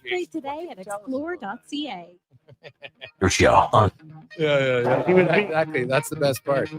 Upgrade today at explore.ca. Your show. Yeah. Exactly. That's the best part.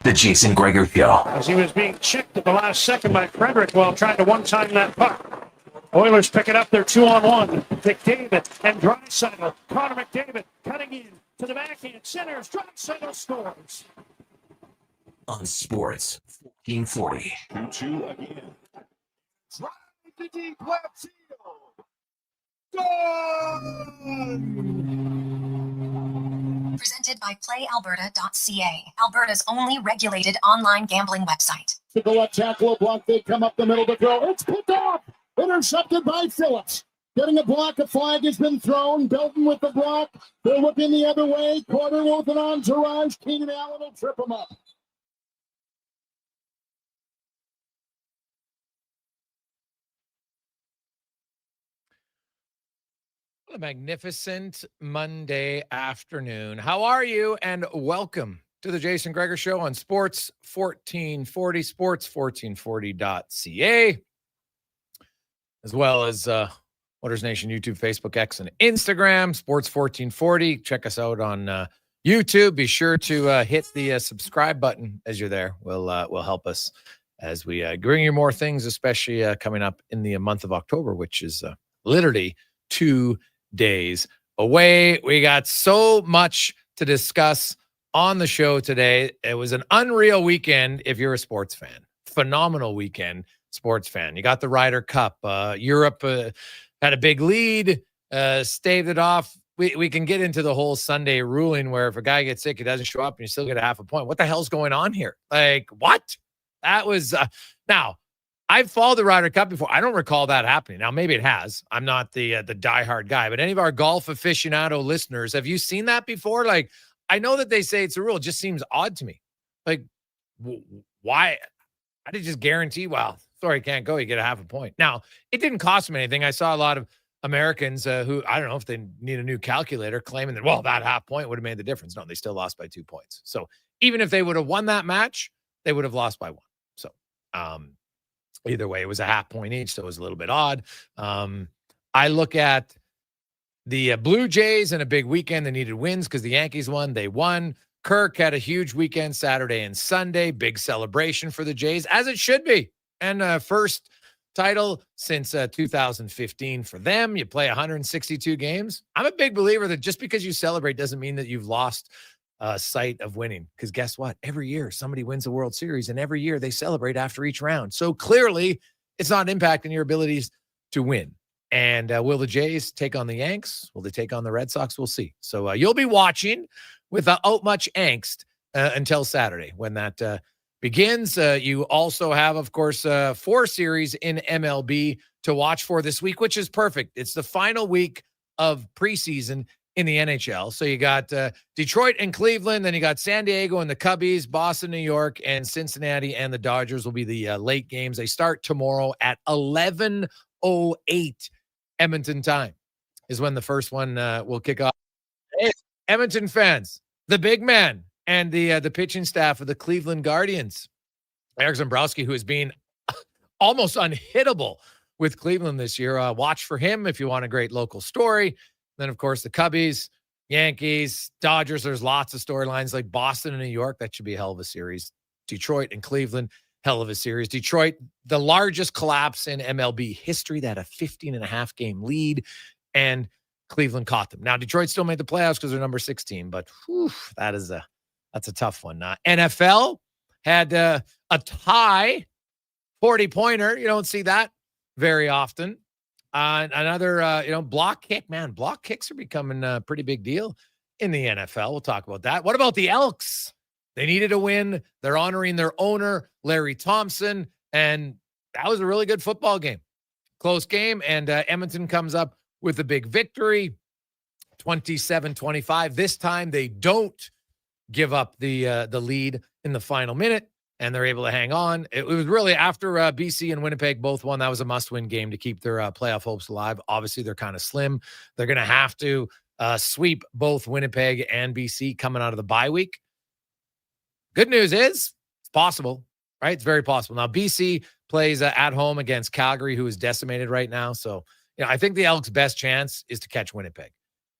The Jason Gregor Show. As he was being checked at the last second by Frederick while trying to one-time that puck. Oilers pick it up. They're 2-on-1. McDavid and Draisaitl. Connor McDavid cutting in to the backhand. Centers. Draisaitl scores. On Sports 1440. 2-2 again. Drive the deep left field. Gone! Presented by PlayAlberta.ca, Alberta's only regulated online gambling website. To the left tackle, block. They come up the middle to throw. It's picked off. Intercepted by Phillips. Getting a block. A flag has been thrown. Belton with the block. They're looking the other way. Quarter with an entourage. Keenan Allen will trip him up. What a magnificent Monday afternoon. How are you? And welcome to the Jason Gregor Show on Sports 1440, sports1440.ca, as well as Oilers Nation YouTube, Facebook, X, and Instagram, Sports 1440. Check us out on YouTube. Be sure to hit the subscribe button as you're there. Will help us as we bring you more things, especially coming up in the month of October, which is literally 2 days away. We got so much to discuss on the show today. It was an unreal weekend if you're a sports fan. Phenomenal weekend, sports fan. You got the Ryder Cup. Europe had a big lead, staved it off. We can get into the whole Sunday ruling where if a guy gets sick, he doesn't show up and you still get a half a point. What the hell's going on here? Like, what? That was now, I've followed the Ryder Cup before. I don't recall that happening. Now, maybe it has. I'm not the diehard guy, but any of our golf aficionado listeners, have you seen that before? Like, I know that they say it's a rule. It just seems odd to me. Like, why? I did just guarantee, well, sorry, can't go. You get a half a point. Now, it didn't cost them anything. I saw a lot of Americans who, I don't know if they need a new calculator, claiming that, well, that half point would have made the difference. No, they still lost by 2 points. So even if they would have won that match, they would have lost by 1. So, either way, it was a half point each, so it was a little bit odd. I look at the Blue Jays in a big weekend. They needed wins because the Yankees won. They won. Kirk had a huge weekend Saturday and Sunday. Big celebration for the Jays, as it should be. And first title since 2015 for them. You play 162 games. I'm a big believer that just because you celebrate doesn't mean that you've lost sight of winning, because guess what? Every year somebody wins the World Series, and every year they celebrate after each round. So clearly it's not impacting your abilities to win. And will the Jays take on the Yanks? Will they take on the Red Sox? We'll see. So you'll be watching without much angst until Saturday when that begins. You also have, of course, 4 series in MLB to watch for this week, which is perfect. It's the final week of preseason in the NHL. So you got Detroit and Cleveland, then you got San Diego and the Cubbies, Boston, New York, and Cincinnati and the Dodgers will be the late games. They start tomorrow at 11:08 Edmonton time is when the first one will kick off. Hey, Edmonton fans, the big man and the pitching staff of the Cleveland Guardians, Eric Zambrowski, who has been almost unhittable with Cleveland this year. Watch for him if you want a great local story. Then, of course, the Cubbies, Yankees, Dodgers. There's lots of storylines like Boston and New York. That should be a hell of a series. Detroit and Cleveland, hell of a series. Detroit, the largest collapse in MLB history. They had a 15.5 game lead, and Cleveland caught them. Now, Detroit still made the playoffs because they're number 16, but whew, that's a tough one. NFL had a tie 40-pointer. You don't see that very often. Another, block kick, man. Block kicks are becoming a pretty big deal in the NFL. We'll talk about that. What about the Elks? They needed a win. They're honoring their owner, Larry Thompson, and that was a really good football game. Close game, and Edmonton comes up with a big victory, 27-25. This time they don't give up the lead in the final minute, and they're able to hang on. It was really after BC and Winnipeg both won. That was a must-win game to keep their playoff hopes alive. Obviously, they're kind of slim. They're going to have to sweep both Winnipeg and BC coming out of the bye week. Good news is it's possible, right? It's very possible. Now, BC plays at home against Calgary, who is decimated right now. So, I think the Elks' best chance is to catch Winnipeg.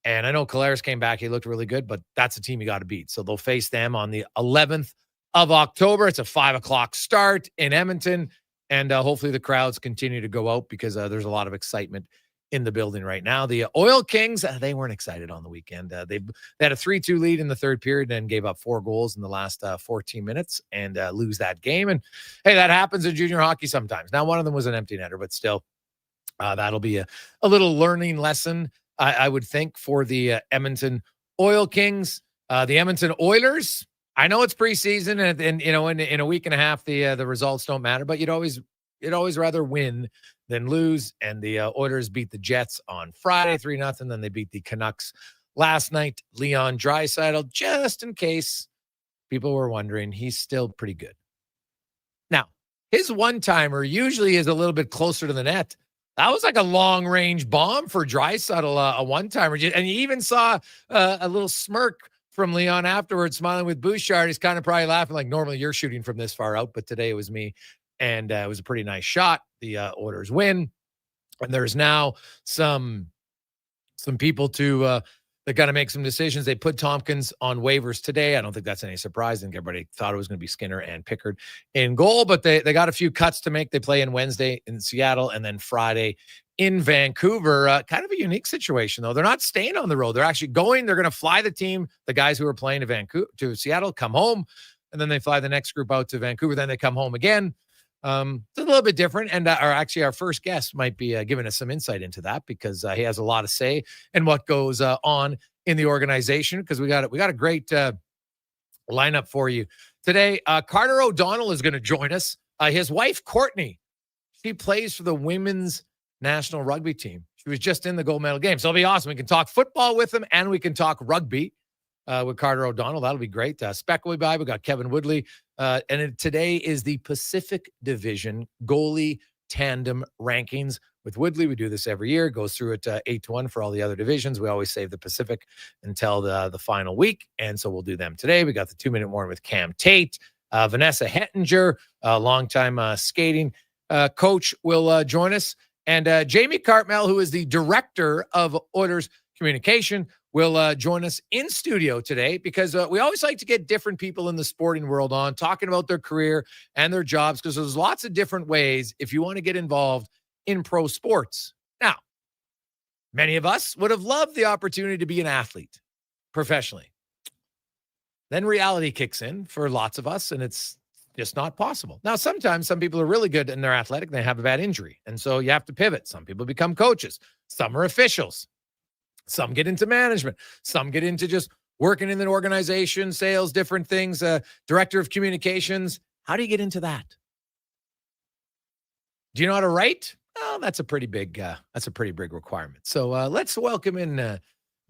And I know Collares came back. He looked really good, but that's a team you got to beat. So they'll face them on the 11th of October. It's a 5:00 start in Edmonton. And hopefully the crowds continue to go out because there's a lot of excitement in the building right now. The Oil Kings, they weren't excited on the weekend. They had a 3-2 lead in the third period and gave up 4 goals in the last 14 minutes and lose that game. And hey, that happens in junior hockey sometimes. Now, one of them was an empty netter, but still, that'll be a little learning lesson, I would think, for the Edmonton Oil Kings. The Edmonton Oilers, I know it's preseason and in a week and a half, the results don't matter, but you'd always rather win than lose. And the Oilers beat the Jets on Friday 3-0. Then they beat the Canucks last night. Leon Draisaitl, just in case people were wondering, he's still pretty good. Now, his one-timer usually is a little bit closer to the net. That was like a long-range bomb for Draisaitl, a one-timer. And you even saw a little smirk from Leon afterwards, smiling with Bouchard. He's kind of probably laughing like, normally you're shooting from this far out, but today it was me. And it was a pretty nice shot. The Oilers win. And there's now some people that got to make some decisions. They put Tompkins on waivers today. I don't think that's any surprise. I think everybody thought it was going to be Skinner and Pickard in goal, but they got a few cuts to make. They play in Wednesday in Seattle and then Friday in Vancouver. Kind of a unique situation, though. They're not staying on the road. They're actually going. They're going to fly the team, the guys who are playing to Seattle, come home, and then they fly the next group out to Vancouver. Then they come home again. It's a little bit different, and our first guest might be giving us some insight into that because he has a lot to say in what goes on in the organization. Because we got a great lineup for you today. Carter O'Donnell is going to join us. His wife Courtney, she plays for the women's national rugby team. She was just in the gold medal game, so it'll be awesome. We can talk football with him, and we can talk rugby with Carter O'Donnell. That'll be great. Speck will be by. We got Kevin Woodley. Today is the Pacific Division goalie tandem rankings with Woodley. We do this every year. It goes through it 8-1 for all the other divisions. We always save the Pacific until the final week, and so we'll do them today. We got the 2-minute warning with Cam Tate. Vanessa Hettinger, longtime skating coach, will join us. And Jamie Cartmell, who is the director of Oilers Communication, will join us in studio today because we always like to get different people in the sporting world on talking about their career and their jobs because there's lots of different ways if you want to get involved in pro sports. Now, many of us would have loved the opportunity to be an athlete professionally. Then reality kicks in for lots of us, and it's just not possible. Now, sometimes some people are really good and they're athletic and they have a bad injury, and so you have to pivot. Some people become coaches. Some are officials. Some get into management. Some get into just working in an organization, sales, different things, director of communications. How do you get into that? Do you know how to write? Well, that's a pretty big requirement. So let's welcome in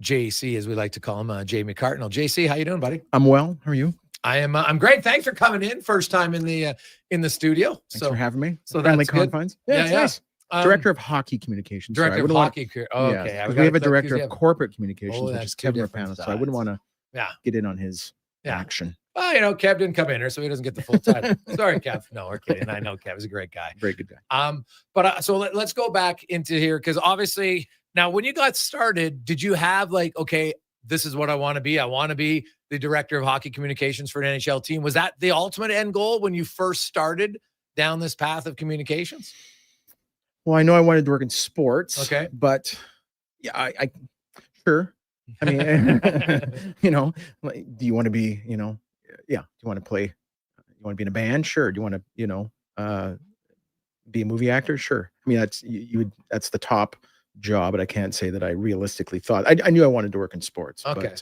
JC, as we like to call him, Jamie Cartmell. JC, how you doing, buddy? I'm well. How are you? I'm great. Thanks for coming in. First time in the studio. Thanks for having me. So friendly that's good. confines. Yeah, it's nice. Director of Hockey Communications. Director of Hockey. Okay. Yeah, we have a Director of Corporate Communications, which is Kevin Rapano. So I wouldn't want to get in on his action. Well, Kev didn't come in here, so he doesn't get the full title. Sorry, Kev. No, we're kidding. I know Kev is a great guy. Very good guy. So let's go back into here because obviously now when you got started, did you have okay, this is what I want to be. I want to be the Director of Hockey Communications for an NHL team. Was that the ultimate end goal when you first started down this path of communications? Well, I know I wanted to work in sports. Okay. But yeah, I sure. I mean, do you want to be, do you want to play, you want to be in a band? Sure. Do you want to, be a movie actor? Sure. I mean, that's the top job, but I can't say that I realistically thought I knew I wanted to work in sports. Okay.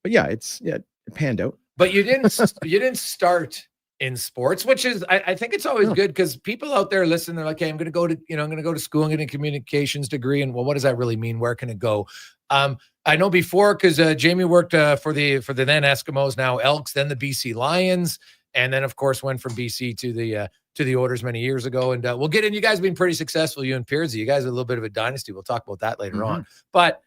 But yeah, it panned out. But you didn't start in sports, which is I think it's always good because people out there listen, they're like, hey, I'm gonna go to school, I'm getting a communications degree. And well, what does that really mean? Where can it go? I know before because Jamie worked for the then Eskimos, now Elks, then the BC Lions, and then of course went from BC to the Oilers many years ago. And we'll get in. You guys have been pretty successful, you and Piersey. You guys are a little bit of a dynasty. We'll talk about that later on. But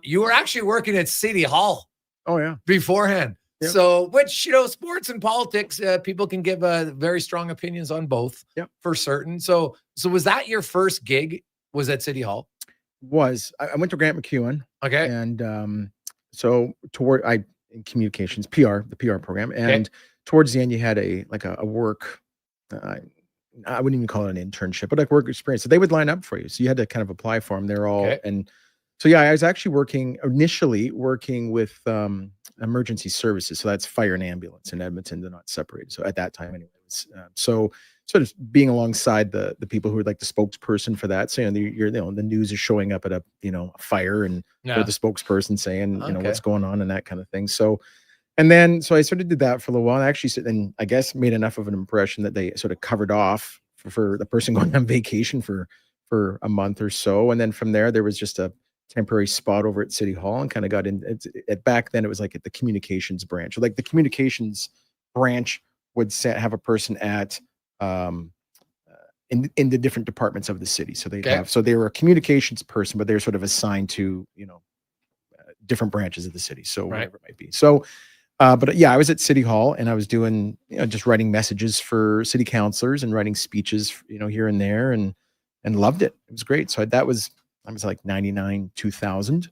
you were actually working at City Hall. Oh yeah, beforehand. Yep. So, which, sports and politics, people can give very strong opinions on both for certain. So was that your first gig? Was at City Hall? I went to Grant McEwen. Okay. And so in communications, the PR program. And towards the end, you had a work, I wouldn't even call it an internship, but like work experience. So they would line up for you. So you had to kind of apply for them. They're all, and so yeah, I was actually initially working with emergency services. So that's fire and ambulance in Edmonton. They're not separated. So at that time anyways. So sort of being alongside the people who are like the spokesperson for that. So, the news is showing up at a fire and you're the spokesperson saying, what's going on and that kind of thing. So, so I sort of did that for a little while. And actually, and I guess made enough of an impression that they sort of covered off for the person going on vacation for a month or so. And then from there was just a temporary spot over at City Hall and kind of got in back then it was like at the communications branch. Like the communications branch would have a person at in the different departments of the city. So they were a communications person, but they're sort of assigned to, different branches of the city. So whatever it might be. So, but yeah, I was at City Hall and I was doing, just writing messages for city councilors and writing speeches, here and there and loved it. It was great. So I was like 99, 2000.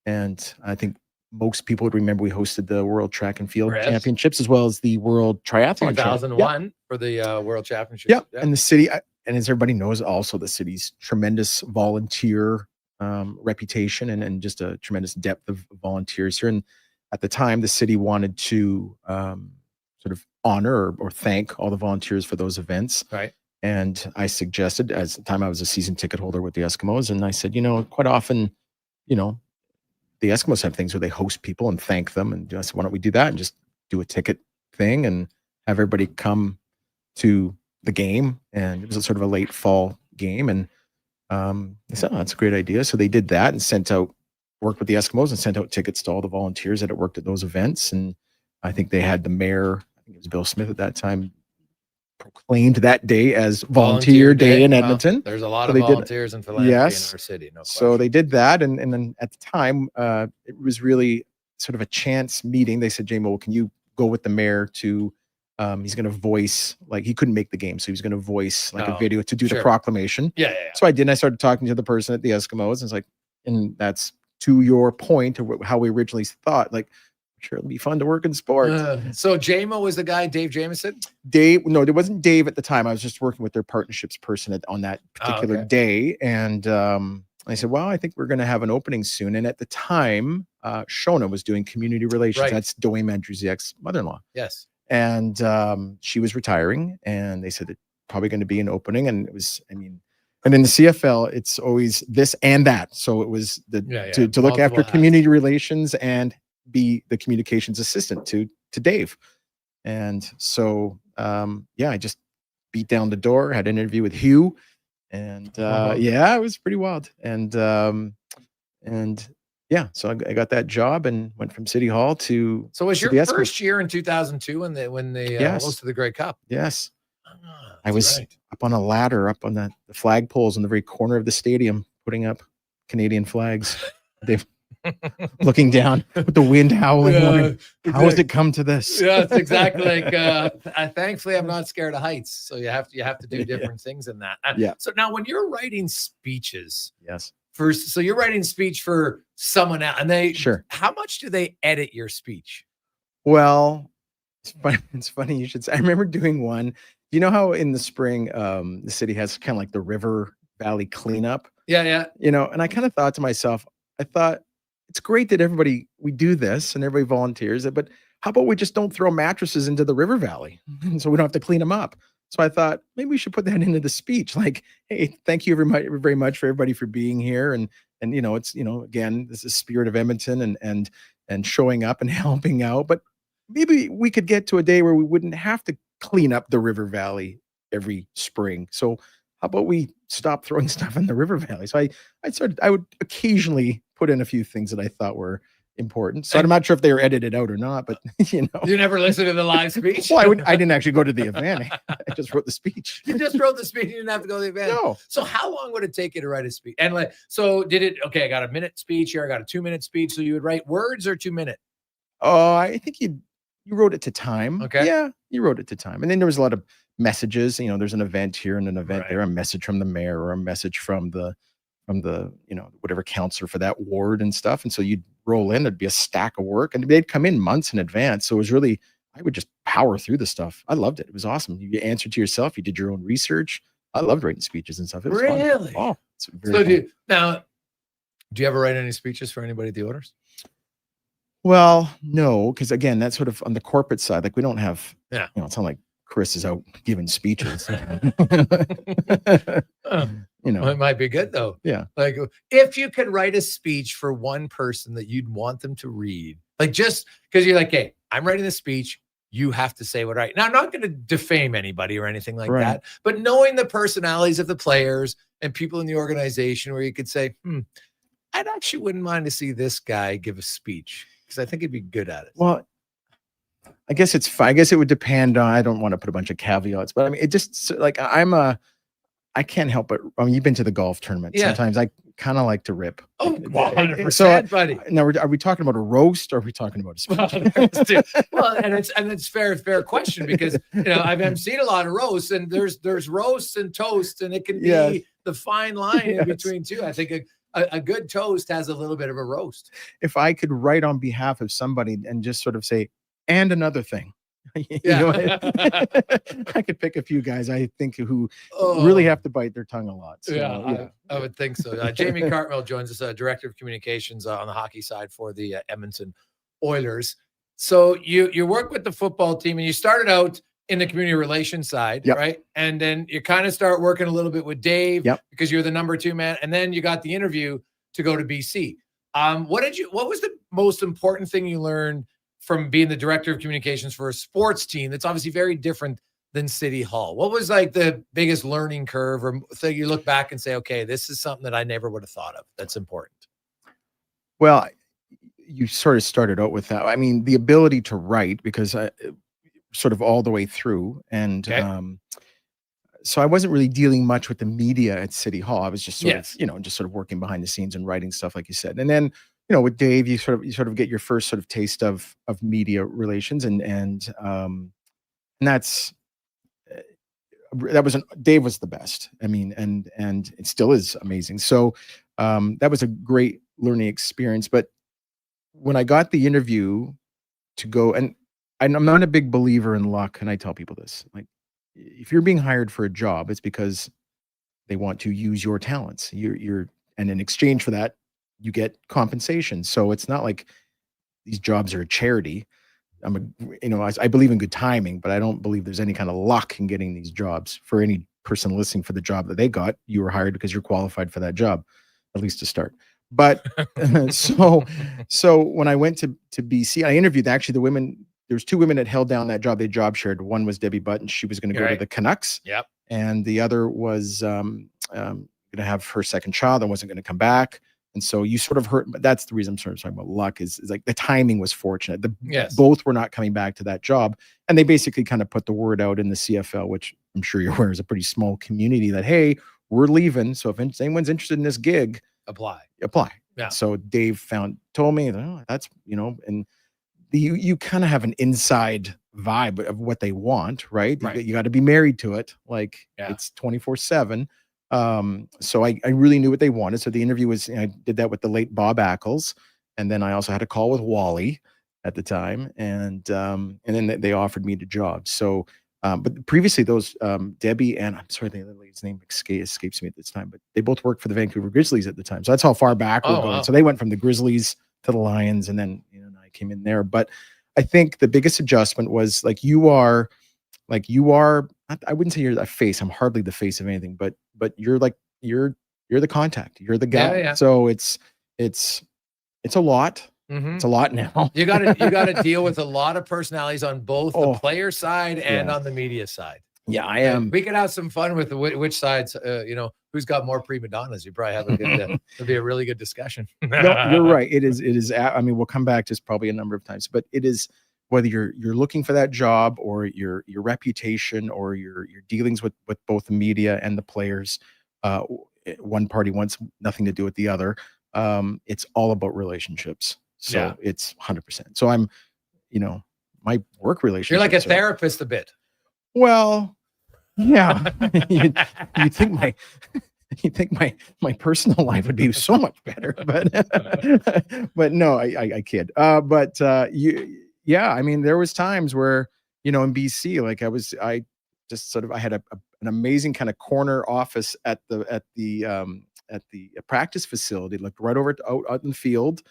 And I think most people would remember we hosted the World Track and Field Championships as well as the World Triathlon 2001 for the World Championships. Yeah. And the city, and as everybody knows, also the city's tremendous volunteer reputation and just a tremendous depth of volunteers here. And at the time, the city wanted to sort of honor or thank all the volunteers for those events. Right. And I suggested, as the time I was a season ticket holder with the Eskimos, and I said, quite often, the Eskimos have things where they host people and thank them. And I said, why don't we do that and just do a ticket thing and have everybody come to the game? And it was sort of a late fall game. And they said, oh, that's a great idea. So they did that and worked with the Eskimos and sent out tickets to all the volunteers that had worked at those events. And I think they had the mayor, I think it was Bill Smith at that time, proclaimed that day as Volunteer Day in Edmonton. There's a lot of volunteers and philanthropy in our city. No question. So they did that. And then at the time, it was really sort of a chance meeting. They said, Jamie, well, can you go with the mayor to, he's going to voice, like he couldn't make the game. So he was going to voice like a video to do the proclamation. Yeah. So I did. And I started talking to the person at the Eskimos. And it's like, and that's to your point of how we originally thought, like, sure, it'll be fun to work in sports. So JMO was the guy, Dave Jamieson? No, there wasn't Dave at the time. I was just working with their partnerships person on that particular day. And I said, well, I think we're going to have an opening soon. And at the time, Shona was doing community relations. Right. That's Dwayne Mandruzek's mother-in-law. Yes. And she was retiring. And they said it's probably going to be an opening. And it was, and in the CFL, it's always this and that. So it was to look after community relations and be the communications assistant to Dave. And so I just beat down the door, had an interview with Hugh, and it was pretty wild. And so I got that job and went from City Hall to. So was your first year in 2002 when they hosted the Grey Cup? Yes. I was up on a ladder, up on the flagpoles in the very corner of the stadium, putting up Canadian flags. They've looking down with the wind howling, wondering, how has it come to this? Yeah, it's exactly like thankfully I'm not scared of heights. So you have to do different things in that. So now when you're writing speeches, so you're writing speech for someone else, and how much do they edit your speech? Well, it's funny you should say. I remember doing one. You know how in the spring the city has kind of like the River Valley cleanup? Yeah. And I kind of thought to myself, it's great that we do this and everybody volunteers it, but how about we just don't throw mattresses into the river valley so we don't have to clean them up? So I thought maybe we should put that into the speech. Like, hey, thank you very much for everybody for being here. And it's, again, this is spirit of Edmonton and showing up and helping out. But maybe we could get to a day where we wouldn't have to clean up the river valley every spring. So how about we stop throwing stuff in the river valley? So I would occasionally put in a few things that I thought were important. So I'm not sure if they were edited out or not, but You never listened to the live speech? Well, I didn't actually go to the event. I just wrote the speech. You just wrote the speech. You didn't have to go to the event. No. So how long would it take you to write a speech? And I got a minute speech here. I got a 2-minute speech. So you would write words or 2 minute? Oh, I think you wrote it to time. Okay. Yeah, you wrote it to time. And then there was a lot of messages. There's an event here and an event Right. there, a message from the mayor or a message from the whatever counselor for that ward and stuff. And so you'd roll in, it'd be a stack of work, and they'd come in months in advance. So it was really, I would just power through the stuff. I loved it. It was awesome. You answered to yourself. You did your own research. I loved writing speeches and stuff. It was fun. Really? Oh, it's very fun. Do you ever write any speeches for anybody at the Oilers? Well, no, because again, that's sort of on the corporate side. Like we don't have, it's not like Chris is out giving speeches. Well, it might be good though. Yeah. Like if you could write a speech for one person that you'd want them to read, like just because you're like, hey, I'm writing this speech. You have to say what right. Now, I'm not going to defame anybody or anything like that, but knowing the personalities of the players and people in the organization where you could say, I'd actually wouldn't mind to see this guy give a speech because I think he'd be good at it. Well, I guess it's fine. I guess it would depend on, I don't want to put a bunch of caveats, but I mean, it just like, I can't help but, you've been to the golf tournament. Yeah. Sometimes I kind of like to rip. Oh, 100%, so, buddy. Now, are we talking about a roast or are we talking about a speech? Well, and it's fair question because I've emceed a lot of roasts and there's roasts and toast and it can be the fine line in between two. I think a good toast has a little bit of a roast. If I could write on behalf of somebody and just sort of say, and another thing. I could pick a few guys I think who really have to bite their tongue a lot. So, I would think so. Jamie Cartmell joins us, Director of Communications on the hockey side for the Edmonton Oilers. So you work with the football team and you started out in the community relations side, right? And then you kind of start working a little bit with Dave because you're the number 2 man. And then you got the interview to go to BC. What was the most important thing you learned from being the director of communications for a sports team that's obviously very different than City Hall? What was like the biggest learning curve or thing you look back and say, okay, this is something that I never would have thought of that's important? Well, you sort of started out with that. I mean, the ability to write, because I sort of all the way through. And so I wasn't really dealing much with the media at City Hall. I was just sort of, just sort of working behind the scenes and writing stuff, like you said. And then, with Dave, you sort of get your first sort of taste of media relations, and that's Dave was the best. I mean, and it still is amazing. So that was a great learning experience. But when I got the interview to go, and I'm not a big believer in luck, and I tell people this, like, if you're being hired for a job, it's because they want to use your talents. And in exchange for that, you get compensation. So it's not like these jobs are a charity. I believe in good timing, but I don't believe there's any kind of luck in getting these jobs. For any person listening for the job that they got, you were hired because you're qualified for that job, at least to start. But so when I went to BC, I interviewed actually the women. There was 2 women that held down that job. They job shared. One was Debbie Button. She was going to go to the Canucks. Yep. And the other was going to have her second child and wasn't going to come back. And so you sort of heard, but that's the reason I'm sort of talking about luck is like the timing was fortunate. Both were not coming back to that job. And they basically kind of put the word out in the CFL, which I'm sure you're aware is a pretty small community, that, hey, we're leaving. So if anyone's interested in this gig, apply. Yeah. So Dave told me, that's, and you kind of have an inside vibe of what they want, right? You got to be married to it. Like it's 24/7. So I really knew what they wanted. So the interview was, I did that with the late Bob Ackles. And then I also had a call with Wally at the time. And then they offered me the job. So, but previously those, Debbie and I'm sorry, the other lady's name escapes me at this time, but they both worked for the Vancouver Grizzlies at the time. So that's how far back we're going. Wow. So they went from the Grizzlies to the Lions, and then, I came in there. But I think the biggest adjustment was you are I wouldn't say you're a face. I'm hardly the face of anything, but you're like, you're the contact. You're the guy. Yeah. So it's a lot. Mm-hmm. It's a lot now. You got to deal with a lot of personalities on both the player side and on the media side. Yeah, I am. We can have some fun with which sides, who's got more prima donnas. You probably have a good, it'll be a really good discussion. No, you're right. It is. I mean, we'll come back just probably a number of times, but it is, whether you're looking for that job or your reputation or your dealings with both the media and the players, one party wants nothing to do with the other. It's all about relationships. So it's 100%. So I'm, my work relationship. You're like a therapist a bit. Well, yeah. you think my personal life would be so much better, but no, I kid. I mean, there was times where, in BC, like I had an amazing kind of corner office at the practice facility, looked right over out in the field.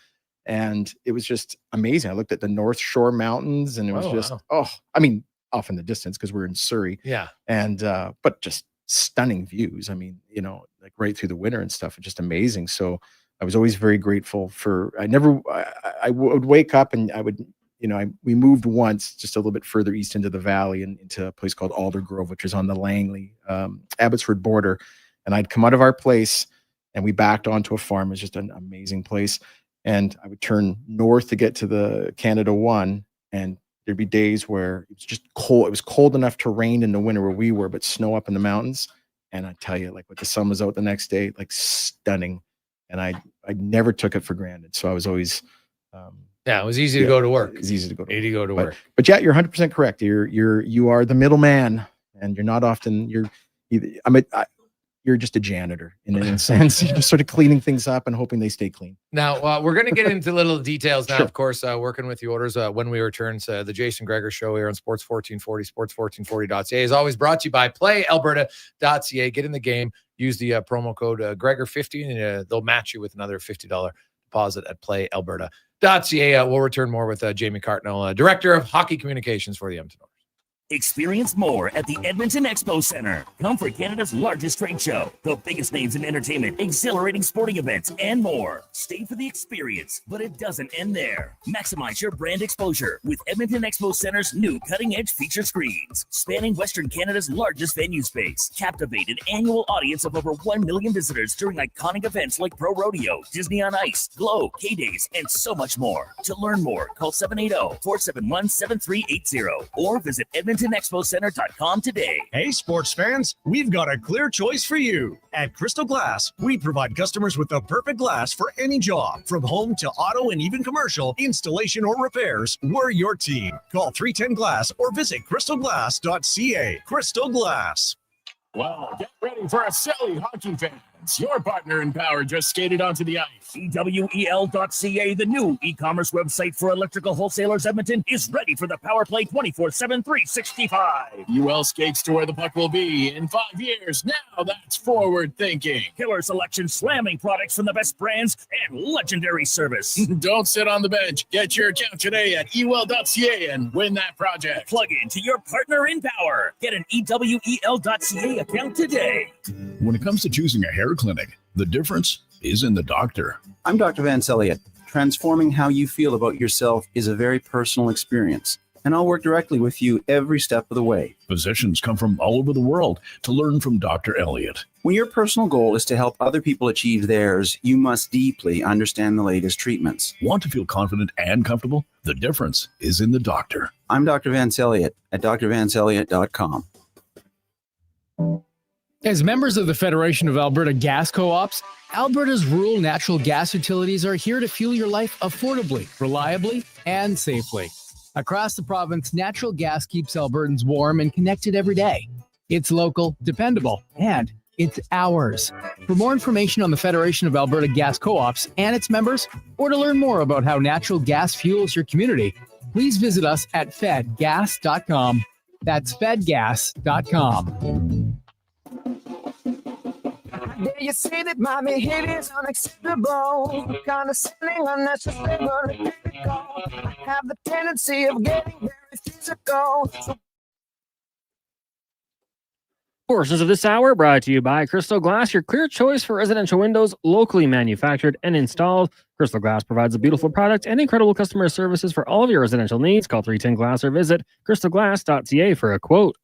And it was just amazing. I looked at the North Shore Mountains and it was I mean, off in the distance because we're in Surrey. Yeah. And, but just stunning views. I mean, like right through the winter and stuff. It's just amazing. So I was always very grateful I would wake up and I would, we moved once just a little bit further east into the valley and into a place called Aldergrove, which is on the Langley, Abbotsford border. And I'd come out of our place and we backed onto a farm. It was just an amazing place. And I would turn north to get to the Canada One, and there'd be days where it was just cold. It was cold enough to rain in the winter where we were, but snow up in the mountains. And I tell you, like, when the sun was out the next day, like stunning. And I never took it for granted. So I was always, it was easy to go to work. It's easy to go to work. But yeah, you're 100% correct. You are the middleman, and you're not often. You're just a janitor in a sense. You're just sort of cleaning things up and hoping they stay clean. Now, we're going to get into little details now, Sure. of course, working with the orders when we return. The Jason Gregor Show here on Sports 1440, sports1440.ca is always brought to you by playalberta.ca. Get in the game. Use the promo code Gregor50, and they'll match you with another $50 deposit at playalberta.ca. We'll return more with Jamie Cartmell, Director of Hockey Communications for the Edmonton Oilers. Experience more at the Edmonton Expo Center. Come for Canada's largest trade show, the biggest names in entertainment, exhilarating sporting events, and more. Stay for the experience, but it doesn't end there. Maximize your brand exposure with Edmonton Expo Center's new cutting-edge feature screens, spanning Western Canada's largest venue space. Captivate an annual audience of over 1 million visitors during iconic events like Pro Rodeo, Disney on Ice, Glow, K-Days, and so much more. To learn more, call 780-471-7380 or visit EdmontonExpoCenter.com today. Hey, sports fans, we've got a clear choice for you. At Crystal Glass, we provide customers with the perfect glass for any job. From home to auto and even commercial, installation or repairs, we're your team. Call 310-GLASS or visit crystalglass.ca. Crystal Glass. Well, get ready for a silly hockey fans. Your partner in power just skated onto the ice. EWEL.ca, the new e-commerce website for electrical wholesalers Edmonton, is ready for the power play 24/7, 365. UL skates to where the puck will be in 5 years. Now that's forward thinking. Killer selection, slamming products from the best brands, and legendary service. Don't sit on the bench. Get your account today at EWEL.ca and win that project. Plug into your partner in power. Get an EWEL.ca account today. When it comes to choosing a hair clinic, the difference is in the doctor. I'm Dr. Vance Elliott. Transforming how you feel about yourself is a very personal experience, and I'll work directly with you every step of the way. Physicians come from all over the world to learn from Dr. Elliott. When your personal goal is to help other people achieve theirs, you must deeply understand the latest treatments. Want to feel confident and comfortable? The difference is in the doctor. I'm Dr. Vance Elliott at drvanceelliott.com. As members of the Federation of Alberta Gas Co-ops, Alberta's rural natural gas utilities are here to fuel your life affordably, reliably, and safely. Across the province, natural gas keeps Albertans warm and connected every day. It's local, dependable, and it's ours. For more information on the Federation of Alberta Gas Co-ops and its members, or to learn more about how natural gas fuels your community, please visit us at fedgas.com. That's fedgas.com. You say that mommy hate is unacceptable. Condescending, unnecessary, but I have the tendency of getting very physical. So Portions of this hour brought to you by Crystal Glass, your clear choice for residential windows, locally manufactured and installed. Crystal Glass provides a beautiful product and incredible customer services for all of your residential needs. Call 310 Glass or visit crystalglass.ca for a quote.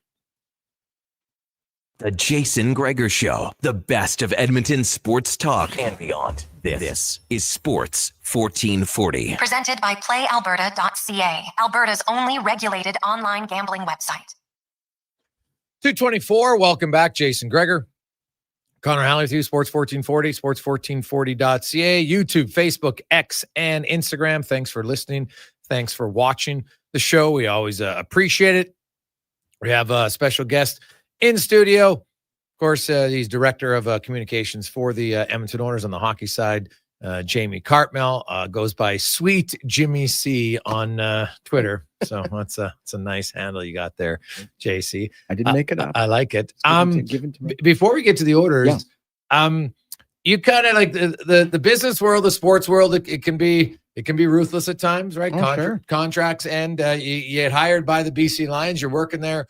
The Jason Gregor Show, the best of Edmonton sports talk and beyond. This is Sports 1440. Presented by PlayAlberta.ca, Alberta's only regulated online gambling website. 224. Welcome back, Jason Gregor. Connor Halley with you, Sports 1440, sports1440.ca, YouTube, Facebook, X, and Instagram. Thanks for listening. Thanks for watching the show. We always appreciate it. We have a special guest in studio. Of course, he's director of communications for the Edmonton Oilers on the hockey side. Jamie Cartmell goes by Sweet Jimmy C on Twitter. So that's a nice handle you got there, JC. I didn't make it up. I like it. Given to me. Before we get to the Oilers, you kind of like the business world, the sports world. It can be ruthless at times, right? Sure. Contracts, and you get hired by the BC Lions. You're working there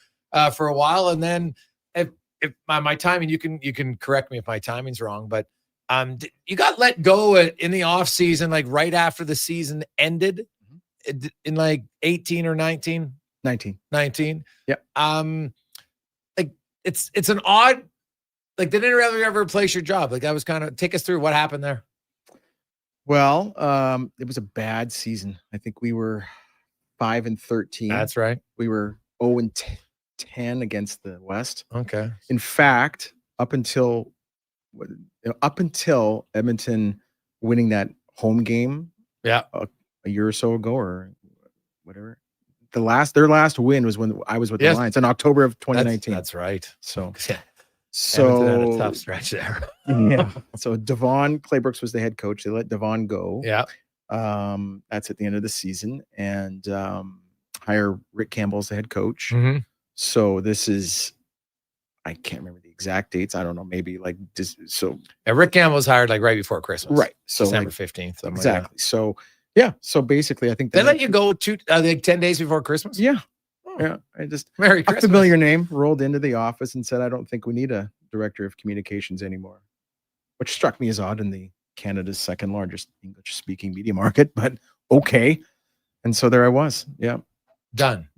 for a while, and then if my timing, you can correct me if my timing's wrong, but you got let go in the off season, like right after the season ended, in like 18 or 19. 19. Yep. Like it's an odd, like they didn't really ever replace your job. Like that was kind of, take us through what happened there. Well, it was a bad season. I think we were 5-13. That's right. We were 0-10 against the West. Okay. In fact, up until Edmonton winning that home game, a year or so ago, or whatever, their last win was when I was with the Lions in October of 2019. That's right. So Edmonton had a tough stretch there. Yeah. So Devon Claybrooks was the head coach. They let Devon go. Yeah. That's at the end of the season, and hire Rick Campbell as the head coach. Mm-hmm. So this is, I can't remember the exact dates. I don't know. Maybe like this. So Rick Campbell was hired like right before Christmas. Right. So December like, 15th. Exactly. Like so yeah. So basically, I think they let you go like 10 days before Christmas. Yeah. Yeah. I just Merry Christmas. A familiar name rolled into the office and said, "I don't think we need a director of communications anymore," which struck me as odd in the Canada's second largest English speaking media market, but okay. And so there I was. Yeah. Done.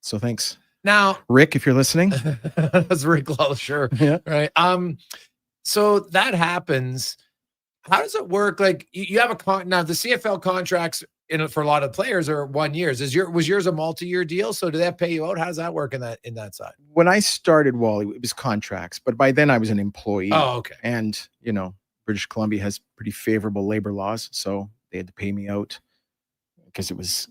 So thanks. Now, Rick, if you're listening, that's Rick Lowe, sure. Yeah. Right. So that happens. How does it work? Like you have now the CFL contracts for a lot of players are 1 year. Was yours a multi-year deal? So do they pay you out? How does that work in that side? When I started Wally, it was contracts, but by then I was an employee. Oh, okay. And British Columbia has pretty favorable labor laws, so they had to pay me out because it was,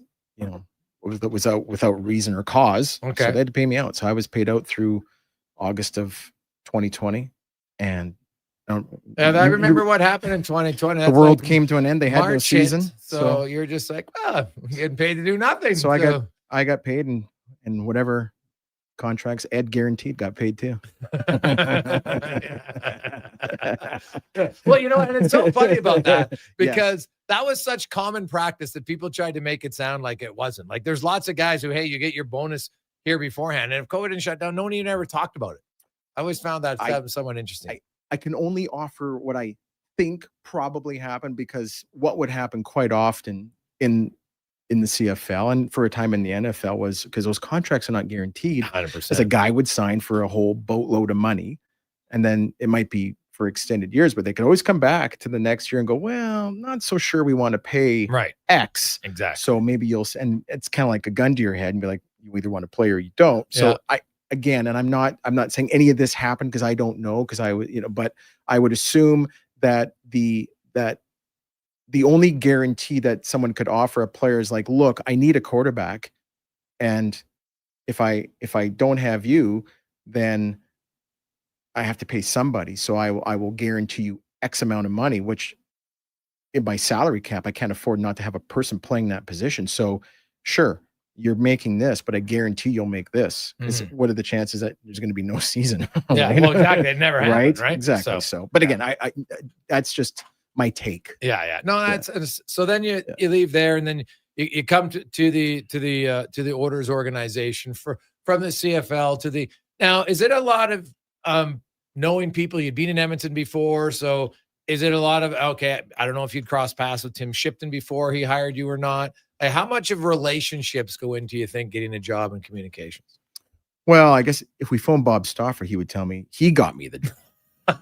without reason or cause. Okay. So they had to pay me out. So I was paid out through August of 2020. And I remember what happened in 2020. The world came to an end. They had no March season. hit, so you're just like, we're getting paid to do nothing. So I got paid, and whatever contracts Ed guaranteed got paid too. Well, and it's so funny about that because that was such common practice that people tried to make it sound like it wasn't. Like there's lots of guys who, hey, you get your bonus here beforehand. And if COVID didn't shut down, no one even ever talked about it. I always found that somewhat interesting. I can only offer what I think probably happened, because what would happen quite often in the CFL and for a time in the NFL was because those contracts are not guaranteed. 100%. As a guy would sign for a whole boatload of money, and then it might be for extended years, but they could always come back to the next year and go, well, not so sure we want to pay X. Exactly. So maybe and it's kind of like a gun to your head and be like, you either want to play or you don't. So Again, and I'm not saying any of this happened because I don't know, because I would, but I would assume that the only guarantee that someone could offer a player is like, look, I need a quarterback, and if I don't have you, then I have to pay somebody. So I will guarantee you X amount of money, which in my salary cap, I can't afford not to have a person playing that position. So sure, you're making this, but I guarantee you'll make this. What are the chances that there's going to be no season? Yeah, well, exactly. It never happened, right? Exactly. So but again, I that's just my take. Yeah. No, that's so. Then you leave there, and then you come to the Oilers organization from the CFL to the Now, is it a lot of knowing people? You'd been in Edmonton before, so is it a lot of, okay, I don't know if you'd cross paths with Tim Shipton before he hired you or not. Like, how much of relationships go into, you think, getting a job in communications? Well, I guess if we phone Bob Stauffer, he would tell me he got me the job.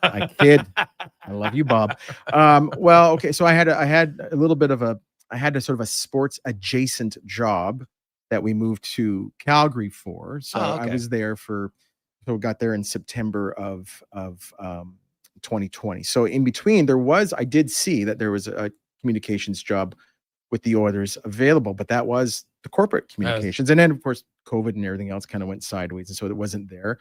I kid. I love you, Bob. Well, okay. So I had a little bit of I had a sort of a sports adjacent job that we moved to Calgary for. So I was there got there in September of 2020. So in between I did see that there was a communications job with the Oilers available, but that was the corporate communications. And then of course, COVID and everything else kind of went sideways. And so it wasn't there.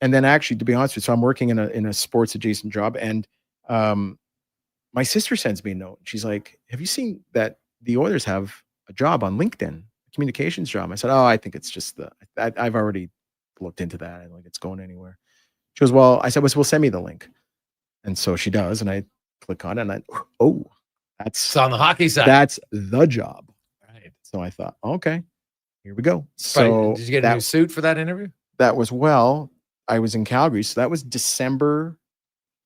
And then actually, to be honest with you, so I'm working in a sports adjacent job, and my sister sends me a note. She's like, have you seen that the Oilers have a job on LinkedIn, a communications job? I said, oh, I think it's just I've already looked into that. I don't think it's going anywhere. She goes, well, I said, well, send me the link. And so she does. And I click on it and that's on the hockey side. That's the job. Right. So I thought, okay, here we go. So did you get a new suit for that interview? That was, I was in Calgary. So that was December.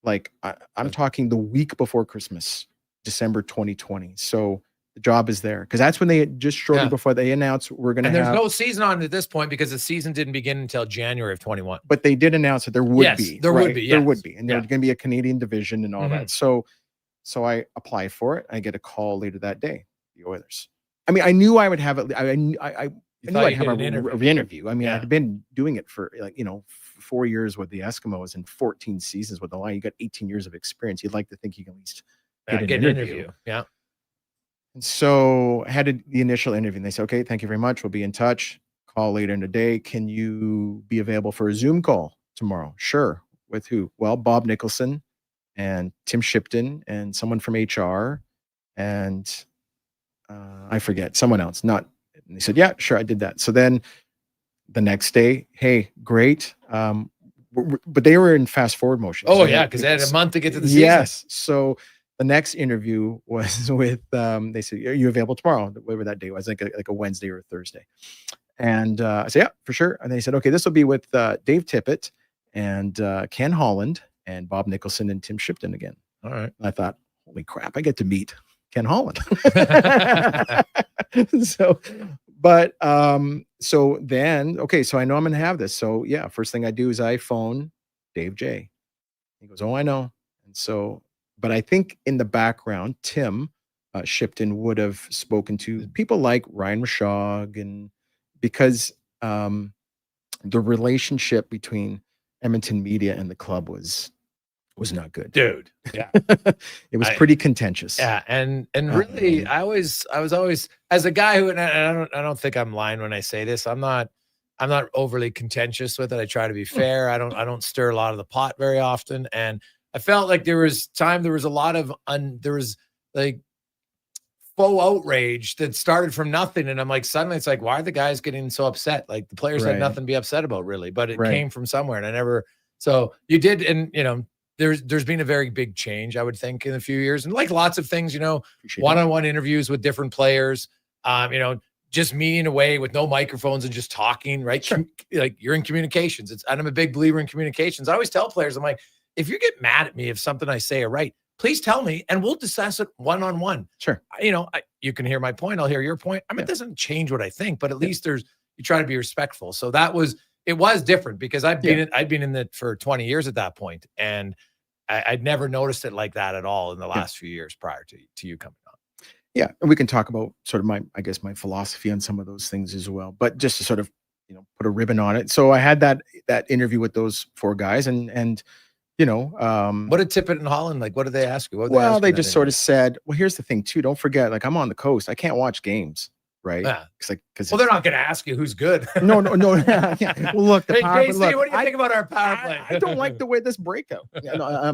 Like I'm talking the week before Christmas, December 2020. So the job is there because that's when they just shortly before they announced we're going to have. And there's no season on at this point because the season didn't begin until January of 21. But they did announce that there would be. There would be. Yes. There would be. And there's going to be a Canadian division and all that. So I apply for it. I get a call later that day, the Oilers. I mean, I knew I would have it. I knew I'd have an interview. I mean, I'd been doing it for 4 years with the Eskimos and 14 seasons with the Lion. You got 18 years of experience. You'd like to think you can at least get an interview. Yeah. And so I had the initial interview and they said, okay, thank you very much. We'll be in touch. Call later in the day. Can you be available for a Zoom call tomorrow? Sure. With who? Well, Bob Nicholson and Tim Shipton and someone from HR and I forget, someone else. And they said, yeah, sure, I did that. So then the next day, hey, great. But they were in fast forward motion. Oh, yeah, because they had a month to get to the season. Yes. So the next interview was with, they said, are you available tomorrow? Whatever that day was, like a Wednesday or a Thursday. And I said, yeah, for sure. And they said, okay, this will be with Dave Tippett and Ken Holland and Bob Nicholson and Tim Shipton again. All right. And I thought, holy crap, I get to meet Ken Holland. So then, okay, so I know I'm going to have this. So yeah, first thing I do is I phone Dave J. He goes, oh, I know. And so, but I think in the background, Tim Shipton would have spoken to people like Ryan Rashog, and because the relationship between Edmonton media and the club was not good, dude. Yeah. It was pretty contentious. Yeah. And really, I was always, as a guy who, and I don't think I'm lying when I say this, I'm not overly contentious with it. I try to be fair. I don't stir a lot of the pot very often. And I felt like there was a lot of, there was like faux outrage that started from nothing. And I'm like, suddenly it's like, why are the guys getting so upset? Like the players had nothing to be upset about really, but it came from somewhere. And so you did. And there's been a very big change, I would think, in a few years. And like lots of things, one-on-one interviews with different players, just meeting away with no microphones and just talking, right? Sure. Like you're in communications. And I'm a big believer in communications. I always tell players, I'm like, if you get mad at me if something I say are right, please tell me and we'll discuss it one-on-one. Sure. You can hear my point. I'll hear your point. I mean, it doesn't change what I think, but at least you try to be respectful. So it was different because I'd been in it for 20 years at that point, and I'd never noticed it like that at all in the last few years prior to you coming on. Yeah, and we can talk about sort of my philosophy on some of those things as well. But just to sort of put a ribbon on it. So I had that interview with those four guys, and what did Tippett and Holland like? What did they ask you? They just sort of said, well, here's the thing too. Don't forget, like I'm on the coast. I can't watch games. Right. Yeah. Because they're not going to ask you who's good. No. Yeah. Well, look, hey, what do you think about our power play? I don't like the way this breakout. I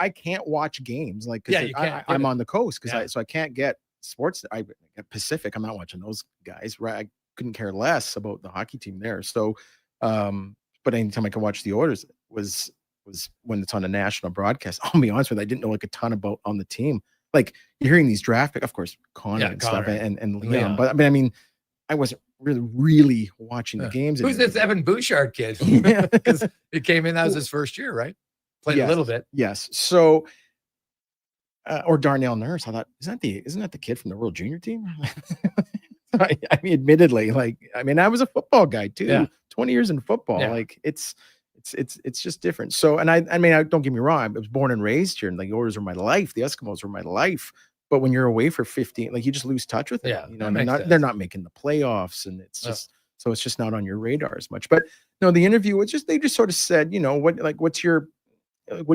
can't watch games I'm on the coast so I can't get sports. I at Pacific. I'm not watching those guys. Right. I couldn't care less about the hockey team there. So, but anytime I can watch the Oilers was when it's on a national broadcast. I'll be honest with you, I didn't know like a ton about on the team. Like you're hearing these draft picks, of course, Connor and stuff and Leon. But I mean, I wasn't really watching the games. Who's this Evan Bouchard kid? Yeah. Because he came in, that was his first year, right? Played a little bit. Yes. So, or Darnell Nurse. I thought, isn't that the kid from the World Junior team? I mean, admittedly, I was a football guy too. Yeah. 20 years in football. Yeah. Like it's just different. So, and I don't get me wrong. I was born and raised here, and the Oilers were my life. The Eskimos were my life. But when you're away for 15, you just lose touch with them. Yeah, and they're not making the playoffs, and it's just so it's just not on your radar as much. But no, the interview was they just sort of said, what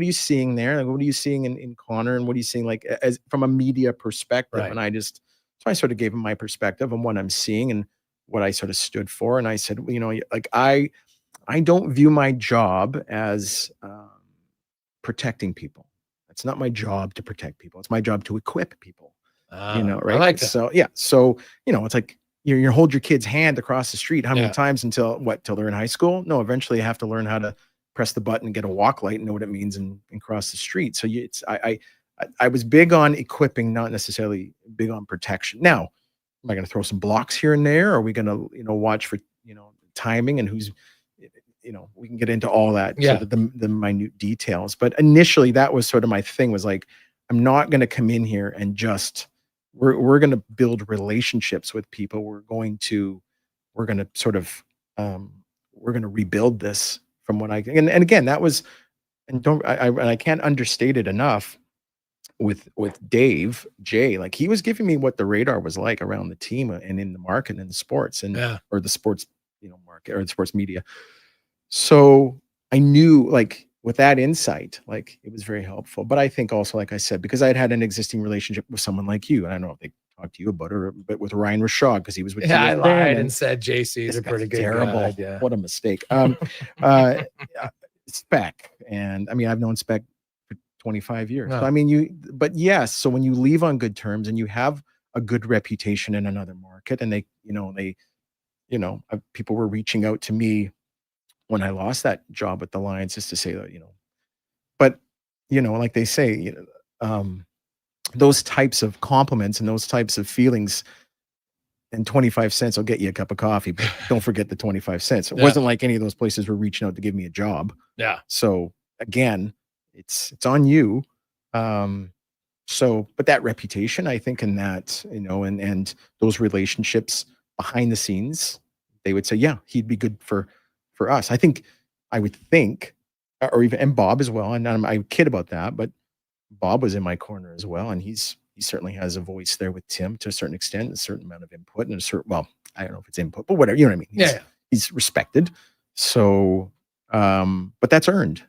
are you seeing there? Like, what are you seeing in Connor, and what are you seeing as from a media perspective? Right. And I sort of gave him my perspective on what I'm seeing and what I sort of stood for. And I said, I don't view my job as protecting people. It's not my job to protect people. It's my job to equip people. Right? I like that. So yeah. So it's like you hold your kid's hand across the street how many times till they're in high school? No, eventually you have to learn how to press the button and get a walk light and know what it means and cross the street. So I was big on equipping, not necessarily big on protection. Now, am I going to throw some blocks here and there? Are we going to watch for timing and who's we can get into all that, sort of the minute details. But initially, that was sort of my thing. Was like, I'm not going to come in here and just we're going to build relationships with people. We're going to sort of we're going to rebuild this from what and again that was I can't understate it enough with Dave J. Like he was giving me what the radar was like around the team and in the market and the sports or the sports market or the sports media. So I knew with that insight, it was very helpful. But I think also, like I said, because I had an existing relationship with someone like you, and I don't know if they talked to you about it, but with Ryan Rashad, because he was with I lied and said JC is a pretty good terrible. guy. What a mistake. Spec. And I mean, I've known Spec for 25 years. No. So, but yes. So when you leave on good terms and you have a good reputation in another market, and people were reaching out to me when I lost that job at the Lions, just to say that, but like they say, those types of compliments and those types of feelings and 25 cents will get you a cup of coffee, but don't forget the 25 cents. It wasn't like any of those places were reaching out to give me a job. Yeah. So again, it's on you. But that reputation, I think, in that, and those relationships behind the scenes, they would say, yeah, he'd be good for us. I would think, or even, and Bob as well. And I kid about that, but Bob was in my corner as well. And he certainly has a voice there with Tim to a certain extent, a certain amount of input and I don't know if it's input, but whatever, you know what I mean? He's respected. So, but that's earned.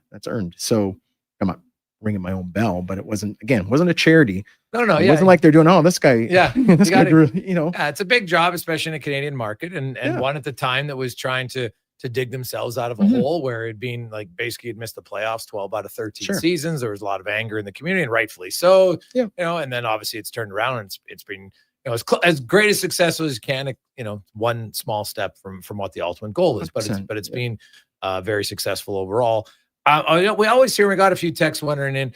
So I'm not ringing my own bell, but it wasn't a charity. No. It wasn't like they're doing, this guy. Yeah. This guy, it's a big job, especially in a Canadian market. And one at the time that was trying to dig themselves out of a hole where it'd been basically had missed the playoffs 12 out of 13 seasons. There was a lot of anger in the community, and rightfully so. And then obviously it's turned around and it's been as great a success as you can. One small step from what the ultimate goal is, but it's been very successful overall. We always hear, we got a few texts wondering in,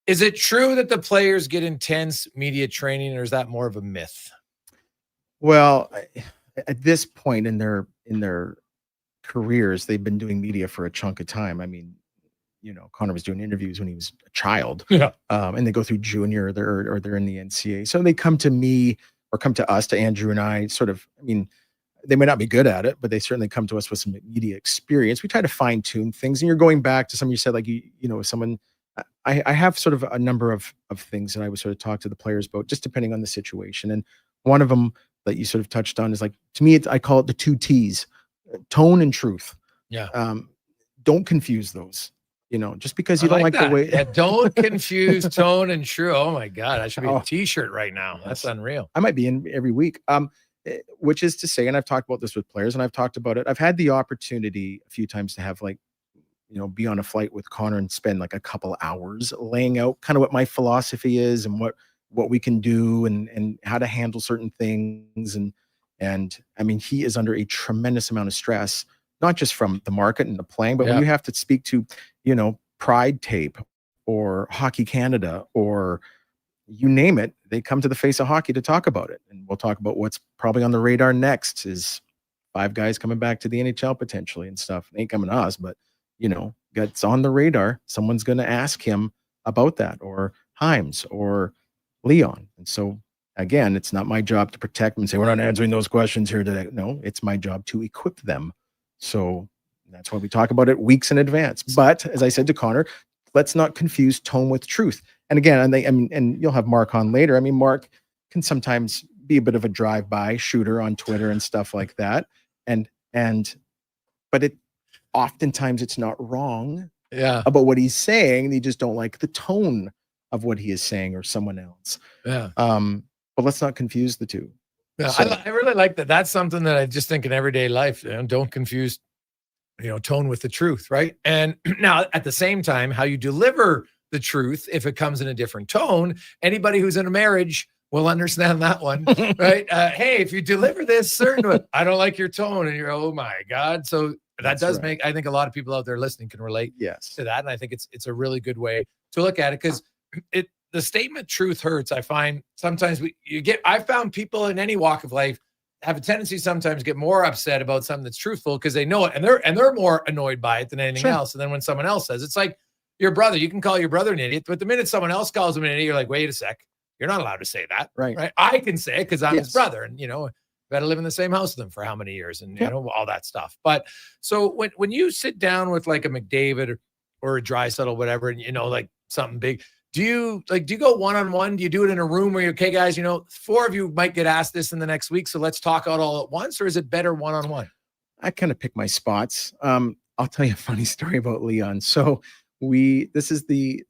is it true that the players get intense media training, or is that more of a myth? Well, at this point in their careers, they've been doing media for a chunk of time. I mean, Connor was doing interviews when he was a child, and they go through junior, or they're in the NCAA. So they come to me or come to us, to Andrew and I, sort of. I mean, they may not be good at it, but they certainly come to us with some media experience. We try to fine tune things, and you're going back to something you said, like someone. I have sort of a number of things that I would sort of talk to the players about, just depending on the situation. And one of them that you sort of touched on is, to me, I call it the 2 T's. Tone and truth. Yeah. Don't confuse those. Just because you don't like the way. Don't confuse tone and truth. Oh my God, that should be a T-shirt right now. That's unreal. I might be in every week. Which is to say, and I've talked about this with players, and I've talked about it. I've had the opportunity a few times to have be on a flight with Connor and spend a couple hours laying out kind of what my philosophy is and what we can do and how to handle certain things and I mean, he is under a tremendous amount of stress, not just from the market and the playing, but when you have to speak to, Pride Tape or Hockey Canada or, you name it, they come to the Face of Hockey to talk about it. And we'll talk about what's probably on the radar next is 5 guys coming back to the NHL potentially and stuff. It ain't coming to us, but it's on the radar. Someone's going to ask him about that, or Himes or Leon. And so again, it's not my job to protect them and say, we're not answering those questions here today. No, it's my job to equip them. So that's why we talk about it weeks in advance. But as I said to Connor, let's not confuse tone with truth. And again, and you'll have Mark on later. I mean, Mark can sometimes be a bit of a drive-by shooter on Twitter and stuff like that. But oftentimes it's not wrong about what he's saying. They just don't like the tone of what he is saying or someone else. Yeah. But let's not confuse the two. Yeah, so, I really like that. That's something that I just think in everyday life, don't confuse, tone with the truth, right? And now at the same time, how you deliver the truth, if it comes in a different tone, anybody who's in a marriage will understand that one, right? Hey, if you deliver this certain way, I don't like your tone, and you're, oh my God. So that does make, I think a lot of people out there listening can relate to that. And I think it's a really good way to look at it, because the statement truth hurts. I find sometimes I've found people in any walk of life have a tendency sometimes get more upset about something that's truthful because they know it, and they're more annoyed by it than anything else. And then when someone else says, it's like your brother, you can call your brother an idiot, but the minute someone else calls him an idiot, you're like, wait a sec, you're not allowed to say that. Right. I can say it because I'm his brother, and got to live in the same house with him for how many years, and all that stuff. But so when you sit down with like a McDavid or a Draisaitl, whatever, and like something big, do you go one-on-one? Do you do it in a room where okay, guys, 4 of you might get asked this in the next week, so let's talk out all at once, or is it better one-on-one? I kind of pick my spots. I'll tell you a funny story about Leon. So this is the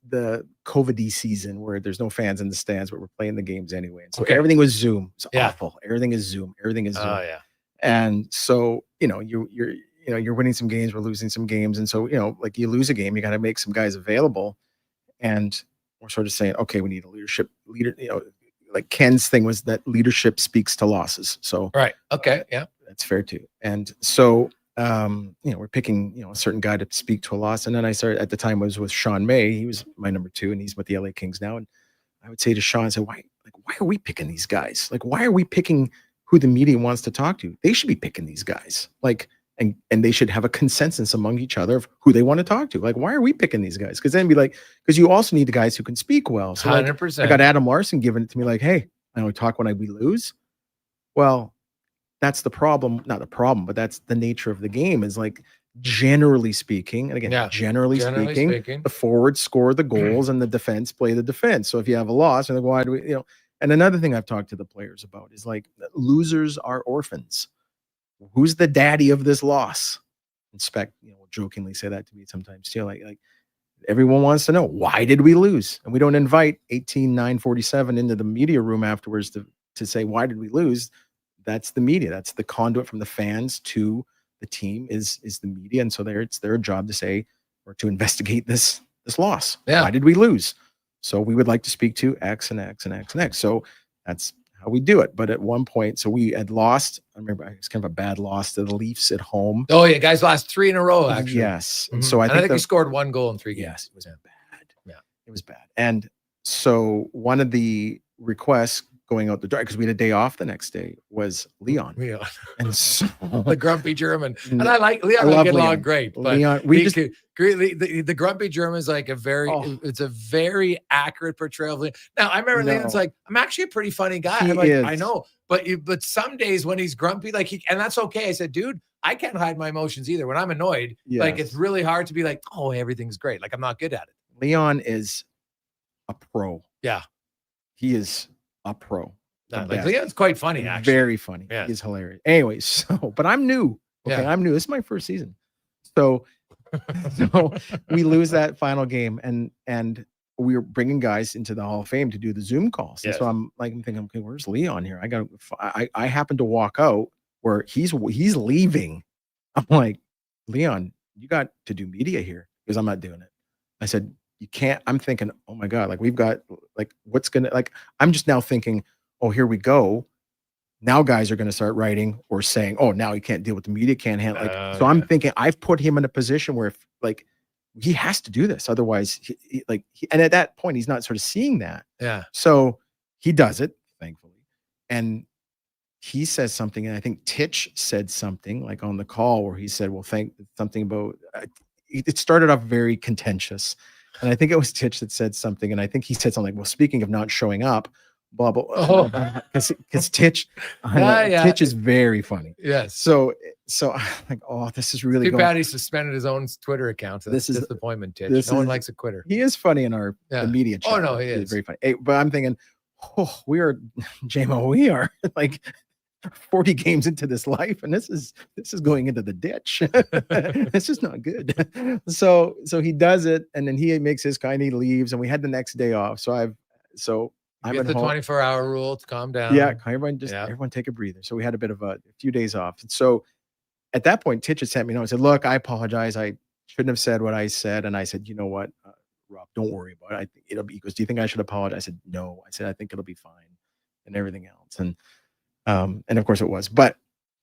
COVID season where there's no fans in the stands, but we're playing the games anyway. And so everything was Zoom. It's awful. Everything is Zoom. Oh yeah. And so, you're winning some games, we're losing some games. And so, like you lose a game, you got to make some guys available. And we're sort of saying, okay, we need a leader, like Ken's thing was that leadership speaks to losses. So, right. Okay. Yeah. That's fair too. And so, we're picking, a certain guy to speak to a loss. And then I started, at the time, I was with Sean May. He was my number 2, and he's with the LA Kings now. And I would say to Sean, why are we picking these guys? Like, why are we picking who the media wants to talk to? They should be picking these guys. Like, and they should have a consensus among each other of who they want to talk to. Like, why are we picking these guys? Because then because you also need the guys who can speak well. So 100%. I got Adam Larson giving it to me like, hey, I only talk when we lose. Well, that's the problem. Not the problem, but that's the nature of the game, is like, generally speaking, and again, generally speaking, the forwards score the goals and the defense play the defense. So if you have a loss, and why do we, and another thing I've talked to the players about is like, losers are orphans. Who's the daddy of this loss? And Spec, will jokingly say that to me sometimes too. Like everyone wants to know, why did we lose? And we don't invite 18947 into the media room afterwards to say, why did we lose? That's the media. That's the conduit from the fans to the team is the media. And so it's their job to say, or to investigate this loss. Yeah. Why did we lose? So we would like to speak to X and X and X and X. So that's how we do it. But at one point, so we had lost, I remember it's kind of a bad loss to the Leafs at home. Oh yeah. Guys lost 3 in a row, actually. Yes. Mm-hmm. So I think he scored 1 goal in 3 games. Yes, it was bad. Yeah. It was bad. And so one of the requests going out the door, because we had a day off the next day, was Leon. And so the grumpy German. And I like Leon. I get along great. But Leon, the grumpy German is like it's a very accurate portrayal of Leon. Now I remember Leon's like, I'm actually a pretty funny guy. I'm like, I know, but some days when he's grumpy, and that's okay. I said, dude, I can't hide my emotions either. When I'm annoyed, like it's really hard to be like, oh, everything's great. Like I'm not good at it. Leon is a pro. Yeah. He is a pro. Leon's quite funny, actually. Very funny. Yeah. He's hilarious. Anyway, but I'm new. Okay, I'm new. This is my first season. So we lose that final game, and we were bringing guys into the Hall of Fame to do the Zoom calls. And so I'm thinking, okay, where's Leon here? I happen to walk out where he's leaving. I'm like, Leon, you got to do media here, because I'm not doing it. I said, you can't. I'm thinking, oh my God, like we've got what's gonna I'm just now thinking, oh, here we go. Now guys are going to start writing or saying, oh, now he can't deal with the media, can't handle. So I'm thinking I've put him in a position where if he has to do this. Otherwise, and at that point, he's not sort of seeing that. Yeah. So he does it, thankfully. And he says something, and I think Titch said something like on the call where he said, well, something about, it started off very contentious. And I think it was Titch that said something. And I think he said something like, well, speaking of not showing up, blah, blah, because Titch, Titch is very funny. Yes. So I'm like, oh, this is really too bad he suspended his own Twitter account. So this is disappointment, Titch. No one likes a quitter. He is funny in our the media chat. Oh, no, he is very funny. Hey, but I'm thinking, we are 40 games into this life, and this is going into the ditch. This is not good. So he does it, and then he makes his kind, he leaves, and we had the next day off. So I'm at the 24-hour rule to calm down. Yeah, everyone take a breather. So we had a bit of a few days off. And so at that point, Titch had sent me a note and said, look, I apologize. I shouldn't have said what I said. And I said, you know what, Rob, don't worry about it. I think it'll be, he goes, do you think I should apologize? I said, no. I said, I think it'll be fine, and everything else. And of course it was. But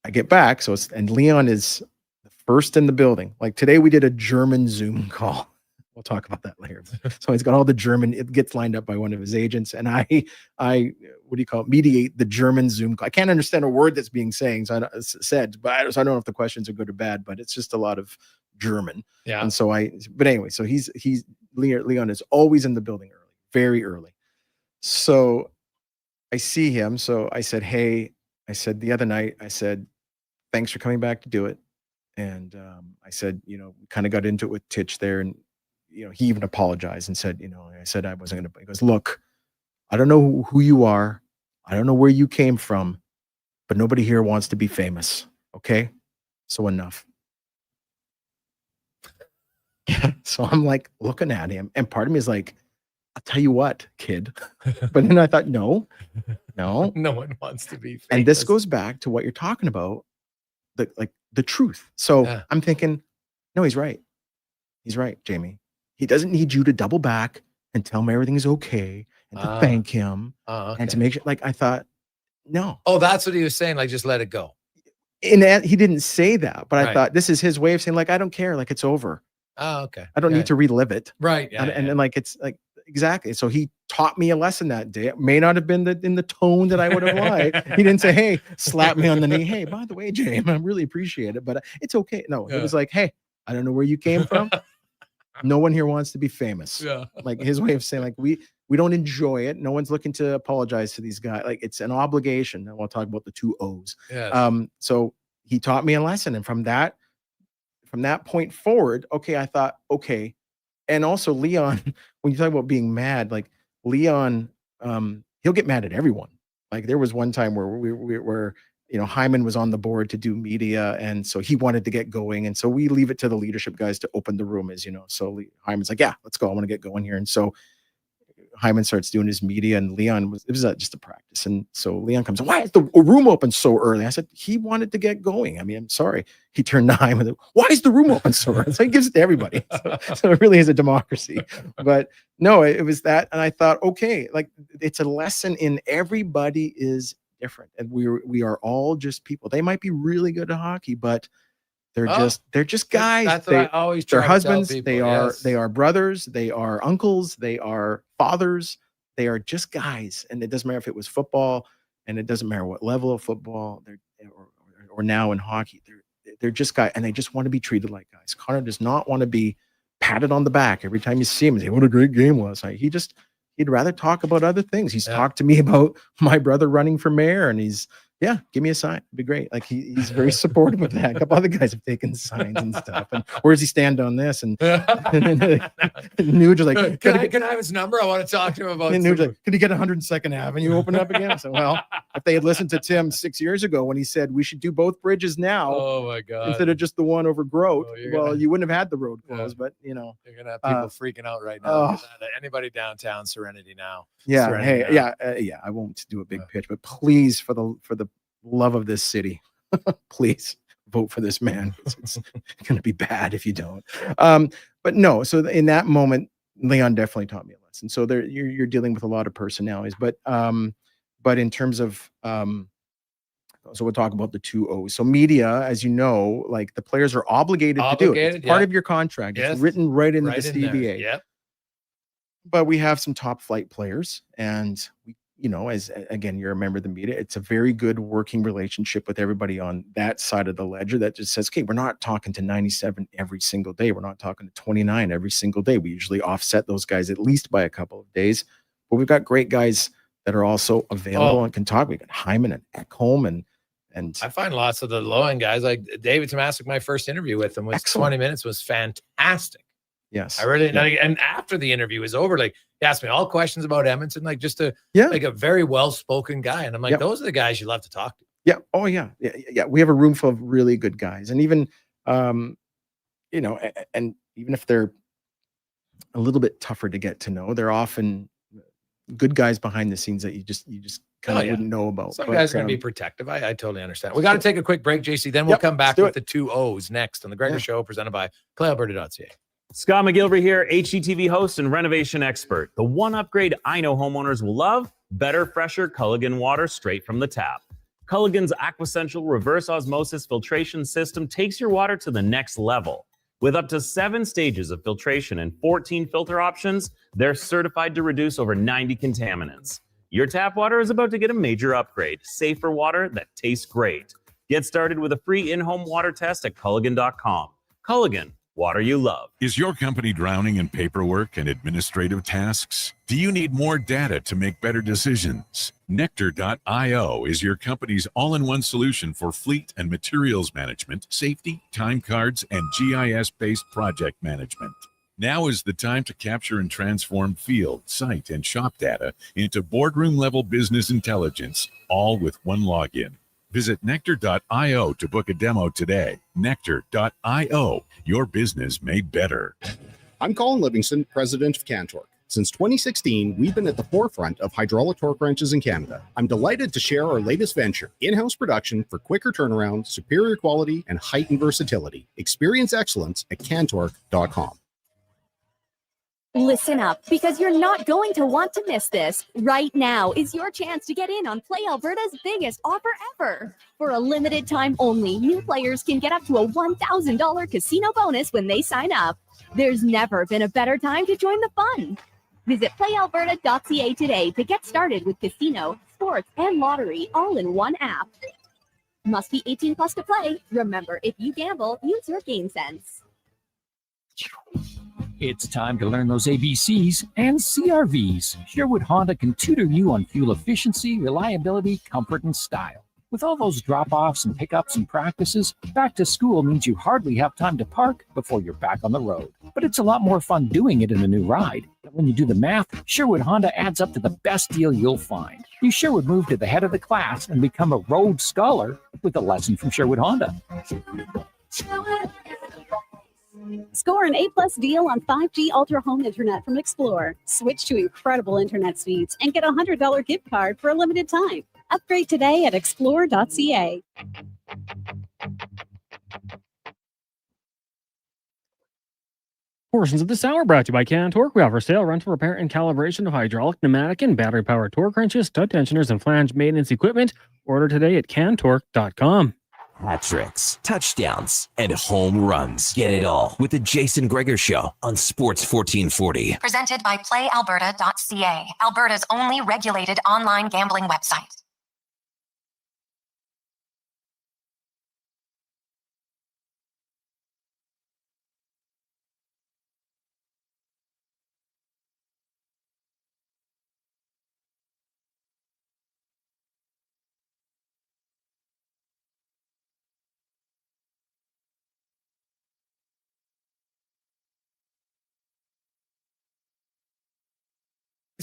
I get back. And Leon is the first in the building. Like today we did a German Zoom call. We'll talk about that later. So he's got all the German, it gets lined up by one of his agents. And I what do you call it? Mediate the German Zoom call. I can't understand a word that's being said, but I don't know if the questions are good or bad, but it's just a lot of German. Yeah. And so but anyway, so Leon is always in the building early, very early. So I see him. So I said, hey, the other night, I said, thanks for coming back to do it. And I said, we kind of got into it with Titch there, and he even apologized and said, I said I wasn't going to. He goes, look, I don't know who you are. I don't know where you came from, but nobody here wants to be famous. Okay? So enough. So I'm like looking at him, and part of me is like, I'll tell you what, kid. But then I thought, no. No one wants to be famous. And this goes back to what you're talking about, the truth. So I'm thinking, no, he's right. He's right, Jamie. He doesn't need you to double back and tell him everything's okay and to thank him and to make sure. Like I thought, no. Oh, that's what he was saying. Like, just let it go. And he didn't say that, but I thought this is his way of saying, like, I don't care. Like, it's over. Oh, okay. I don't need to relive it. Right. Yeah, and then like, it's like, exactly. So he taught me a lesson that day. It may not have been in the tone that I would have liked. He didn't say, hey, slap me on the knee. Hey, by the way, James, I really appreciate it, but it's okay. No, it was like, hey, I don't know where you came from. No one here wants to be famous. Yeah. Like his way of saying, like, we don't enjoy it. No one's looking to apologize to these guys. Like it's an obligation. And we'll talk about the 2 O's. Yes. So he taught me a lesson. And from that point forward, okay, I thought, okay. And also Leon, when you talk about being mad, like Leon, he'll get mad at everyone. Like there was one time where we were, Hyman was on the board to do media. And so he wanted to get going. And so we leave it to the leadership guys to open the room, so Hyman's like, yeah, let's go. I want to get going here. And so Hyman starts doing his media, and Leon it was just a practice. And so Leon comes, why is the room open so early? I said, he wanted to get going. I mean, I'm sorry. He turned to Hyman, why is the room open so early? So he gives it to everybody. So it really is a democracy. But no, it was that. And I thought, okay, like it's a lesson in everybody is different. And we are all just people. They might be really good at hockey, but they're just guys. That's what I always try they're husbands. To tell people. They are brothers. They are uncles. They are fathers. They are just guys. And it doesn't matter if it was football, and it doesn't matter what level of football or now in hockey. They're just guys, and they just want to be treated like guys. Connor does not want to be patted on the back every time you see him and say, what a great game was. Like, he'd rather talk about other things. He's talked to me about my brother running for mayor, and give me a sign. It'd be great. Like he's very supportive of that. A couple other guys have taken signs and stuff. And where does he stand on this? And Nuge is like, can I have his number? I want to talk to him about. And Nuge like, could he get 102nd Avenue open up again? So well, if they had listened to Tim 6 years ago when he said we should do both bridges now, oh my God, instead of just the one over Growth, you wouldn't have had the road closed. But you're gonna have people freaking out right now. Anybody downtown, Serenity now. Yeah. Serenity now. I won't do a big pitch, but please, for the love of this city, please vote for this man. It's going to be bad if you don't. But no, so in that moment, Leon definitely taught me a lesson. So you're dealing with a lot of personalities, but in terms of So we'll talk about the 2 O's. So media, as you know, like the players are obligated to do it. It's part of your contract. It's written right into the CBA. Yep. But we have some top flight players, and we, as again, you're a member of the media. It's a very good working relationship with everybody on that side of the ledger that just says, okay, we're not talking to 97 every single day. We're not talking to 29 every single day. We usually offset those guys at least by a couple of days. But we've got great guys that are also available and can talk. We got Hyman and Ekholm and I find lots of the low end guys like David Tomasic. My first interview with him was 20 minutes, was fantastic. Yes, I really and after the interview was over, like he asked me all questions about Edmonton, like just like a very well spoken guy, and I'm like, those are the guys you love to talk to. Yeah. Oh yeah. We have a room full of really good guys, and even and even if they're a little bit tougher to get to know, they're often good guys behind the scenes that you just kind of wouldn't know about. Some guys are going to be protective. I totally understand. We got to take a quick break, JC. Then we'll come back with the 2 O's next on the Gregor Show, presented by PlayAlberta.ca. Scott McGilvery here, HGTV host and renovation expert. The one upgrade I know homeowners will love: better, fresher Culligan water straight from the tap. Culligan's Aquasential reverse osmosis filtration system takes your water to the next level. With up to 7 stages of filtration and 14 filter options, they're certified to reduce over 90 contaminants. Your tap water is about to get a major upgrade: safer water that tastes great. Get started with a free in-home water test at Culligan.com. Culligan, water you love. Is your company drowning in paperwork and administrative tasks? Do you need more data to make better decisions? Nectar.io is your company's all-in-one solution for fleet and materials management, safety, time cards, and GIS-based project management. Now is the time to capture and transform field, site, and shop data into boardroom-level business intelligence, all with one login. Visit Nectar.io to book a demo today. Nectar.io, your business made better. I'm Colin Livingston, president of Cantork. Since 2016, we've been at the forefront of hydraulic torque wrenches in Canada. I'm delighted to share our latest venture, in-house production for quicker turnaround, superior quality, and heightened versatility. Experience excellence at Cantork.com. Listen up, because you're not going to want to miss this. Right now is your chance to get in on Play Alberta's biggest offer ever. For a limited time only, new players can get up to a $1,000 casino bonus when they sign up. There's never been a better time to join the fun. Visit PlayAlberta.ca today to get started with casino, sports, and lottery all in one app. Must be 18 plus to play. Remember, if you gamble, use your game sense. It's time to learn those ABCs and CRVs. Sherwood Honda can tutor you on fuel efficiency, reliability, comfort, and style. With all those drop-offs and pickups and practices, back to school means you hardly have time to park before you're back on the road. But it's a lot more fun doing it in a new ride. When you do the math, Sherwood Honda adds up to the best deal you'll find. You sure would move to the head of the class and become a Rhodes Scholar with a lesson from Sherwood Honda. Score an A+ deal on 5G Ultra Home Internet from Explore. Switch to incredible internet speeds and get a $100 gift card for a limited time. Upgrade today at explore.ca. Portions of this hour brought to you by Cantork. We offer sale, rental, repair, and calibration of hydraulic, pneumatic, and battery-powered torque wrenches, stud tensioners, and flange maintenance equipment. Order today at Cantork.com. Hat tricks, touchdowns, and home runs. Get it all with the Jason Gregor Show on Sports 1440. Presented by PlayAlberta.ca, Alberta's only regulated online gambling website.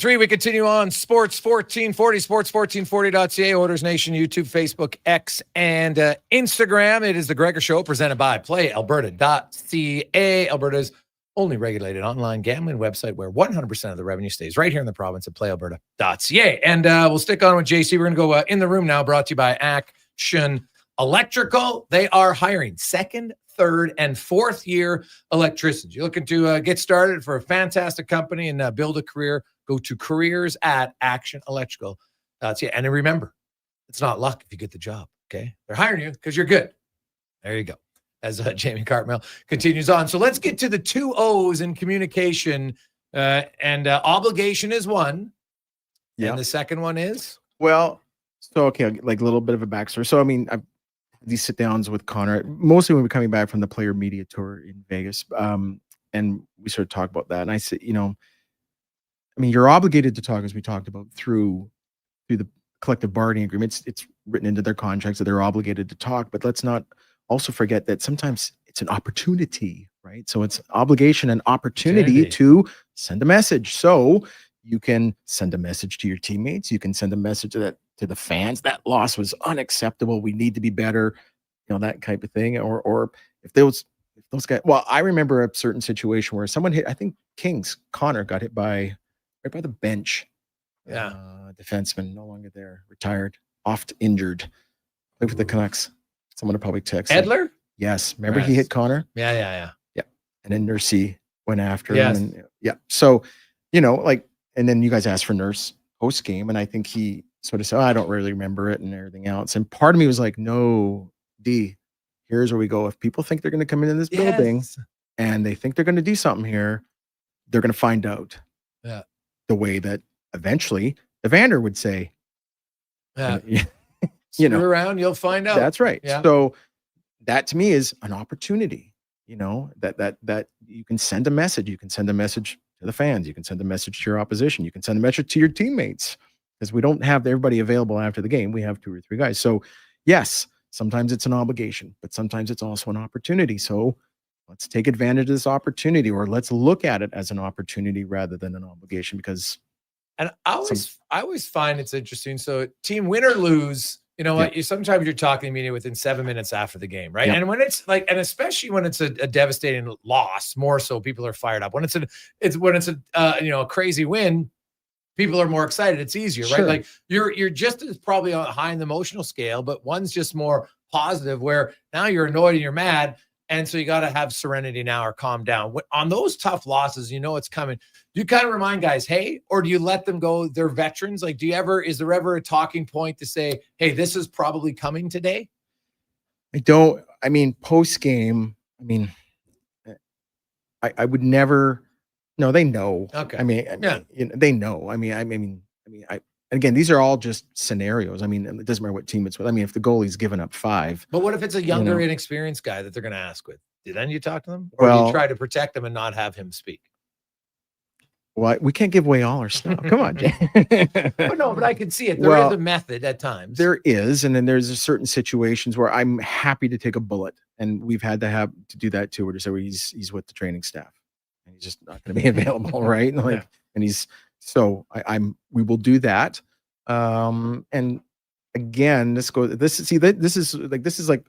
We continue on Sports 1440, sports1440.ca, Orders Nation, YouTube, Facebook, X, and Instagram. It is the Gregor Show presented by PlayAlberta.ca, Alberta's only regulated online gambling website where 100% of the revenue stays right here in the province at PlayAlberta.ca. And we'll stick on with JC. We're going to go in the room now, brought to you by Action Electrical. They are hiring second, third, and fourth year electricians. You're looking to get started for a fantastic company and build a career. Go to careers at Action Electrical. And remember, it's not luck if you get the job. Okay. They're hiring you because you're good. There you go. As Jamie Cartmell continues on. So let's get to the 2 O's in communication. And obligation is one. Yeah. And the second one is? Well, so, okay, like a little bit of a backstory. So, I mean, I've had these sit downs with Connor, mostly when we're coming back from the player media tour in Vegas. And we sort of talk about that. And I said, you know, I mean, you're obligated to talk, as we talked about, through the collective bargaining agreements. It's written into their contracts that they're obligated to talk, but let's not also forget that sometimes it's an opportunity, right? So it's obligation and opportunity to send a message. So you can send a message to your teammates. You can send a message to the fans. That loss was unacceptable. We need to be better, you know, that type of thing. Or if those guys, well, I remember a certain situation where someone hit, I think Connor got hit right by the bench. Yeah. Defenseman, no longer there, retired, oft injured. Played with the Canucks. Someone would probably text. Edler? Yes. Remember he hit Connor? Yeah. And then Nursey went after Yes. him. And, yeah. So, you know, like, and then you guys asked for Nurse post game. And I think he sort of said, I don't really remember it and everything else. And part of me was like, no, D, here's where we go. If people think they're going to come into this building and they think they're going to do something here, they're going to find out. Yeah. The way that eventually Evander would say, Yeah. you know, Screw around, you'll find out. that's right. Yeah. So that to me is an opportunity, you know, that you can send a message. You can send a message to the fans. You can send a message to your opposition. You can send a message to your teammates, because we don't have everybody available after the game. We have 2 or 3 guys. So yes, sometimes it's an obligation, but sometimes it's also an opportunity. So let's take advantage of this opportunity, or let's look at it as an opportunity rather than an obligation, because I always find it's interesting. So team win or lose, you know what? Sometimes you're talking to media within 7 minutes after the game, right? Yeah. And when it's like, and especially when it's a devastating loss, more so people are fired up. When it's a crazy win, people are more excited. It's easier, right? Sure. Like you're just as probably on high in the emotional scale, but one's just more positive, where now you're annoyed and you're mad. And so you got to have serenity now, or calm down. On those tough losses, you know it's coming. Do you kind of remind guys, hey, or do you let them go? They're veterans. Like, is there ever a talking point to say, hey, this is probably coming today? I mean, post game, I mean, I would never, no, they know. Okay. I mean, you know, they know. I mean, again, these are all just scenarios. I mean, it doesn't matter what team it's with. I mean, if the goalie's given up 5. But what if it's a younger, inexperienced guy that they're going to ask with? Then you talk to them? Or do you try to protect them and not have him speak? Well, we can't give away all our stuff. Come on, Jay. But I can see it. There is a method at times. There is. And then there's certain situations where I'm happy to take a bullet. And we've had to do that too, where he's with the training staff and he's just not going to be available. Right. And we will do that. And again, this is like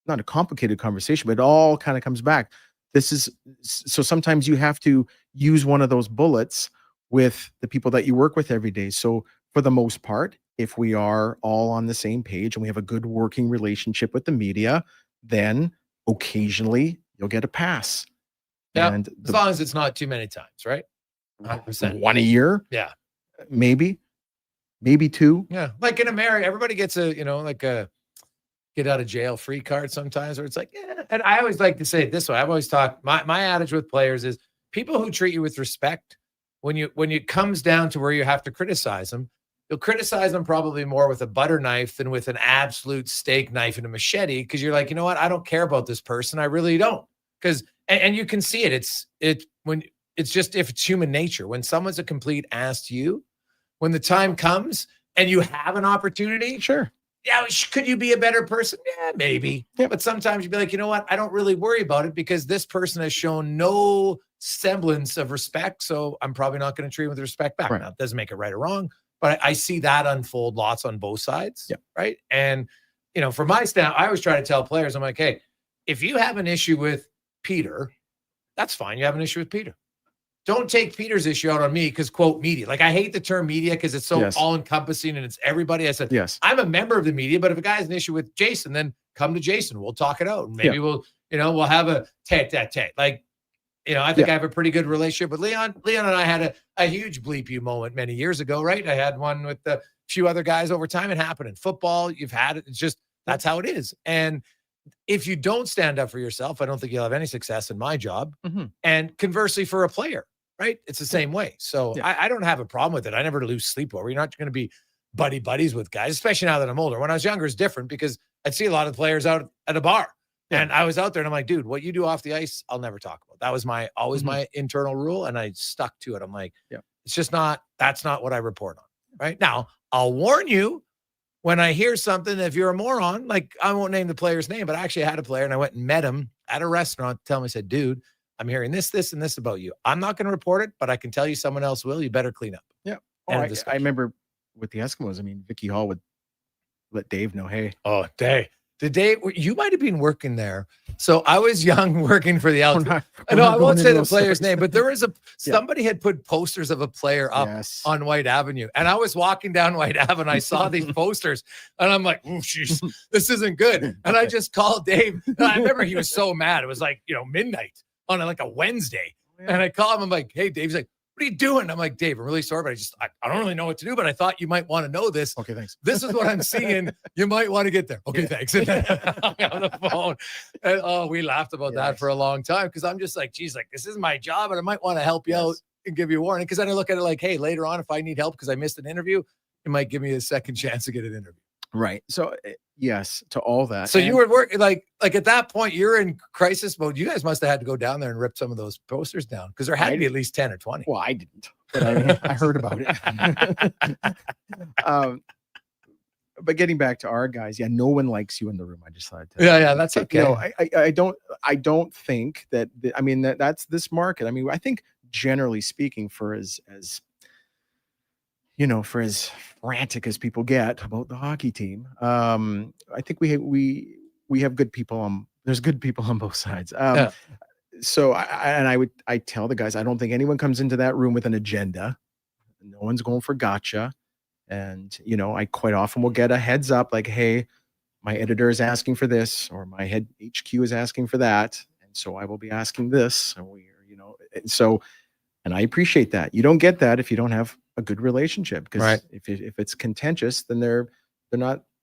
not a complicated conversation, but it all kind of comes back. So sometimes you have to use one of those bullets with the people that you work with every day. So for the most part, if we are all on the same page and we have a good working relationship with the media, then occasionally you'll get a pass. Yeah, and as long as it's not too many times, right? 100%. One a year. Yeah. Maybe 2. Yeah. Like in America, everybody gets a get out of jail free card sometimes, where it's like, yeah. And I always like to say it this way. I've always talked, my adage with players is, people who treat you with respect, when it comes down to where you have to criticize them, you'll criticize them probably more with a butter knife than with an absolute steak knife and a machete, because you're like, you know what? I don't care about this person. I really don't. And you can see it. It's just, if it's human nature, when someone's a complete ass to you, when the time comes and you have an opportunity, sure. Yeah, could you be a better person? Yeah, maybe. Yeah. But sometimes you'd be like, you know what? I don't really worry about it, because this person has shown no semblance of respect. So I'm probably not going to treat him with respect back. Right. Now, it doesn't make it right or wrong, but I see that unfold lots on both sides. Yeah. Right. And, from my stand, I always try to tell players, I'm like, hey, if you have an issue with Peter, that's fine. You have an issue with Peter. Don't take Peter's issue out on me because, quote, media. Like, I hate the term media because it's so all-encompassing and it's everybody. I said, I'm a member of the media, but if a guy has an issue with Jason, then come to Jason. We'll talk it out. And maybe we'll have a tete-a-tete. Like, I think I have a pretty good relationship with Leon. Leon and I had a huge bleep you moment many years ago, right? I had one with a few other guys over time. It happened in football. You've had it. It's just That's how it is. And if you don't stand up for yourself, I don't think you'll have any success in my job. And conversely for a player, right? It's the same way. So I don't have a problem with it. I never lose sleep over. You're not going to be buddies with guys, especially now that I'm older. When I was younger, it's different because I'd see a lot of players out at a bar. And I was out there and I'm like, dude, what you do off the ice, I'll never talk about. That was always my internal rule. And I stuck to it. I'm like, it's just that's not what I report on. Right now, I'll warn you when I hear something, if you're a moron, like I won't name the player's name, but I actually had a player and I went and met him at a restaurant to tell him, I said, dude, I'm hearing this, and this about you. I'm not going to report it, but I can tell you someone else will. You better clean up. Yeah. I remember with the Eskimos, I mean, Vicky Hall would let Dave know, hey. Oh, Dave. You might have been working there. So I was young working for the Elks. I know I won't say the player's name, but there was somebody had put posters of a player up on White Avenue. And I was walking down White Avenue. I saw these posters and I'm like, oh, jeez, this isn't good. And I just called Dave. And I remember he was so mad. It was like, midnight on like a Wednesday. And I called him. I'm like, hey, Dave. He's like, what are you doing? I'm like, Dave, I'm really sorry, but I don't really know what to do, but I thought you might want to know this. Okay, thanks. This is what I'm seeing. You might want to get there. Okay, thanks. And then I hung on the phone. And we laughed about that for a long time because I'm just like, geez, like this is my job and I might want to help you out and give you a warning. Because then I look at it like, hey, later on, if I need help because I missed an interview, you might give me a second chance to get an interview. Right. So yes, to all that. So you were working like at that point, you're in crisis mode. You guys must have had to go down there and rip some of those posters down because there had to be at least 10 or 20. Well, I didn't, but I heard about it. But getting back to our guys, no one likes you in the room. I just thought. That's okay. I don't think that. That's this market. I mean, I think generally speaking, for as frantic as people get about the hockey team, I think we have good people there's good people on both sides. So I tell the guys, I don't think anyone comes into that room with an agenda. No one's going for gotcha. And, I quite often will get a heads up like, hey, my editor is asking for this, or my head HQ is asking for that. And so I will be asking this. And I appreciate that. You don't get that if you don't have a good relationship, because if it's contentious, then they're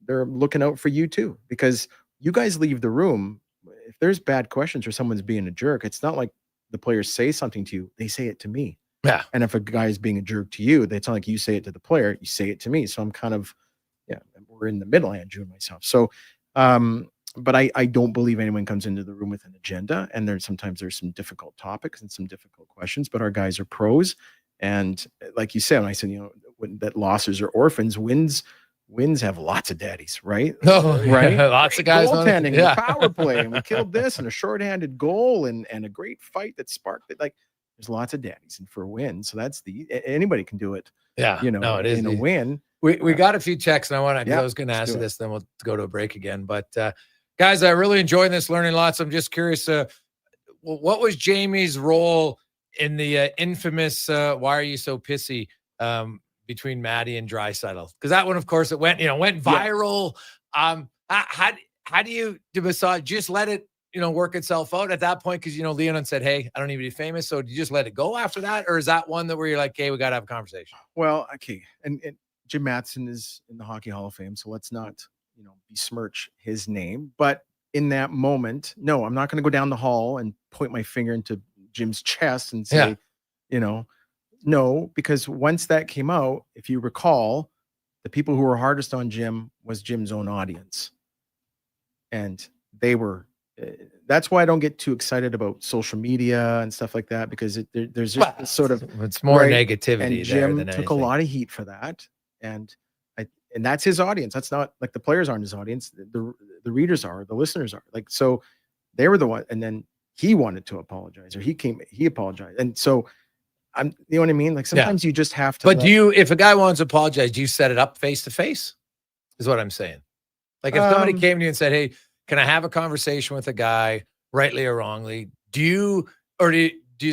looking out for you too, because you guys leave the room. If there's bad questions or someone's being a jerk, it's not like the players say something to you. They say it to me. Yeah. And if a guy is being a jerk to you, it's not like you say it to the player, you say it to me. So I'm kind of, we're in the middle, Andrew and myself. So, but I don't believe anyone comes into the room with an agenda. And sometimes there's some difficult topics and some difficult questions, but our guys are pros. And like you said, when I said, that losses are orphans, wins have lots of daddies, right? Right. Lots of guys goaltending, the power play, and we killed this, and a shorthanded goal, and a great fight that sparked it. Like, there's lots of daddies, and for a win, so that's anybody can do it. Yeah, it is in a win. We got a few checks, and I was going to ask you this, then we'll go to a break again. But guys, I really enjoyed this, learning lots. I'm just curious, what was Jamie's role in the infamous "Why Are You So Pissy" between Maddie and Draisaitl? Because that one, of course, it went viral. How do you just let it work itself out at that point? Because Leonin said, "Hey, I don't need to be famous," so do you just let it go after that, or is that one that where you're like, "Hey, we got to have a conversation"? Well, okay, and Jim Matheson is in the Hockey Hall of Fame, so let's not besmirch his name. But in that moment, no, I'm not going to go down the hall and point my finger into Jim's chest and say, no, because once that came out, if you recall, the people who were hardest on Jim was Jim's own audience. And they were, that's why I don't get too excited about social media and stuff like that, because there's just sort of, it's more negativity. And Jim there than took anything. a lot of heat for that. And that's his audience. That's not like the players aren't his audience. The readers are, the listeners are, like, so they were the one. And then he wanted to apologize, or he apologized. And so you know what I mean? Like sometimes you just have to. But if a guy wants to apologize, do you set it up face to face? Is what I'm saying. Like if somebody came to you and said, "Hey, can I have a conversation with a guy, rightly or wrongly?" Do you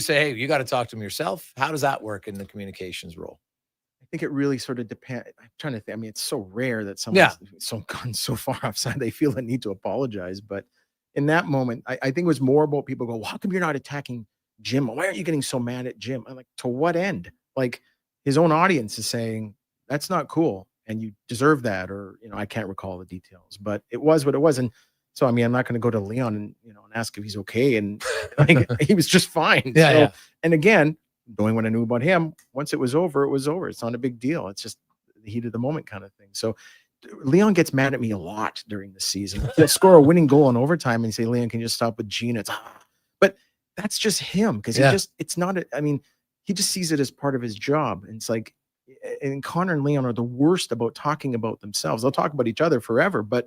say, "Hey, you got to talk to him yourself"? How does that work in the communications role? I think it really sort of depends. I'm trying to think. I mean, it's so rare that someone's gone so far offside they feel the need to apologize. But in that moment, I think it was more about people go, "Well, how come you're not attacking Jim? Why aren't you getting so mad at Jim?" I'm like, to what end? Like his own audience is saying that's not cool. and you deserve that, or I can't recall the details, but it was what it was. And so I mean, I'm not going to go to Leon and and ask if he's okay, and like he was just fine. Yeah. And again, knowing what I knew about him, once it was over, it was over. It's not a big deal. It's just the heat of the moment kind of thing. So Leon gets mad at me a lot during the season. He'll score a winning goal in overtime and say, Leon, can you just stop with Gina? But that's just him, because he just sees it as part of his job. And it's like, and Connor and Leon are the worst about talking about themselves. They'll talk about each other forever, but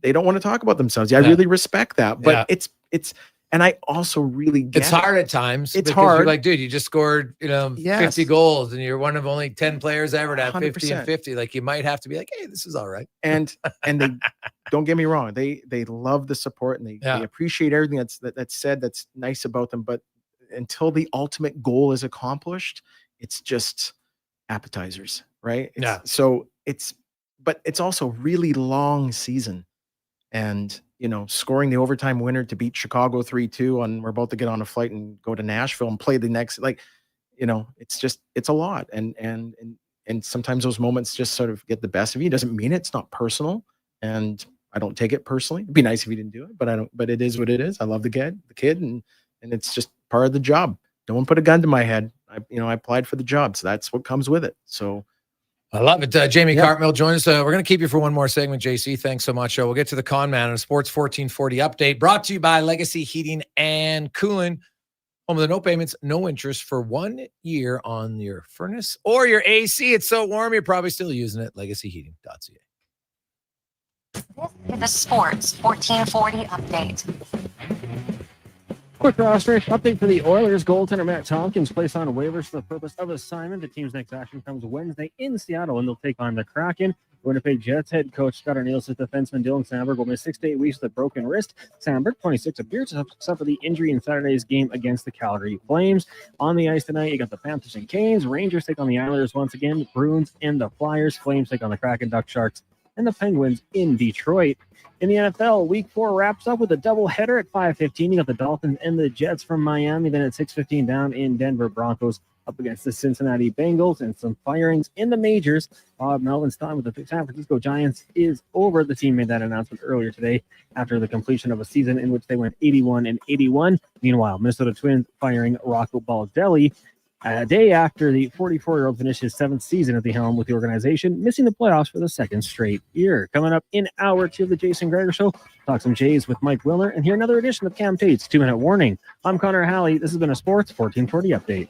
they don't want to talk about themselves. I really respect that. But it's and I also really get it's hard at times. It's because hard. You're like, dude, you just scored, 50 goals, and you're one of only 10 players ever to have 50 and 50. Like, you might have to be like, hey, this is all right. And they don't get me wrong. They love the support, and they appreciate everything that's said that's nice about them. But until the ultimate goal is accomplished, it's just appetizers, right? So but it's also really long season, and scoring the overtime winner to beat Chicago 3-2, and we're about to get on a flight and go to Nashville and play the next, it's a lot. And sometimes those moments just sort of get the best of you. It doesn't mean it's not personal, and I don't take it personally. It'd be nice if he didn't do it, but it is what it is. I love the kid, and it's just part of the job. No one put a gun to my head. I applied for the job, so that's what comes with it. So I love it. Jamie Cartmell joins us. We're going to keep you for one more segment, JC. Thanks so much. We'll get to the Con Man and a Sports 1440 update, brought to you by Legacy Heating and Cooling. Home of the no payments, no interest for 1 year on your furnace or your AC. It's so warm, you're probably still using it. LegacyHeating.ca. The Sports 1440 update. Quick roster update for the Oilers. Goaltender Matt Tompkins placed on waivers for the purpose of assignment. The team's next action comes Wednesday in Seattle, and they'll take on the Kraken. Winnipeg Jets head coach Scott Arniel's defenseman Dylan Samberg will miss 6 to 8 weeks with a broken wrist. Samberg, 26, appears to suffer the injury in Saturday's game against the Calgary Flames. On the ice tonight, you got the Panthers and Canes. Rangers take on the Islanders once again. The Bruins and the Flyers. Flames take on the Kraken, Duck Sharks, and the Penguins in Detroit. In the NFL, Week 4 wraps up with a doubleheader at 5:15. You got the Dolphins and the Jets from Miami. Then at 6:15 down in Denver, Broncos up against the Cincinnati Bengals, and some firings in the majors. Bob Melvin's time with the San Francisco Giants is over. The team made that announcement earlier today after the completion of a season in which they went 81-81. Meanwhile, Minnesota Twins firing Rocco Baldelli a day after the 44-year-old finished his 7th season at the helm with the organization, missing the playoffs for the 2nd straight year. Coming up in hour 2 of the Jason Gregor Show, talk some Jays with Mike Wilner, and hear another edition of Cam Tate's 2-Minute Warning. I'm Connor Halley. This has been a Sports 1440 update.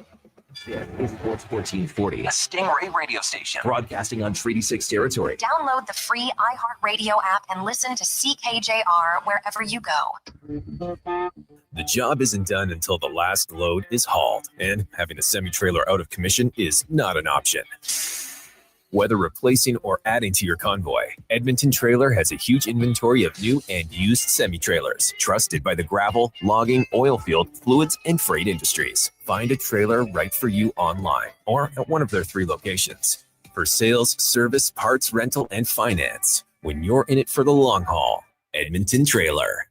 It's Sports 1440, a Stingray radio station broadcasting on Treaty 6 territory. Download the free iHeartRadio app and listen to CKJR wherever you go. The job isn't done until the last load is hauled, and having a semi-trailer out of commission is not an option. Whether replacing or adding to your convoy, Edmonton Trailer has a huge inventory of new and used semi-trailers, trusted by the gravel, logging, oil field, fluids, and freight industries. Find a trailer right for you online or at one of their 3 locations. For sales, service, parts, rental, and finance, when you're in it for the long haul, Edmonton Trailer.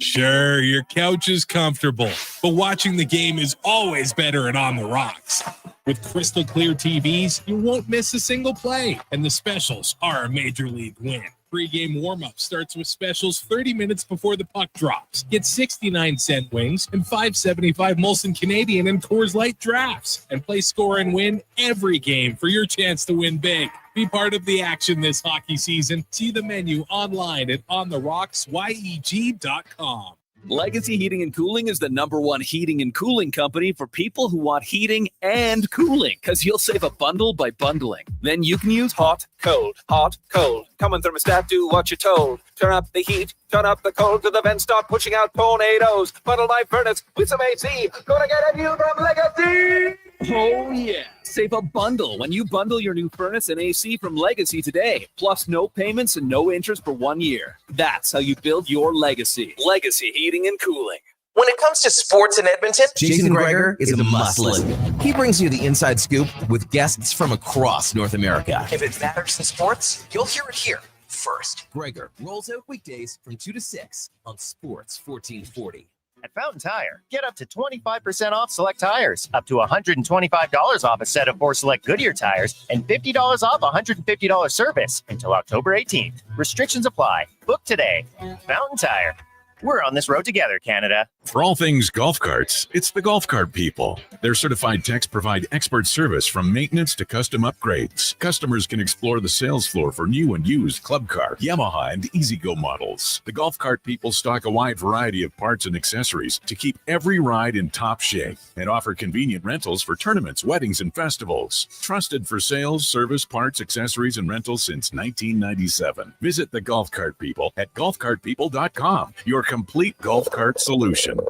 Sure, your couch is comfortable, but watching the game is always better and on the rocks. With crystal clear TVs, you won't miss a single play, and the specials are a major league win. Pre-game warm-up starts with specials 30 minutes before the puck drops. Get 69-cent wings and $5.75 Molson Canadian and Coors Light drafts, and play score and win every game for your chance to win big. Be part of the action this hockey season. See the menu online at ontherocks.yeg.com. Legacy Heating and Cooling is the #1 heating and cooling company for people who want heating and cooling, because you'll save a bundle by bundling. Then you can use hot, cold, hot, cold. Come on, thermostat, do what you're told. Turn up the heat, turn up the cold, to the vents start pushing out tornadoes. Bundle my furnace with some AC. Gonna get a new from Legacy! Oh, yeah. Save a bundle when you bundle your new furnace and AC from Legacy today. Plus no payments and no interest for 1 year. That's how you build your legacy. Legacy Heating and Cooling. When it comes to sports in Edmonton, Jason Gregor is a must-listen. He brings you the inside scoop with guests from across North America. If it matters in sports, you'll hear it here first. Gregor rolls out weekdays from 2 to 6 on Sports 1440. At Fountain Tire, get up to 25% off select tires, up to $125 off a set of 4 select Goodyear tires, and $50 off a $150 service until October 18th. Restrictions apply. Book today. Fountain Tire. We're on this road together, Canada. For all things golf carts, it's the Golf Cart people. Their certified techs provide expert service from maintenance to custom upgrades. Customers can explore the sales floor for new and used club car, Yamaha, and E-Z-Go models. The Golf Cart people stock a wide variety of parts and accessories to keep every ride in top shape and offer convenient rentals for tournaments, weddings, and festivals. Trusted for sales, service, parts, accessories, and rentals since 1997. Visit the Golf Cart people at golfcartpeople.com. Your complete golf cart solution.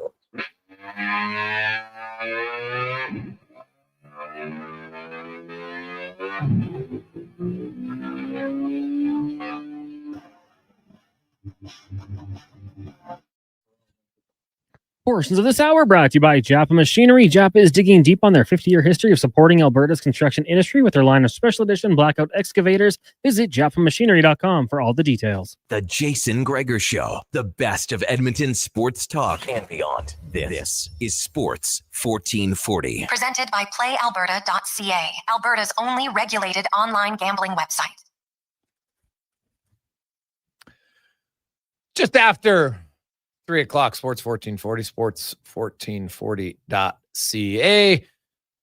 Portions of this hour brought to you by Japa Machinery. Japa is digging deep on their 50-year history of supporting Alberta's construction industry with their line of special edition blackout excavators. Visit japamachinery.com for all the details. The Jason Gregor Show, the best of Edmonton sports talk and beyond. This is Sports 1440. Presented by PlayAlberta.ca, Alberta's only regulated online gambling website. Just after 3 o'clock, Sports 1440, sports1440.ca,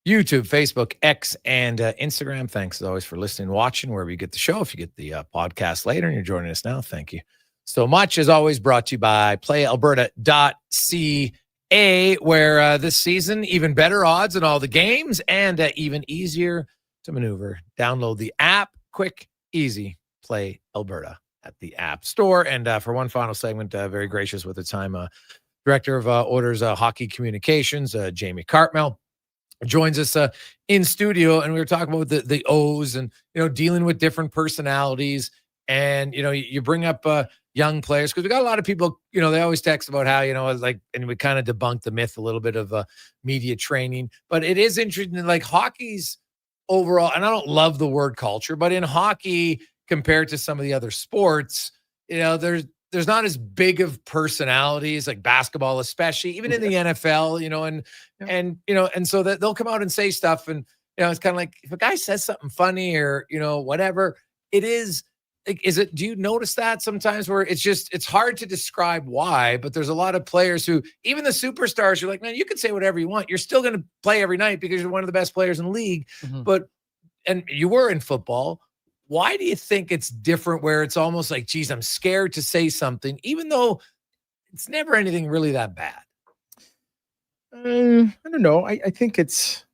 YouTube, Facebook, X, and Instagram. Thanks as always for listening, watching, wherever you get the show. If you get the podcast later and you're joining us now, thank you so much. As always, brought to you by PlayAlberta.ca, where this season, even better odds in all the games and even easier to maneuver. Download the app, quick, easy, Play Alberta at the App Store. And for one final segment, very gracious with the time, Director of Oilers Hockey Communications, Jamie Cartmell, joins us in studio. And we were talking about the O's and, dealing with different personalities. And, you bring up young players, because we got a lot of people, they always text about how, and we kind of debunked the myth a little bit of media training. But it is interesting, like hockey's overall, and I don't love the word culture, but in hockey, compared to some of the other sports, there's not as big of personalities like basketball, especially even in the NFL, and so that they'll come out and say stuff. And, it's kind of like if a guy says something funny or, whatever it is, like, do you notice that sometimes where it's hard to describe why, but there's a lot of players who, even the superstars, you're like, man, you can say whatever you want. You're still going to play every night because you're one of the best players in the league. Mm-hmm. And you were in football. Why do you think it's different where it's almost like, geez, I'm scared to say something, even though it's never anything really that bad? I don't know. I think that's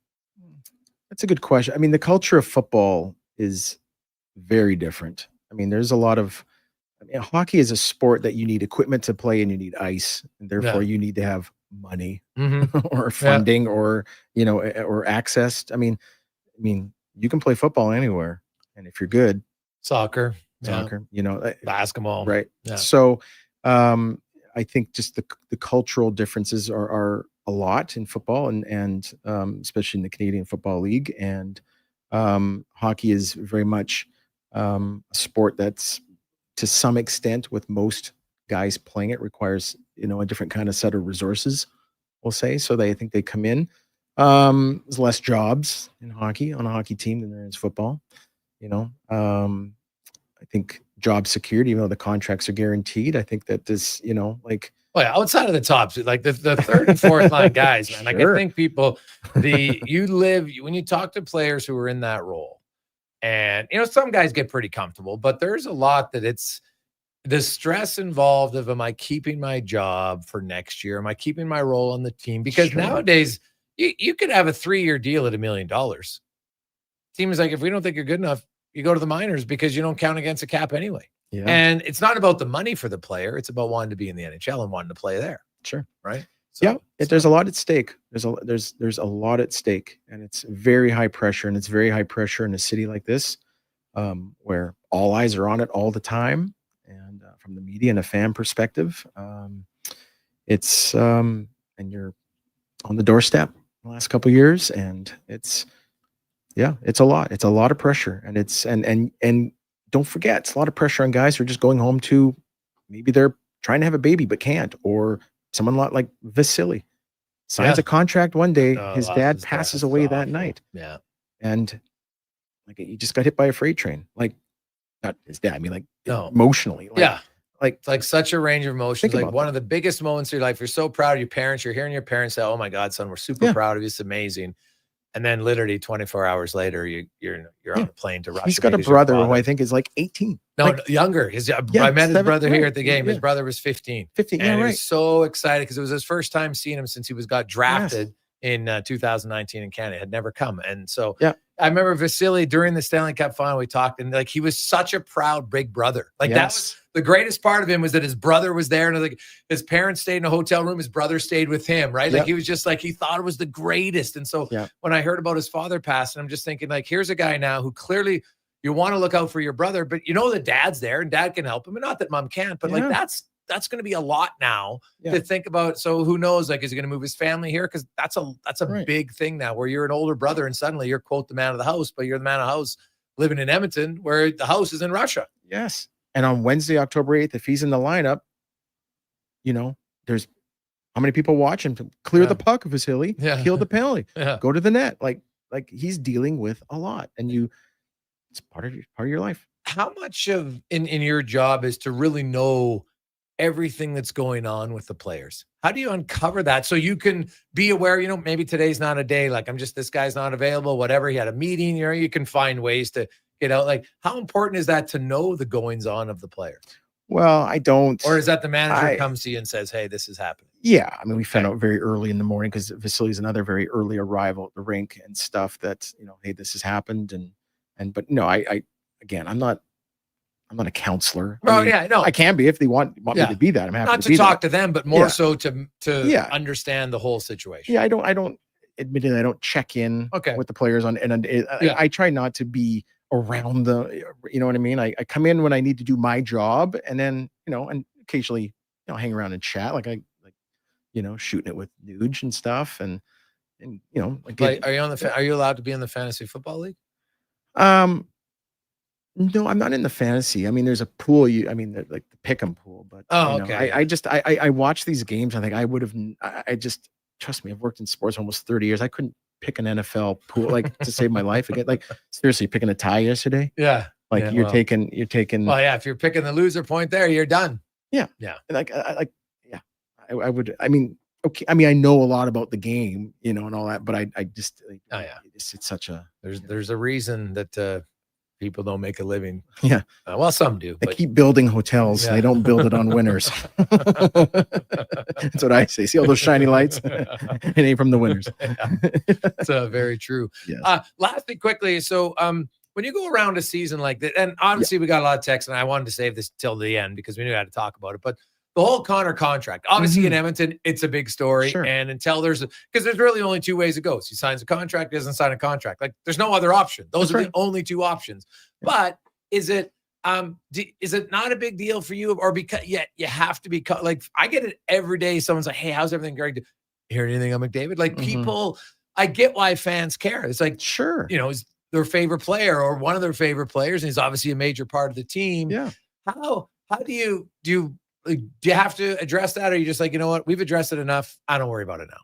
a good question. I mean, the culture of football is very different. I mean, there's a lot of, hockey is a sport that you need equipment to play and you need ice. And therefore you need to have money or funding or, or access. I mean, you can play football anywhere. And if you're good, soccer, basketball, right? Yeah. So, I think just the cultural differences are a lot in football, and especially in the Canadian Football League, and hockey is very much a sport that's, to some extent, with most guys playing it, requires a different kind of set of resources, we'll say. So I think they come in. There's less jobs in hockey on a hockey team than there is football. I think job security, even though the contracts are guaranteed, I think that this, outside of the tops, like the third and fourth line guys, man. Like I think people, when you talk to players who are in that role, and some guys get pretty comfortable, but there's a lot that it's the stress involved of, am I keeping my job for next year? Am I keeping my role on the team? Because nowadays you could have a 3-year deal at $1 million. Team is like, if we don't think you're good enough, you go to the minors because you don't count against the cap anyway. Yeah. And it's not about the money for the player. It's about wanting to be in the NHL and wanting to play there. Sure. Right. So, there's a lot at stake. There's a lot at stake, and it's very high pressure, and it's very high pressure in a city like this, where all eyes are on it all the time. And from the media and a fan perspective, it's, and you're on the doorstep the last couple of years, and it's a lot. It's a lot of pressure, and it's and don't forget, it's a lot of pressure on guys who are just going home to, maybe they're trying to have a baby but can't, or someone like Vasily signs a contract one day. His dad passes away that night. Yeah. And like he just got hit by a freight train. Like not his dad. I mean, like No. emotionally. Like, Yeah. Like It's like such a range of emotions. Think Like about one of the biggest moments of your life. You're so proud of your parents. You're hearing your parents say, "Oh my God, son, we're super proud of you. It's amazing." And then literally 24 hours later, you're on a plane to Russia. he's got a because your brother who father- I think is like 18. No, Like, younger. I met his 7, brother here right, at the game. yeah. His brother was 15. 15, And yeah, he right. was so excited because it was his first time seeing him since he got drafted in 2019 in Canada. Had never come. And so I remember Vasily during the Stanley Cup final, we talked, and like he was such a proud big brother. Like that was the greatest part of him, was that his brother was there, and like his parents stayed in a hotel room. His brother stayed with him, right? Like he was just like, he thought it was the greatest. And so when I heard about his father passing, I'm just thinking like, here's a guy now who clearly you want to look out for your brother, but you know that dad's there and dad can help him. And not that mom can't, but like that's going to be a lot now to think about. So who knows, like, is he going to move his family here? Because that's a big thing now, where you're an older brother and suddenly you're, quote, the man of the house, but you're the man of the house living in Edmonton, where the house is in Russia. Yes. And on Wednesday, October 8th, if he's in the lineup, you know, there's how many people watch him clear the puck, Vasily, kill the penalty, go to the net. Like he's dealing with a lot, and it's part of your life. How much of in your job is to really know everything that's going on with the players? How do you uncover that so you can be aware, you know, maybe today's not a day, like this guy's not available, whatever, he had a meeting, you know, you can find ways to get out. Like, how important is that to know the goings on of the player? Well, I don't. Or is that the manager comes to you and says, "Hey, this is happening"? Yeah. I mean, we found out very early in the morning, because Vasily's another very early arrival at the rink and stuff, that, you know, hey, this has happened. But no, I'm not a counselor. Oh, I can be if they want me to be that. I'm happy not to be talk that. to them, but more so to understand the whole situation. Yeah, I don't admittedly, I don't check in with the players I try not to be around you know what I mean? I come in when I need to do my job, and then, you know, and occasionally, you know, hang around and chat, you know, shooting it with Nuge and stuff, and you know, are you allowed to be in the fantasy football league? No, I'm not in the fantasy. I mean, there's a pool. Like the pick'em pool, but I watch these games. I think I would have. I just trust me. I've worked in sports almost 30 years. I couldn't pick an NFL pool to save my life again. Like seriously, picking a tie yesterday. Yeah, like you're taking. Well, yeah. If you're picking the loser point there, you're done. Yeah, yeah. I would. I mean, okay. I mean, I know a lot about the game, you know, and all that, but I just. It's such a. There's a reason that. People don't make a living. Yeah. Well, some do. They keep building hotels. They don't build it on winners. That's what I say. See all those shiny lights? It ain't from the winners. That's very true. Yes. Lastly, quickly. So when you go around a season like that, and obviously we got a lot of texts, and I wanted to save this till the end because we knew how to talk about it. But the whole Connor contract, obviously in Edmonton, it's a big story. Sure. And until because there's really only two ways it goes. He signs a contract, doesn't sign a contract. Like there's no other option. Those are the only two options. Yeah. But is it not a big deal for you, or because you have to be like, I get it every day. Someone's like, "Hey, how's everything, Greg? Hear anything on McDavid?" Like people, I get why fans care. It's like, sure, you know, he's their favorite player or one of their favorite players, and he's obviously a major part of the team. Yeah. How do you have to address that? Or are you just like, you know what, we've addressed it enough, I don't worry about it now?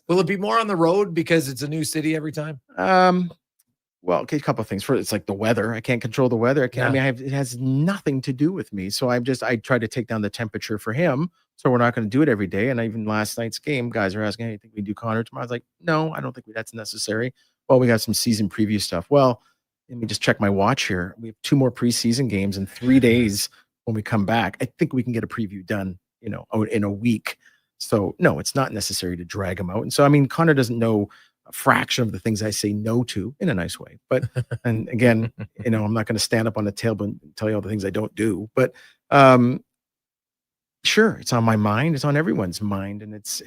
Will it be more on the road because it's a new city every time? Well, okay, a couple of things. First, it's like the weather. I can't control the weather. I mean, it has nothing to do with me. So I try to take down the temperature for him. So we're not going to do it every day. And even last night's game, guys are asking, "Hey, you think we do Connor tomorrow?" I was like, "No, I don't think that's necessary." Well, we got some season preview stuff. Well, let me just check my watch here. We have 2 more preseason games in 3 days. When we come back, I think we can get a preview done, you know, in a week. So no, it's not necessary to drag him out. And so, I mean, Connor doesn't know a fraction of the things I say no to in a nice way. But, and again, you know, I'm not going to stand up on the table and tell you all the things I don't do, but sure, it's on my mind. It's on everyone's mind. And it's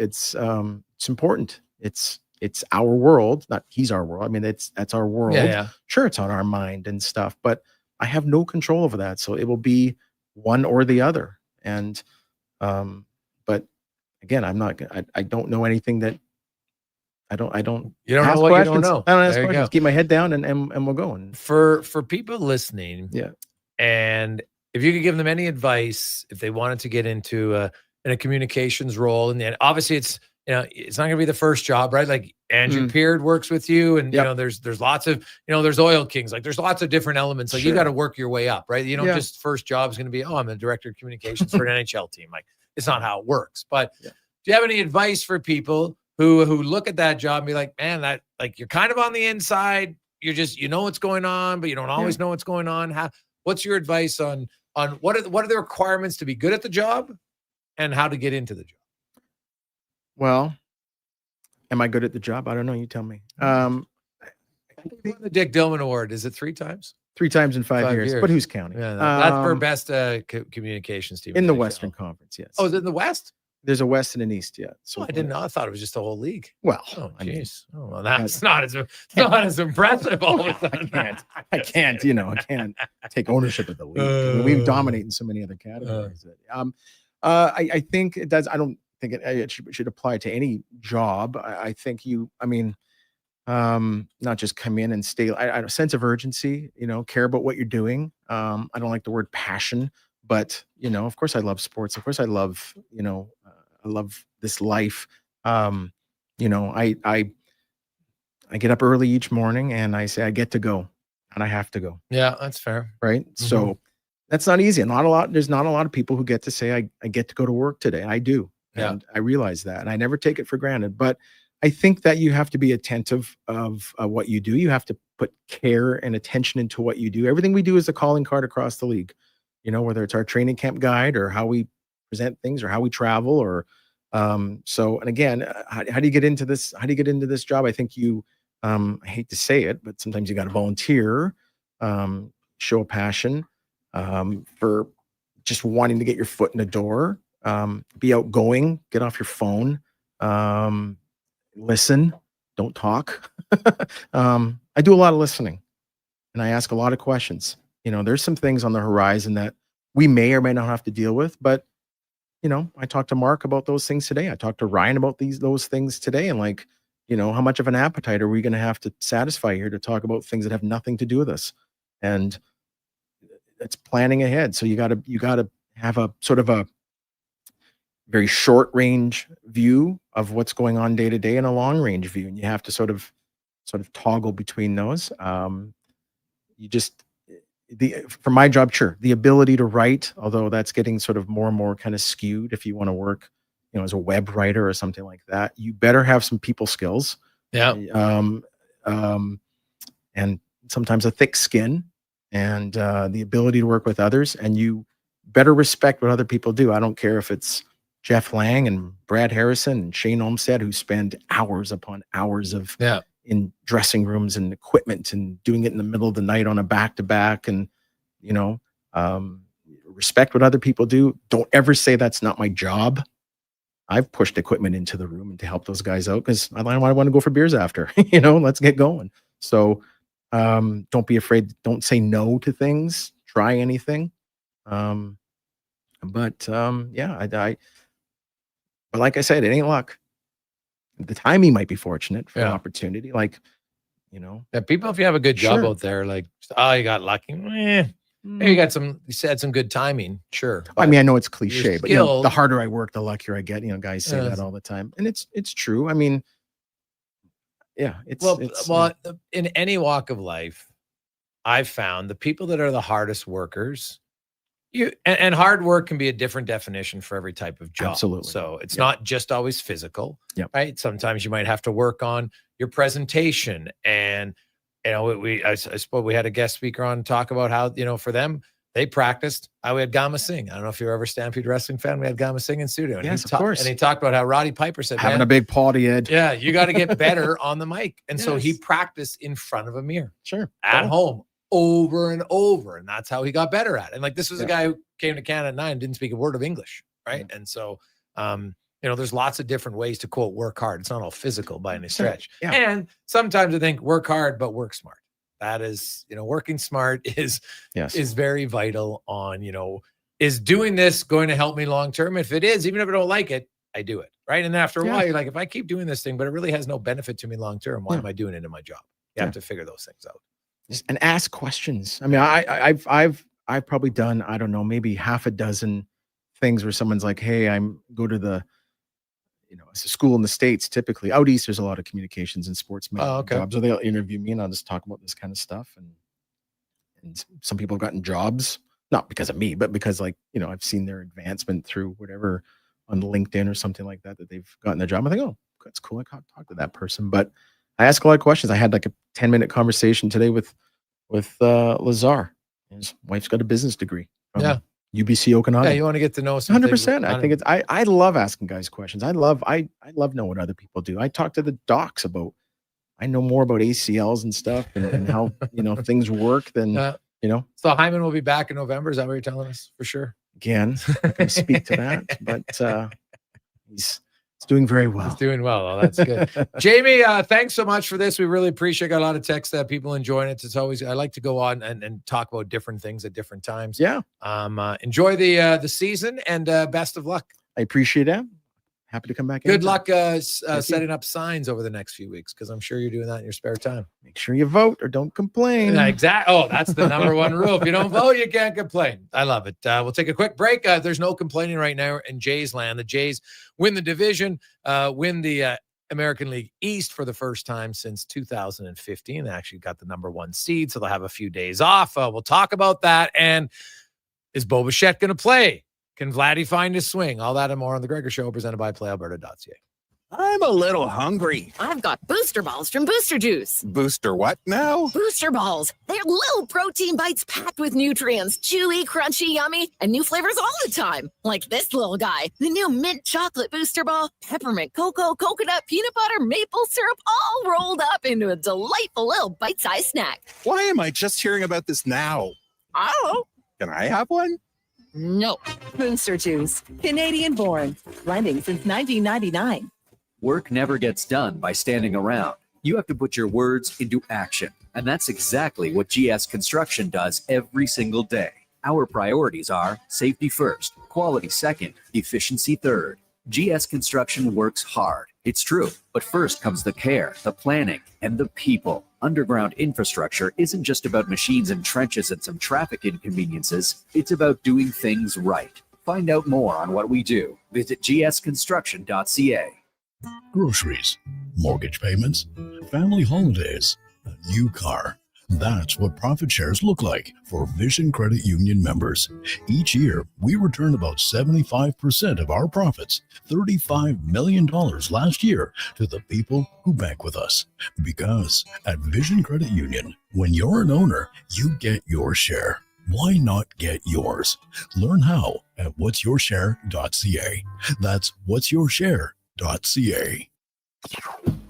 important. It's our world, not he's our world. I mean, that's our world. Yeah. Sure, it's on our mind and stuff, but I have no control over that. So it will be one or the other. And, but again, I don't know anything that you don't know what you don't know. I don't ask questions. Keep my head down and we'll go. And for people listening. Yeah. And if you could give them any advice, if they wanted to get into an in a communications role. And then obviously it's, it's not going to be the first job, right? Like Andrew Peard works with you, and there's lots of, there's Oil Kings. Like there's lots of different elements. Like you got to work your way up, right? You don't just first job is going to be, I'm a director of communications for an NHL team. Like it's not how it works. But do you have any advice for people who look at that job and be like, man, that like you're kind of on the inside, you're just, what's going on, but you don't always know what's going on. What's your advice on what are the requirements to be good at the job and how to get into the job? Well, am I good at the job? I don't know. You tell me. The Dick Dillman Award, is it 3 times? 3 times in 5 years. But who's counting? Yeah, that's for best communications team in the Western Conference. Yes. Oh, is it in the West? There's a West and an East. Yeah. So I didn't know. I thought it was just the whole league. Well, jeez. Well, that's not as impressive. All of a sudden. I can't. I can't take ownership of the league. We dominate in so many other categories. I think it does. I don't think it should apply to any job. I think not just come in and stay. I sense of urgency, care about what you're doing. I don't like the word passion, but of course I love sports. Of course I love, I love this life. I get up early each morning and I say, I get to go and I have to go. Yeah, that's fair. Right. So that's not easy. There's not a lot of people who get to say, I get to go to work today. I do. And I realize that, and I never take it for granted, but I think that you have to be attentive of what you do. You have to put care and attention into what you do. Everything we do is a calling card across the league, whether it's our training camp guide or how we present things or how we travel or, and again, how do you get into this? How do you get into this job? I think I hate to say it, but sometimes you got to volunteer, show a passion, for just wanting to get your foot in the door. Be outgoing, get off your phone, listen, don't talk. I do a lot of listening and I ask a lot of questions. There's some things on the horizon that we may or may not have to deal with, but I talked to Mark about those things today. I talked to Ryan about those things today. And how much of an appetite are we going to have to satisfy here to talk about things that have nothing to do with us? And it's planning ahead. So you got to have a sort of a very short range view of what's going on day to day and a long range view. And you have to sort of toggle between those. For my job, sure, the ability to write, although that's getting sort of more and more kind of skewed. If you want to work, as a web writer or something like that, you better have some people skills. Yeah. And sometimes a thick skin and the ability to work with others, and you better respect what other people do. I don't care if it's Jeff Lang and Brad Harrison and Shane Olmstead, who spend hours upon hours in dressing rooms and equipment and doing it in the middle of the night on a back-to-back, and, respect what other people do. Don't ever say that's not my job. I've pushed equipment into the room and to help those guys out because I want to go for beers after, let's get going. So don't be afraid. Don't say no to things. Try anything. But like I said, it ain't luck. The timing might be fortunate for an opportunity. People, if you have a good job out there, you got lucky. Maybe you said some good timing. Sure. I mean, I know it's cliche, but the harder I work, the luckier I get. Guys say that all the time. And it's true. I mean, in any walk of life, I've found the people that are the hardest workers, and hard work can be a different definition for every type of job. Absolutely. So it's not just always physical, right? Sometimes you might have to work on your presentation. And, I suppose we had a guest speaker on talk about how, for them, they practiced. We had Gama Singh. I don't know if you're ever a Stampede Wrestling fan. We had Gama Singh in studio. And yes, of course. And he talked about how Roddy Piper said, having a big party, Ed. Yeah, you got to get better on the mic. And so he practiced in front of a mirror. Sure. At home. Over and over, and that's how he got better at it. And this was a guy who came to Canada at 9 and didn't speak a word of English, right? And so there's lots of different ways to quote work hard. It's not all physical by any stretch. And sometimes I think work hard but work smart. That is, working smart is very vital on, is doing this going to help me long term? If it is, even if I don't like it, I do it, right? And after a while, you're like, if I keep doing this thing but it really has no benefit to me long term, why am I doing it in my job? You have to figure those things out. And ask questions. I mean, I've probably done, I don't know, maybe half a dozen things where someone's like, hey, go to the, it's a school in the States. Typically out East, there's a lot of communications and sports jobs. So they'll interview me and I'll just talk about this kind of stuff. And some people have gotten jobs, not because of me, but because I've seen their advancement through whatever on LinkedIn or something like that they've gotten the job. I think, oh, that's cool. I can't talk to that person. But I ask a lot of questions. I had like a 10-minute conversation today with Lazar. His wife's got a business degree from UBC Okanagan. Yeah, you want to get to know some 100%. I think I love asking guys questions. I love knowing what other people do. I talk to the docs about, I know more about ACLs and stuff and how, things work than, So Hyman will be back in November. Is that what you're telling us for sure? Again, I can speak to that, but he's doing very well. He's doing well. Oh, that's good. Jamie, thanks so much for this. We really appreciate it. Got a lot of texts that people enjoying it. It's always, I like to go on and talk about different things at different times. Yeah. Enjoy the season and best of luck. I appreciate it. Happy to come back. Good luck setting up signs over the next few weeks, because I'm sure you're doing that in your spare time. Make sure you vote or don't complain. Exactly. Oh, that's the number one rule. If you don't vote, you can't complain. I love it. We'll take a quick break. There's no complaining right now in Jays land. The Jays win the division, win the American League East for the first time since 2015. They actually got the number 1 seed, so they'll have a few days off. We'll talk about that. And is Bo Bichette going to play? Can Vladdy find his swing? All that and more on the Gregor Show, presented by PlayAlberta.ca. I'm a little hungry. I've got booster balls from Booster Juice. Booster what now? Booster balls. They're little protein bites packed with nutrients. Chewy, crunchy, yummy, and new flavors all the time. Like this little guy, the new mint chocolate booster ball, peppermint cocoa, coconut, peanut butter, maple syrup, all rolled up into a delightful little bite-sized snack. Why am I just hearing about this now? I don't know. Can I have one? No. Booster Juice, Canadian born, blending since 1999. Work never gets done by standing around. You have to put your words into action. And that's exactly what GS Construction does every single day. Our priorities are safety first, quality second, efficiency third. GS Construction works hard. It's true. But first comes the care, the planning, and the people. Underground infrastructure isn't just about machines and trenches and some traffic inconveniences. It's about doing things right. Find out more on what we do. Visit gsconstruction.ca. Groceries, mortgage payments, family holidays, a new car. That's what profit shares look like for Vision Credit Union members. Each year, we return about 75% of our profits, $35 million last year, to the people who bank with us. Because at Vision Credit Union, when you're an owner, you get your share. Why not get yours? Learn how at whatsyourshare.ca. That's whatsyourshare.ca.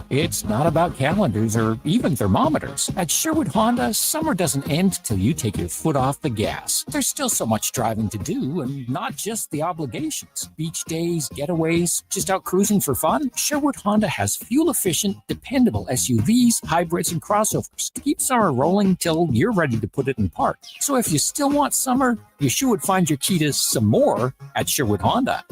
It's not about calendars or even thermometers. At Sherwood Honda, summer doesn't end till you take your foot off the gas. There's still so much driving to do, and not just the obligations. Beach days, getaways, just out cruising for fun. Sherwood Honda has fuel-efficient, dependable SUVs, hybrids, and crossovers to keep summer rolling till you're ready to put it in park. So if you still want summer, you sure would find your key to some more at Sherwood Honda.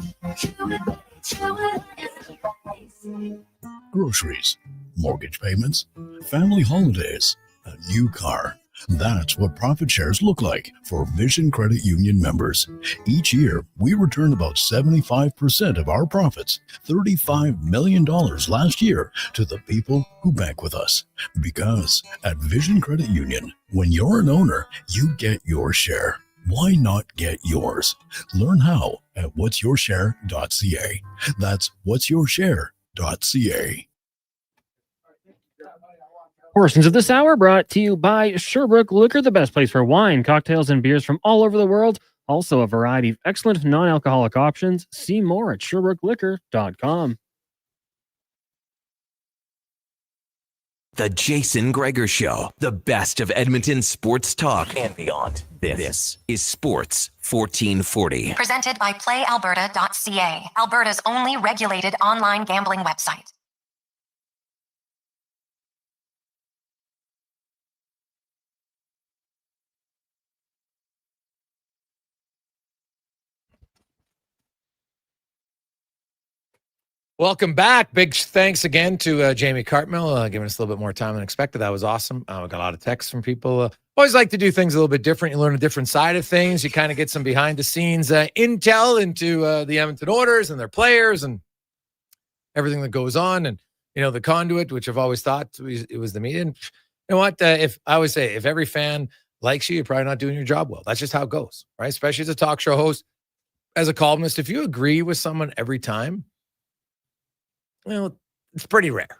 Groceries, mortgage payments, family holidays, a new car. That's what profit shares look like for Vision Credit Union members. Each year, we return about 75% of our profits, $35 million last year, to the people who bank with us. Because at Vision Credit Union, when you're an owner, you get your share. Why not get yours? Learn how at whatsyourshare.ca. That's whatsyourshare.ca. Portions of this hour brought to you by Sherbrooke Liquor, the best place for wine, cocktails, and beers from all over the world. Also a variety of excellent non-alcoholic options. See more at sherbrooke.liquor.com. The Jason Gregor Show, the best of Edmonton sports talk and beyond. This is Sports 1440. Presented by PlayAlberta.ca, Alberta's only regulated online gambling website. Welcome back. Big thanks again to Jamie Cartmell, giving us a little bit more time than expected. That was awesome. We got a lot of texts from people. always like to do things a little bit different. You learn a different side of things. You kind of get some behind the scenes intel into the Edmonton Oilers and their players and everything that goes on. And, the conduit, which I've always thought it was the media. And you know what? If I always say, if every fan likes you, you're probably not doing your job well. That's just how it goes, right? Especially as a talk show host, as a columnist. If you agree with someone every time, it's pretty rare,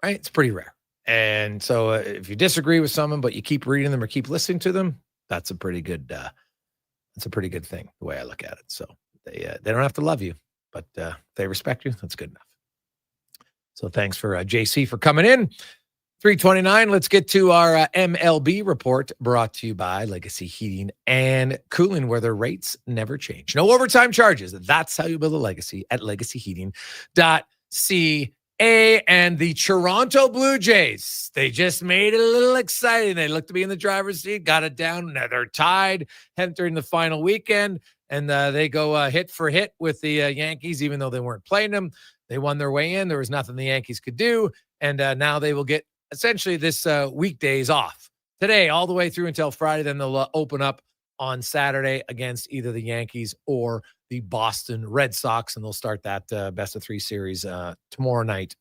right? It's pretty rare. And so if you disagree with someone, but you keep reading them or keep listening to them, that's a pretty good thing, the way I look at it. So they don't have to love you, but they respect you. That's good enough. So thanks for JC for coming in. 3:29. Let's get to our MLB report, brought to you by Legacy Heating and Cooling, where their rates never change. No overtime charges. That's how you build a legacy at legacyheating.ca. And the Toronto Blue Jays, they just made it a little exciting. They looked to be in the driver's seat, got it down. Now they're tied, entering the final weekend, and they go hit for hit with the Yankees, even though they weren't playing them. They won their way in. There was nothing the Yankees could do, and now they will get essentially this weekdays off today all the way through until Friday. Then they'll open up on Saturday against either the Yankees or the Boston Red Sox, and they'll start that best of 3 series tomorrow night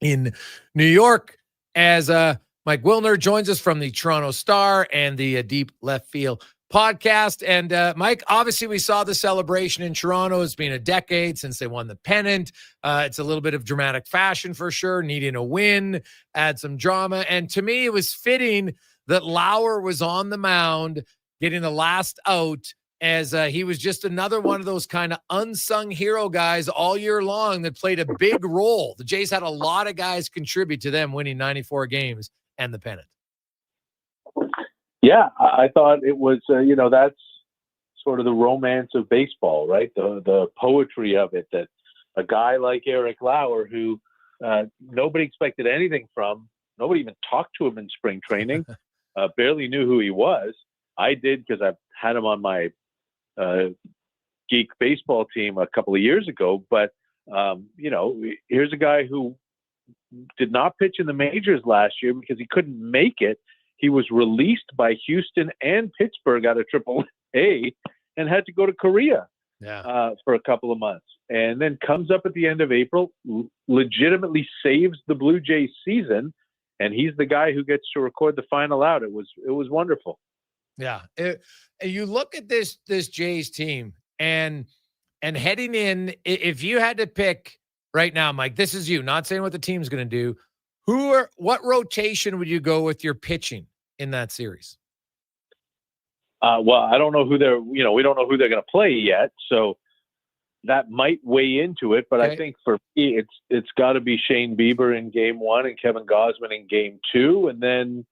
in New York, as Mike Wilner joins us from the Toronto Star and the Deep Left Field podcast. And Mike, obviously we saw the celebration in Toronto. It's been a decade since they won the pennant. It's a little bit of dramatic fashion for sure, needing a win, add some drama. And to me, it was fitting that Lauer was on the mound getting the last out, as he was just another one of those kind of unsung hero guys all year long that played a big role. The Jays had a lot of guys contribute to them winning 94 games and the pennant. Yeah, I thought it was, that's sort of the romance of baseball, right? The poetry of it, that a guy like Eric Lauer, who nobody expected anything from, nobody even talked to him in spring training, barely knew who he was. I did, because I've had him on my geek baseball team a couple of years ago. But, here's a guy who did not pitch in the majors last year because he couldn't make it. He was released by Houston and Pittsburgh out of AAA and had to go to Korea for a couple of months, and then comes up at the end of April, legitimately saves the Blue Jays season. And he's the guy who gets to record the final out. It was wonderful. Yeah. You look at this Jays team and heading in, if you had to pick right now, Mike, this is you, not saying what the team's going to do. What rotation would you go with your pitching in that series? Well, I don't know who we don't know who they're going to play yet. So that might weigh into it, but okay. I think for me, it's got to be Shane Bieber in game 1 and Kevin Gausman in game 2. And then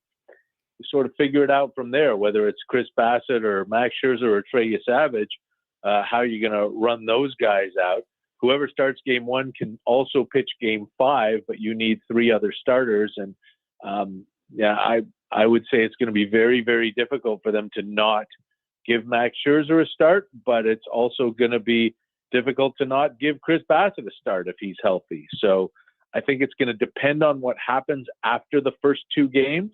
sort of figure it out from there, whether it's Chris Bassett or Max Scherzer or Trey Savage, how are you going to run those guys out? Whoever starts game 1 can also pitch game 5, but you need 3 other starters. And I would say it's going to be very, very difficult for them to not give Max Scherzer a start, but it's also going to be difficult to not give Chris Bassett a start if he's healthy. So I think it's going to depend on what happens after the first 2 games.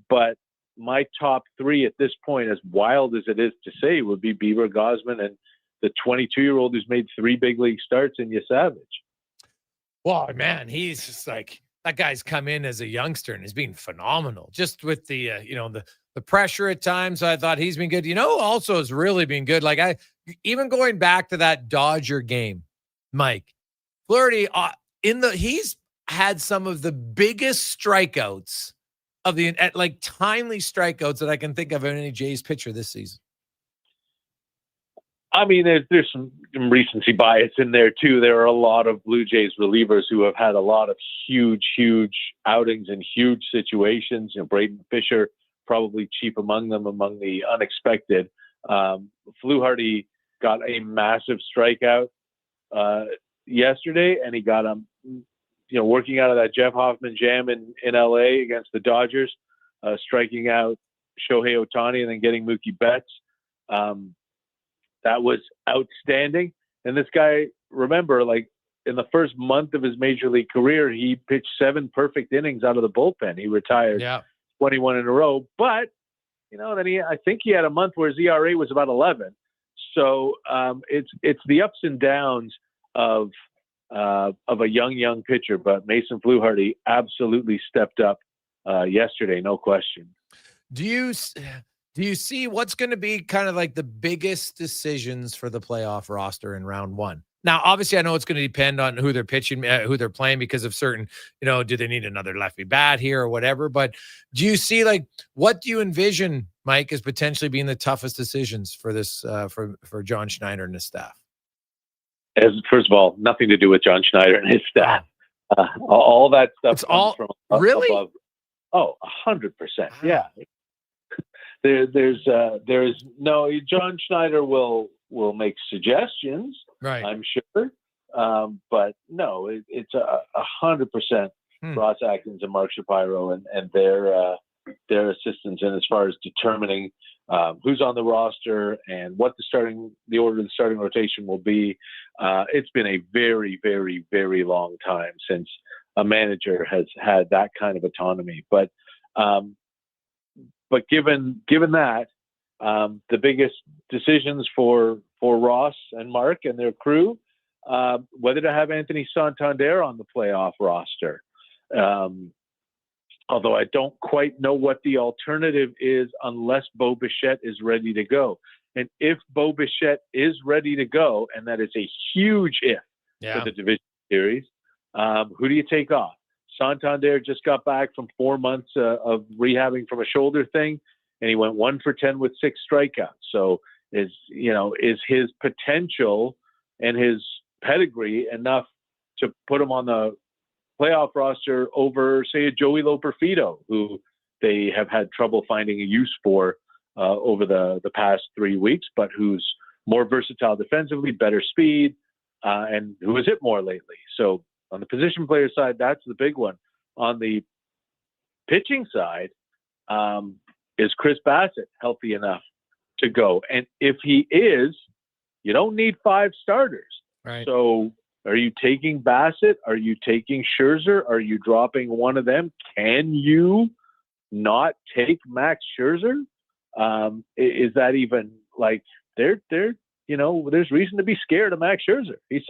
But my top 3 at this point, as wild as it is to say, would be Bieber, Gausman, and the 22-year-old who's made 3 big league starts in Savage. Well, man, he's just like, that guy's come in as a youngster and he's been phenomenal. Just with the, the pressure at times, I thought he's been good. Also has really been good. Like even going back to that Dodger game, Mike Flaherty, he's had some of the biggest strikeouts of timely strikeouts that I can think of in any Jays pitcher this season. I mean, there's some recency bias in there too. There are a lot of Blue Jays relievers who have had a lot of huge outings in huge situations. Braden Fisher, probably chief among them, among the unexpected. Flaherty got a massive strikeout yesterday, and he got working out of that Jeff Hoffman jam in LA against the Dodgers, striking out Shohei Ohtani and then getting Mookie Betts. That was outstanding. And this guy, remember, in the first month of his major league career, he pitched 7 perfect innings out of the bullpen. He retired 21 in a row, but then I think he had a month where his ERA was about 11. So it's the ups and downs of a young pitcher. But Mason Fluharty absolutely stepped up yesterday, no question. Do you see what's going to be kind of like the biggest decisions for the playoff roster in round one? Now, obviously, I know it's going to depend on who they're pitching, who they're playing, because of certain, do they need another lefty bat here or whatever? But do you see, what do you envision, Mike, as potentially being the toughest decisions for this, for John Schneider and his staff? First of all, nothing to do with John Schneider and his staff. All that stuff. It's all from really. Above. Oh, 100%. Yeah. There's no. John Schneider will make suggestions. Right. I'm sure. But no, it's 100% Ross Atkins and Mark Shapiro and their assistants. And as far as determining who's on the roster and what the order of the starting rotation will be, it's been a very, very, very long time since a manager has had that kind of autonomy. But given that, the biggest decisions for Ross and Mark and their crew, whether to have Anthony Santander on the playoff roster. Although I don't quite know what the alternative is unless Bo Bichette is ready to go. And if Bo Bichette is ready to go, and that is a huge if for the division series, who do you take off? Santander just got back from 4 months of rehabbing from a shoulder thing, and he went 1 for 10 with 6 strikeouts. So is his potential and his pedigree enough to put him on the playoff roster over, say, a Joey Loperfido, who they have had trouble finding a use for over the past 3 weeks, but who's more versatile defensively, better speed, and who has hit more lately. So on the position player side, that's the big one. On the pitching side, is Chris Bassett healthy enough to go? And if he is, you don't need 5 starters. Right. So are you taking Bassett? Are you taking Scherzer? Are you dropping one of them? Can you not take Max Scherzer? Is that even there's reason to be scared of Max Scherzer. He's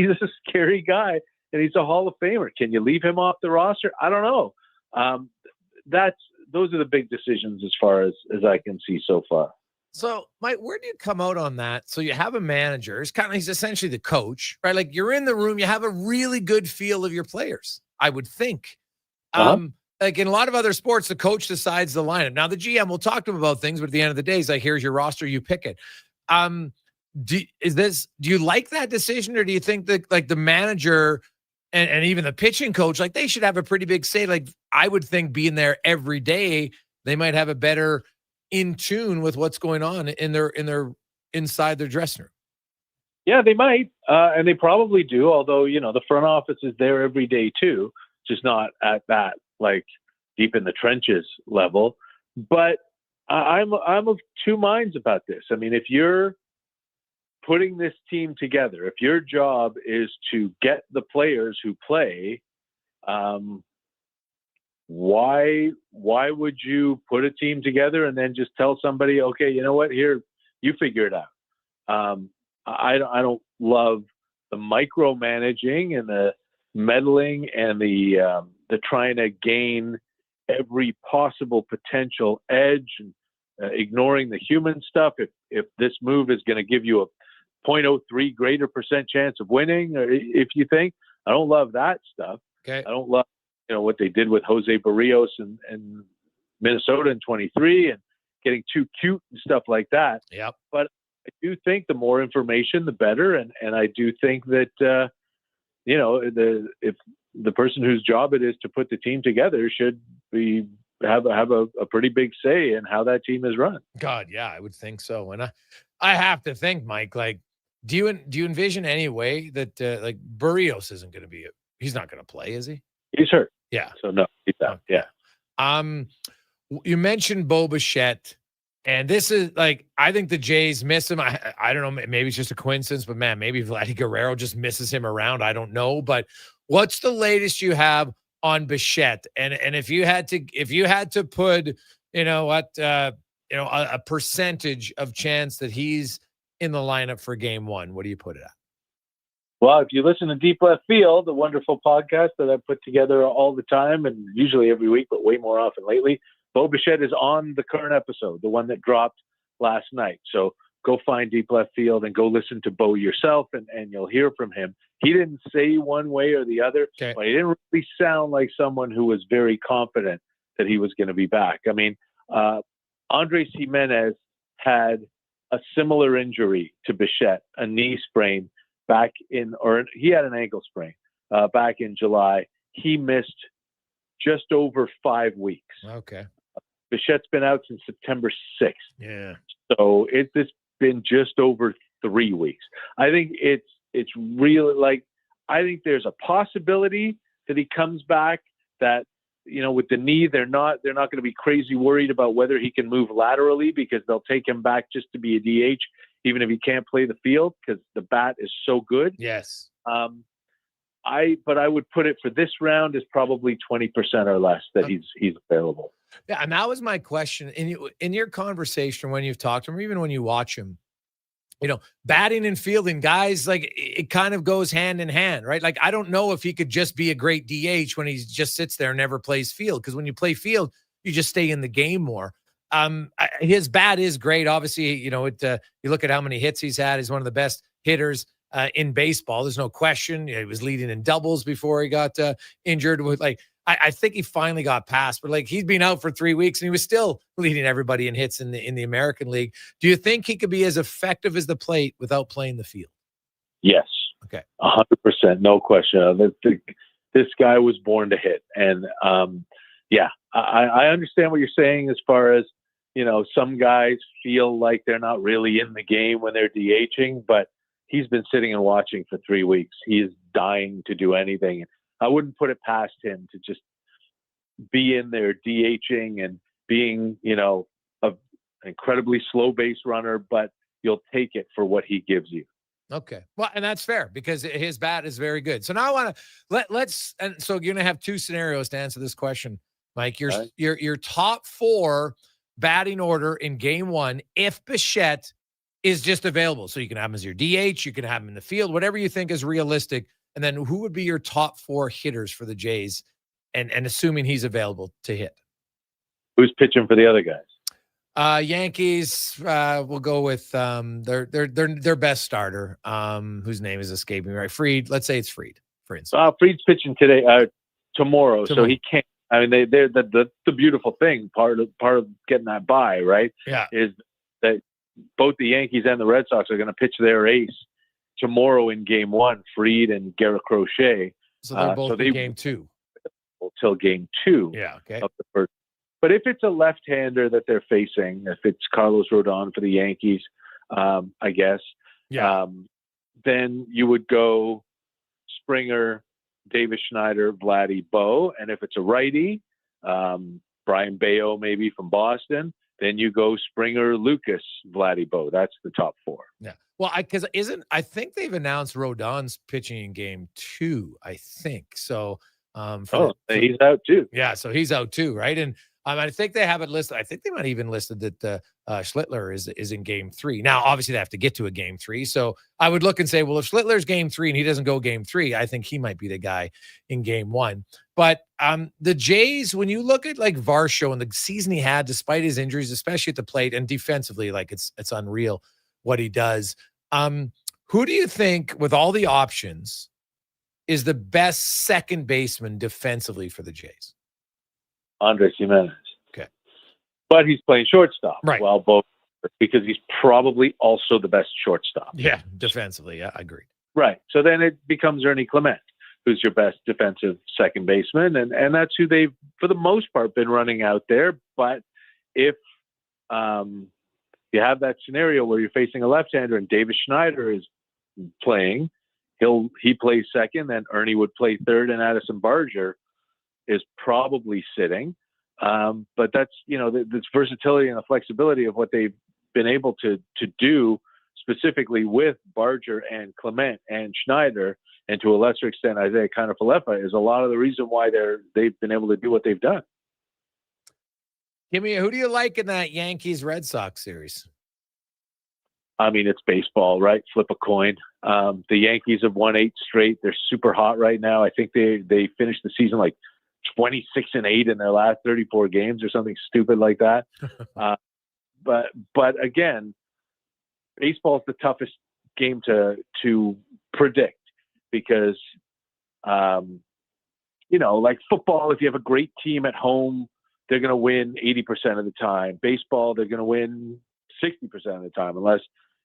a scary guy, and he's a Hall of Famer. Can you leave him off the roster? I don't know. Those are the big decisions as far as I can see so far. So, Mike, where do you come out on that? So you have a manager. He's essentially the coach, right? You're in the room. You have a really good feel of your players, I would think. In a lot of other sports, the coach decides the lineup. Now, the GM will talk to him about things, but at the end of the day, he's like, here's your roster. You pick it. Do you like that decision, or do you think that the manager and even the pitching coach, they should have a pretty big say? I would think being there every day, they might have a better in tune with what's going on in their inside their dressing room. Yeah, they might. And they probably do. Although, the front office is there every day too, just not at that, deep in the trenches level. But I'm of two minds about this. I mean, if you're putting this team together, if your job is to get the players who play, why would you put a team together and then just tell somebody, okay, you know what, here, you figure it out? I don't love the micromanaging and the meddling and the trying to gain every possible potential edge and ignoring the human stuff. If this move is going to give you a 0.03 greater % chance of winning, or if you think, I don't love that stuff. Okay. I don't love what they did with Jose Barrios and Minnesota in 23 and getting too cute and stuff like that. Yep. But I do think the more information, the better. And I do think that, if the person whose job it is to put the team together should have a pretty big say in how that team is run. God, yeah, I would think so. And I have to think, Mike, do you envision any way that Barrios isn't going to be he's not going to play, is he? He's hurt. Yeah. So no, he's out. Yeah. You mentioned Bo Bichette, and this is I think the Jays miss him. I don't know. Maybe it's just a coincidence, but man, maybe Vladdy Guerrero just misses him around. I don't know. But what's the latest you have on Bichette? And if you had to put, a percentage of chance that he's in the lineup for game one? What do you put it at? Well, if you listen to Deep Left Field, the wonderful podcast that I put together all the time and usually every week, but way more often lately, Bo Bichette is on the current episode, the one that dropped last night. So go find Deep Left Field and go listen to Bo yourself, and you'll hear from him. He didn't say one way or the other, but he didn't really sound like someone who was very confident that he was going to be back. I mean, Andres Jimenez had a similar injury to Bichette, a knee sprain he had an ankle sprain back in July. He missed just over 5 weeks. Okay. Bichette's been out since September 6th. Yeah. So it's been just over 3 weeks. I think it's really I think there's a possibility that he comes back, that, with the knee, they're not going to be crazy worried about whether he can move laterally, because they'll take him back just to be a DH, even if he can't play the field, because the bat is so good. Yes. But I would put it for this round is probably 20% or less that he's available. Yeah, and that was my question. In your conversation, when you've talked to him, or even when you watch him, batting and fielding, guys, it kind of goes hand in hand, right? I don't know if he could just be a great DH when he just sits there and never plays field, because when you play field, you just stay in the game more. His bat is great. Obviously, you look at how many hits he's had. He's one of the best hitters in baseball. There's no question. He was leading in doubles before he got injured. I think he finally got past, but he's been out for 3 weeks and he was still leading everybody in hits in the American League. Do you think he could be as effective as the plate without playing the field? Yes. Okay. 100%. No question. This guy was born to hit. And I understand what you're saying as far as, some guys feel like they're not really in the game when they're DHing, but he's been sitting and watching for 3 weeks. He is dying to do anything. I wouldn't put it past him to just be in there DHing and being, an incredibly slow base runner, but you'll take it for what he gives you. Okay. Well, and that's fair because his bat is very good. So now I want to and so you're going to have two scenarios to answer this question, Mike. Your top 4 batting order in game one, if Bichette is just available. So you can have him as your DH, you can have him in the field, whatever you think is realistic. And then who would be your top 4 hitters for the Jays, and assuming he's available to hit? Who's pitching for the other guys? Yankees, we'll go with their best starter, whose name is escaping me, right? Fried. Let's say it's Fried, for instance. Fried's pitching tomorrow, so he can't. I mean, they're the beautiful thing, part of getting that bye, right? Yeah. Is that both the Yankees and the Red Sox are going to pitch their ace tomorrow in game one, Fried and Garrett Crochet. So they're both in game 2. Till game 2. Yeah. Okay. Of the first. But if it's a left-hander that they're facing, if it's Carlos Rodon for the Yankees, I guess, then you would go Springer, Davis Schneider, Vladdy, Bo. And if it's a righty, Brian Bayo maybe from Boston, then you go Springer, Lucas, Vladdy, Bo. That's the top 4. Yeah. Well, I think they've announced Rodon's pitching in game 2, I think. So, he's out too. Yeah. So he's out too. Right. And I think they have it listed. I think they might even listed that Schlittler is in game 3. Now, obviously they have to get to a game 3. So I would look and say, well, if Schlittler's game 3 and he doesn't go game 3, I think he might be the guy in game 1. But the Jays, when you look at Varsho and the season he had, despite his injuries, especially at the plate and defensively, it's unreal what he does. Who do you think, with all the options, is the best second baseman defensively for the Jays? Andres Jimenez. Okay. But he's playing shortstop. Right. Well, both, because he's probably also the best shortstop. Yeah, defensively. Yeah, I agree. Right. So then it becomes Ernie Clement, who's your best defensive second baseman. And that's who they've, for the most part, been running out there. But if you have that scenario where you're facing a left-hander and Davis Schneider is playing, he plays second, then Ernie would play third, and Addison Barger is probably sitting. But that's, this versatility and the flexibility of what they've been able to do specifically with Barger and Clement and Schneider, and to a lesser extent, Isaiah Kiner-Falefa, is a lot of the reason why they've been able to do what they've done. Who do you like in that Yankees Red Sox series? I mean, it's baseball, right? Flip a coin. The Yankees have won 8 straight. They're super hot right now. I think they finished the season like 26-8 in their last 34 games or something stupid like that. But again, baseball is the toughest game to predict because, like football, if you have a great team at home, they're going to win 80% of the time. Baseball, they're going to win 60% of the time, unless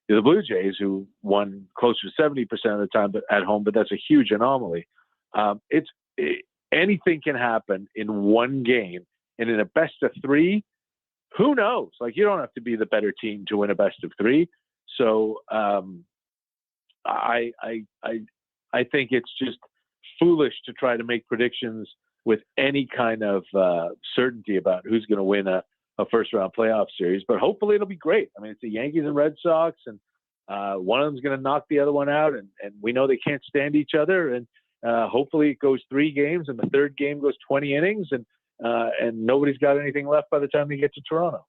you're the Blue Jays, who won closer to 70% of the time at home, but that's a huge anomaly. Anything can happen in one game, and in a best of 3, who knows? Like, you don't have to be the better team to win a best of 3. So I think it's just foolish to try to make predictions with any kind of certainty about who's going to win a first round playoff series, but hopefully it'll be great. I mean, it's the Yankees and Red Sox, and one of them's going to knock the other one out, and we know they can't stand each other, and hopefully it goes 3 games and the third game goes 20 innings, and nobody's got anything left by the time they get to Toronto.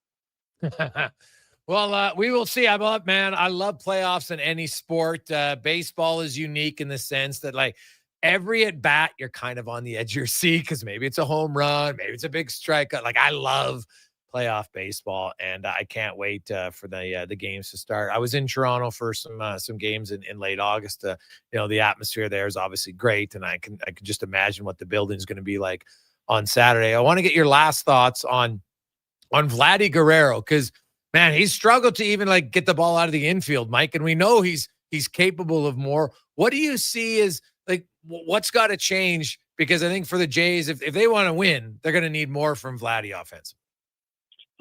Well, we will see. I love playoffs in any sport. Baseball is unique in the sense that, like, every at bat, you're kind of on the edge of your seat because maybe it's a home run, maybe it's a big strikeout. Like, I love playoff baseball, and I can't wait for the games to start. I was in Toronto for some games in late August. The atmosphere there is obviously great, and I can just imagine what the building is going to be like on Saturday. I want to get your last thoughts on Vladdy Guerrero, because, man, he's struggled to even like get the ball out of the infield, Mike, and we know he's capable of more. What do you see as like what's got to change? Because I think for the Jays, if they want to win, they're going to need more from Vladdy offensive.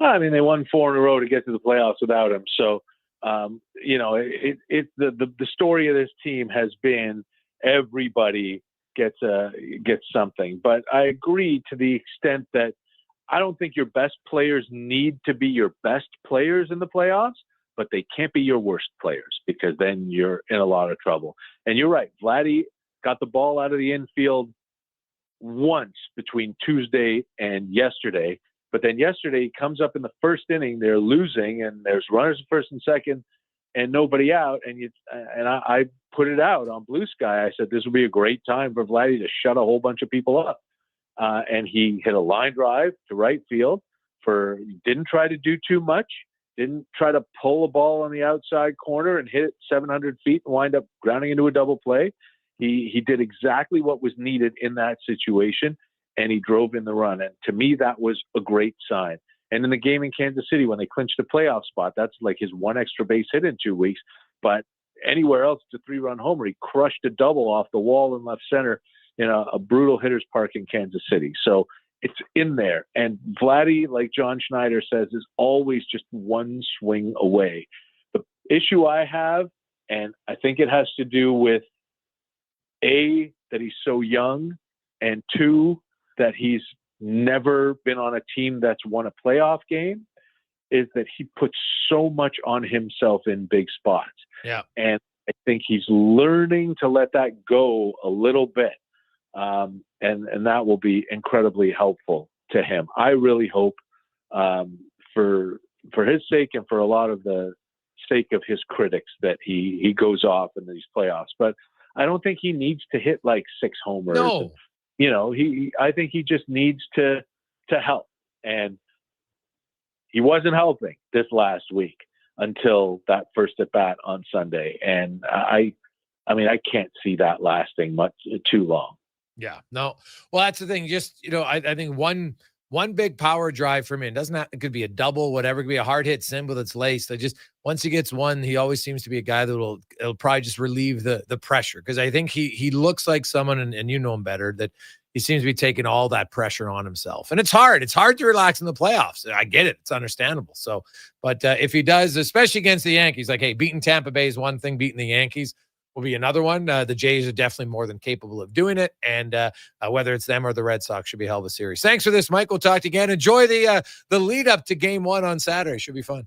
I mean, they won 4 in a row to get to the playoffs without him. So, the story of this team has been everybody gets something. But I agree to the extent that I don't think your best players need to be your best players in the playoffs, but they can't be your worst players, because then you're in a lot of trouble. And you're right. Vladdy got the ball out of the infield once between Tuesday and yesterday. But then yesterday he comes up in the first inning, they're losing, and there's runners at first and second and nobody out. And I put it out on Blue Sky. I said, this would be a great time for Vladdy to shut a whole bunch of people up. And he hit a line drive to right field. Didn't try to do too much. Didn't try to pull a ball on the outside corner and hit it 700 feet and wind up grounding into a double play. He did exactly what was needed in that situation, and he drove in the run. And to me, that was a great sign. And in the game in Kansas City, when they clinched a playoff spot, that's like his one extra base hit in 2 weeks. But anywhere else, it's a 3-run homer. He crushed a double off the wall in left center in a brutal hitter's park in Kansas City. So it's in there. And Vladdy, like John Schneider says, is always just one swing away. The issue I have, and I think it has to do with A, that he's so young, and 2, that he's never been on a team that's won a playoff game, is that he puts so much on himself in big spots. Yeah. And I think he's learning to let that go a little bit. And that will be incredibly helpful to him. I really hope for his sake and for a lot of the sake of his critics that he goes off in these playoffs. But I don't think he needs to hit like 6 homers. No. I think he just needs to help. And he wasn't helping this last week until that first at bat on Sunday. And I can't see that lasting much too long. Yeah, no. Well, that's the thing. Just, I think one big power drive from him it could be a double, whatever. It could be a hard hit symbol that's laced. Once he gets one, he always seems to be a guy that it'll probably just relieve the pressure. Because I think he looks like someone, and you know him better, that he seems to be taking all that pressure on himself. And it's hard. It's hard to relax in the playoffs. I get it. It's understandable. So, but if he does, especially against the Yankees, like, hey, beating Tampa Bay is one thing, beating the Yankees will be another one. The Jays are definitely more than capable of doing it. And whether it's them or the Red Sox, should be a hell of a series. Thanks for this, Mike. We'll talk to you again. Enjoy the lead up to Game 1 on Saturday. Should be fun.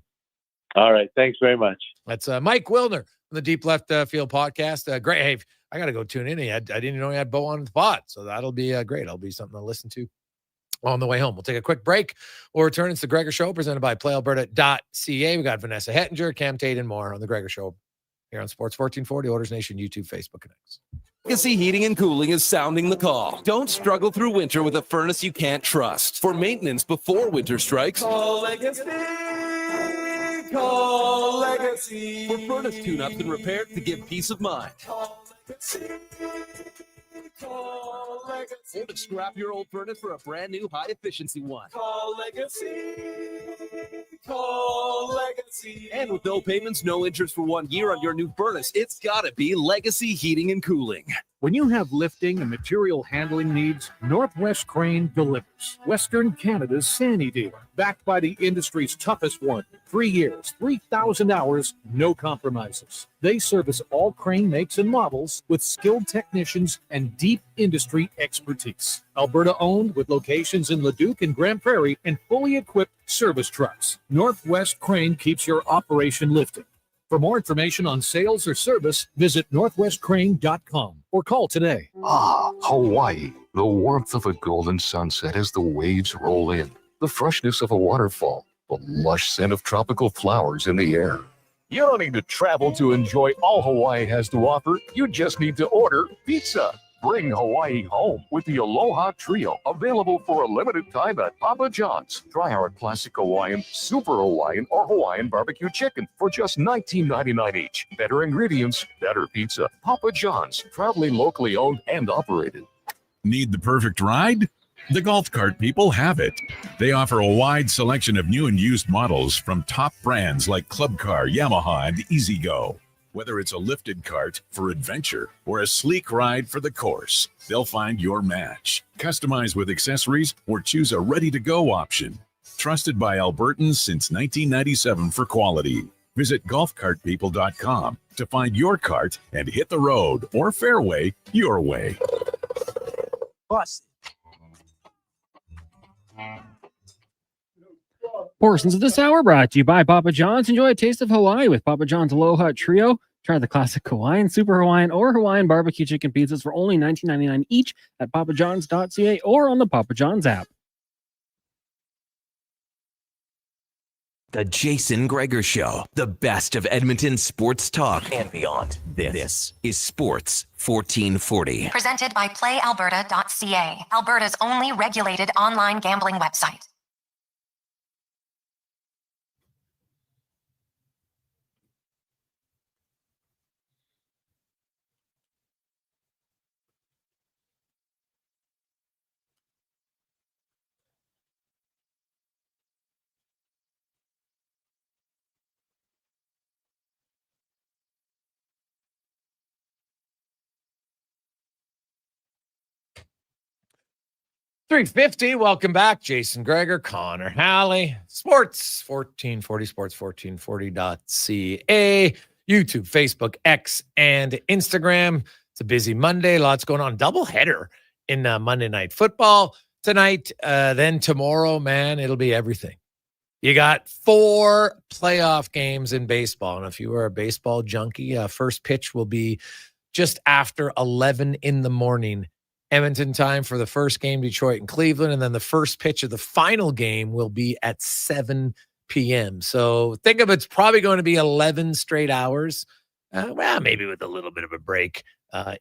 All right. Thanks very much. That's Mike Wilner from the Deep Left Field podcast. Great. Hey, I got to go tune in. I didn't even know he had Bo on the pod. So that'll be great. It'll be something to listen to on the way home. We'll take a quick break. We'll return. It's the Gregor Show presented by PlayAlberta.ca. We got Vanessa Hettinger, Cam Tate, and more on the Gregor Show here on Sports 1440, Oilers Nation, YouTube, Facebook, and X. Legacy Heating and Cooling is sounding the call. Don't struggle through winter with a furnace you can't trust. For maintenance before winter strikes, call Legacy. Call Legacy. For furnace tune-ups and repairs to give peace of mind. Call Legacy. Call Legacy. Or to scrap your old furnace for a brand new high-efficiency one. Call Legacy. Call Legacy. And with no payments, no interest for 1 year on your new furnace, it's gotta be Legacy Heating and Cooling. When you have lifting and material handling needs, Northwest Crane delivers. Western Canada's Sandy dealer, backed by the industry's toughest one. 3 years, 3,000 hours, no compromises. They service all crane makes and models with skilled technicians and deep industry expertise. Alberta owned with locations in Leduc and Grand Prairie and fully equipped service trucks. Northwest Crane keeps your operation lifting. For more information on sales or service, visit northwestcrane.com or call today. Ah, Hawaii. The warmth of a golden sunset as the waves roll in. The freshness of a waterfall. The lush scent of tropical flowers in the air. You don't need to travel to enjoy all Hawaii has to offer. You just need to order pizza. Bring Hawaii home with the Aloha Trio, available for a limited time at Papa John's. Try our classic Hawaiian, super Hawaiian, or Hawaiian barbecue chicken for just $19.99 each. Better ingredients, better pizza. Papa John's, proudly locally owned and operated. Need the perfect ride? The Golf Cart people have it. They offer a wide selection of new and used models from top brands like Club Car, Yamaha, and E-Z-Go. Whether it's a lifted cart for adventure or a sleek ride for the course, they'll find your match. Customize with accessories or choose a ready-to-go option. Trusted by Albertans since 1997 for quality. Visit golfcartpeople.com to find your cart and hit the road or fairway your way. Bus. Portions of this hour brought to you by Papa John's. Enjoy a taste of Hawaii with Papa John's Aloha Trio. Try the classic Hawaiian, Super Hawaiian, or Hawaiian barbecue chicken pizzas for only $19.99 each at papajohns.ca or on the Papa John's app. The Jason Gregor Show, the best of Edmonton sports talk and beyond. This is Sports 1440. Presented by PlayAlberta.ca, Alberta's only regulated online gambling website. .350, welcome back. Jason Gregor, Connor Halley, Sports 1440, sports1440.ca, YouTube, Facebook, X, and Instagram. It's a busy Monday. Lots going on. Doubleheader in Monday Night Football tonight. Then tomorrow, man, it'll be everything. You got 4 playoff games in baseball. And if you are a baseball junkie, first pitch will be just after 11 in the morning Edmonton time for the first game, Detroit and Cleveland. And then the first pitch of the final game will be at 7 p.m. So think of it's probably going to be 11 straight hours. Well, maybe with a little bit of a break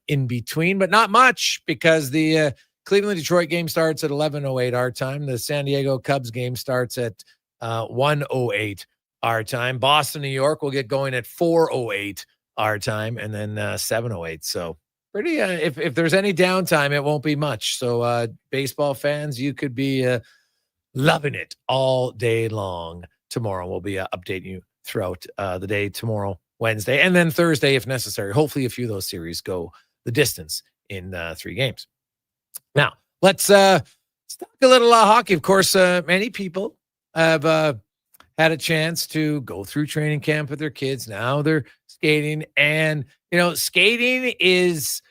in between, but not much because the Cleveland-Detroit game starts at 11:08 our time. The San Diego Cubs game starts at 1:08 our time. Boston-New York will get going at 4:08 our time and then 7:08. So pretty, if there's any downtime, it won't be much. So baseball fans, you could be loving it all day long. Tomorrow we'll be updating you throughout the day tomorrow, Wednesday, and then Thursday if necessary. Hopefully a few of those series go the distance in 3 games. Now, let's talk a little hockey. Of course, many people have had a chance to go through training camp with their kids. Now they're skating, and skating is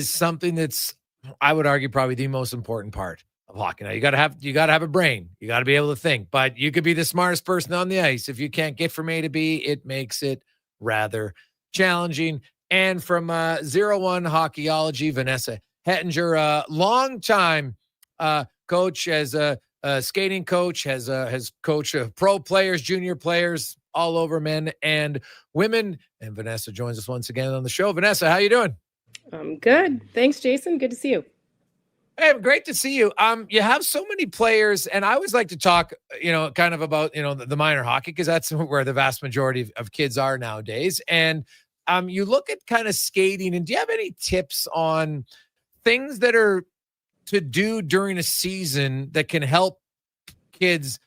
something that's, I would argue, probably the most important part of hockey. Now you got to have a brain. You got to be able to think, but you could be the smartest person on the ice. If you can't get from A to B, it makes it rather challenging. And from 01 Hockeyology, Vanessa Hettinger, long time coach, as a skating coach, has coached pro players, junior players, all over, men and women. And Vanessa joins us once again on the show. Vanessa, how you doing? I'm good. Thanks, Jason. Good to see you. Hey, great to see you. You have so many players, and I always like to talk, kind of about, the minor hockey, because that's where the vast majority of kids are nowadays. And you look at kind of skating, and do you have any tips on things that are to do during a season that can help kids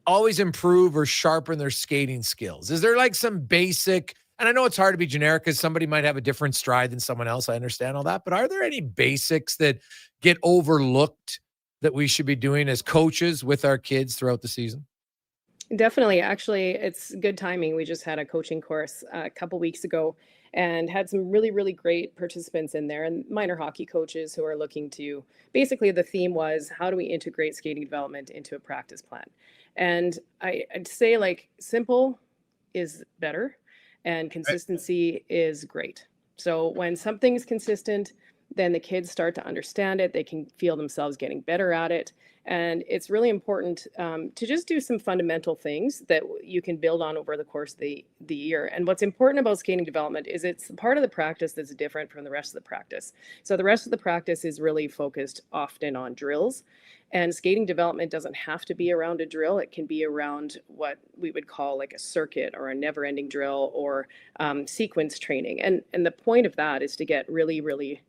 always improve or sharpen their skating skills? Is there like some basic, and I know it's hard to be generic because somebody might have a different stride than someone else. I understand all that, but are there any basics that get overlooked that we should be doing as coaches with our kids throughout the season? Definitely. Actually, it's good timing. We just had a coaching course a couple weeks ago and had some really, really great participants in there, and minor hockey coaches who are looking to, basically the theme was, how do we integrate skating development into a practice plan? And I'd say, like, simple is better and consistency is great. So when something's consistent, then the kids start to understand it. They can feel themselves getting better at it. And it's really important to just do some fundamental things that you can build on over the course of the year. And what's important about skating development is it's part of the practice that's different from the rest of the practice. So the rest of the practice is really focused often on drills. And skating development doesn't have to be around a drill. It can be around what we would call like a circuit or a never-ending drill or sequence training. And the point of that is to get really, really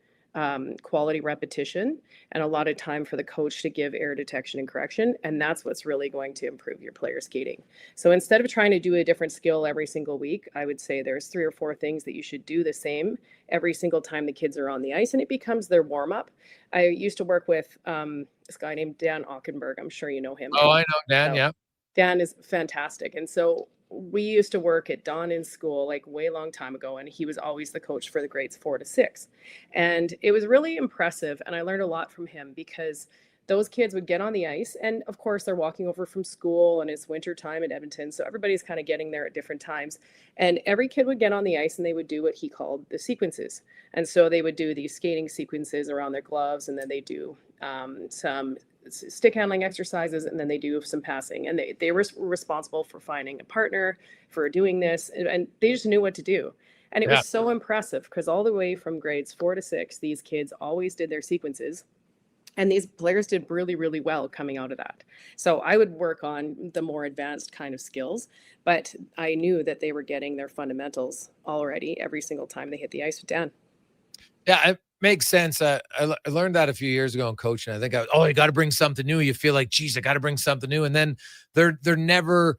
quality repetition and a lot of time for the coach to give error detection and correction. And that's what's really going to improve your player skating. So instead of trying to do a different skill every single week, I would say there's 3 or 4 things that you should do the same every single time the kids are on the ice, and it becomes their warm-up. I used to work with this guy named Dan Ockenberg. I'm sure you know him. Oh, I know Dan, yeah. Dan is fantastic. And so we used to work at Don in school, like way long time ago, and he was always the coach for the grades 4 to 6. And it was really impressive. And I learned a lot from him because those kids would get on the ice, and of course they're walking over from school, and it's winter time in Edmonton. So everybody's kind of getting there at different times. And every kid would get on the ice and they would do what he called the sequences. And so they would do these skating sequences around their gloves, and then they do some stick handling exercises, and then they do some passing, and they were responsible for finding a partner for doing this, and they just knew what to do. And it was so impressive because all the way from grades 4 to 6, these kids always did their sequences, and these players did really, really well coming out of that. So I would work on the more advanced kind of skills, but I knew that they were getting their fundamentals already every single time they hit the ice with Dan. Yeah, it makes sense. I learned that a few years ago in coaching. I think, you got to bring something new. You feel like, geez, I got to bring something new. And then they're never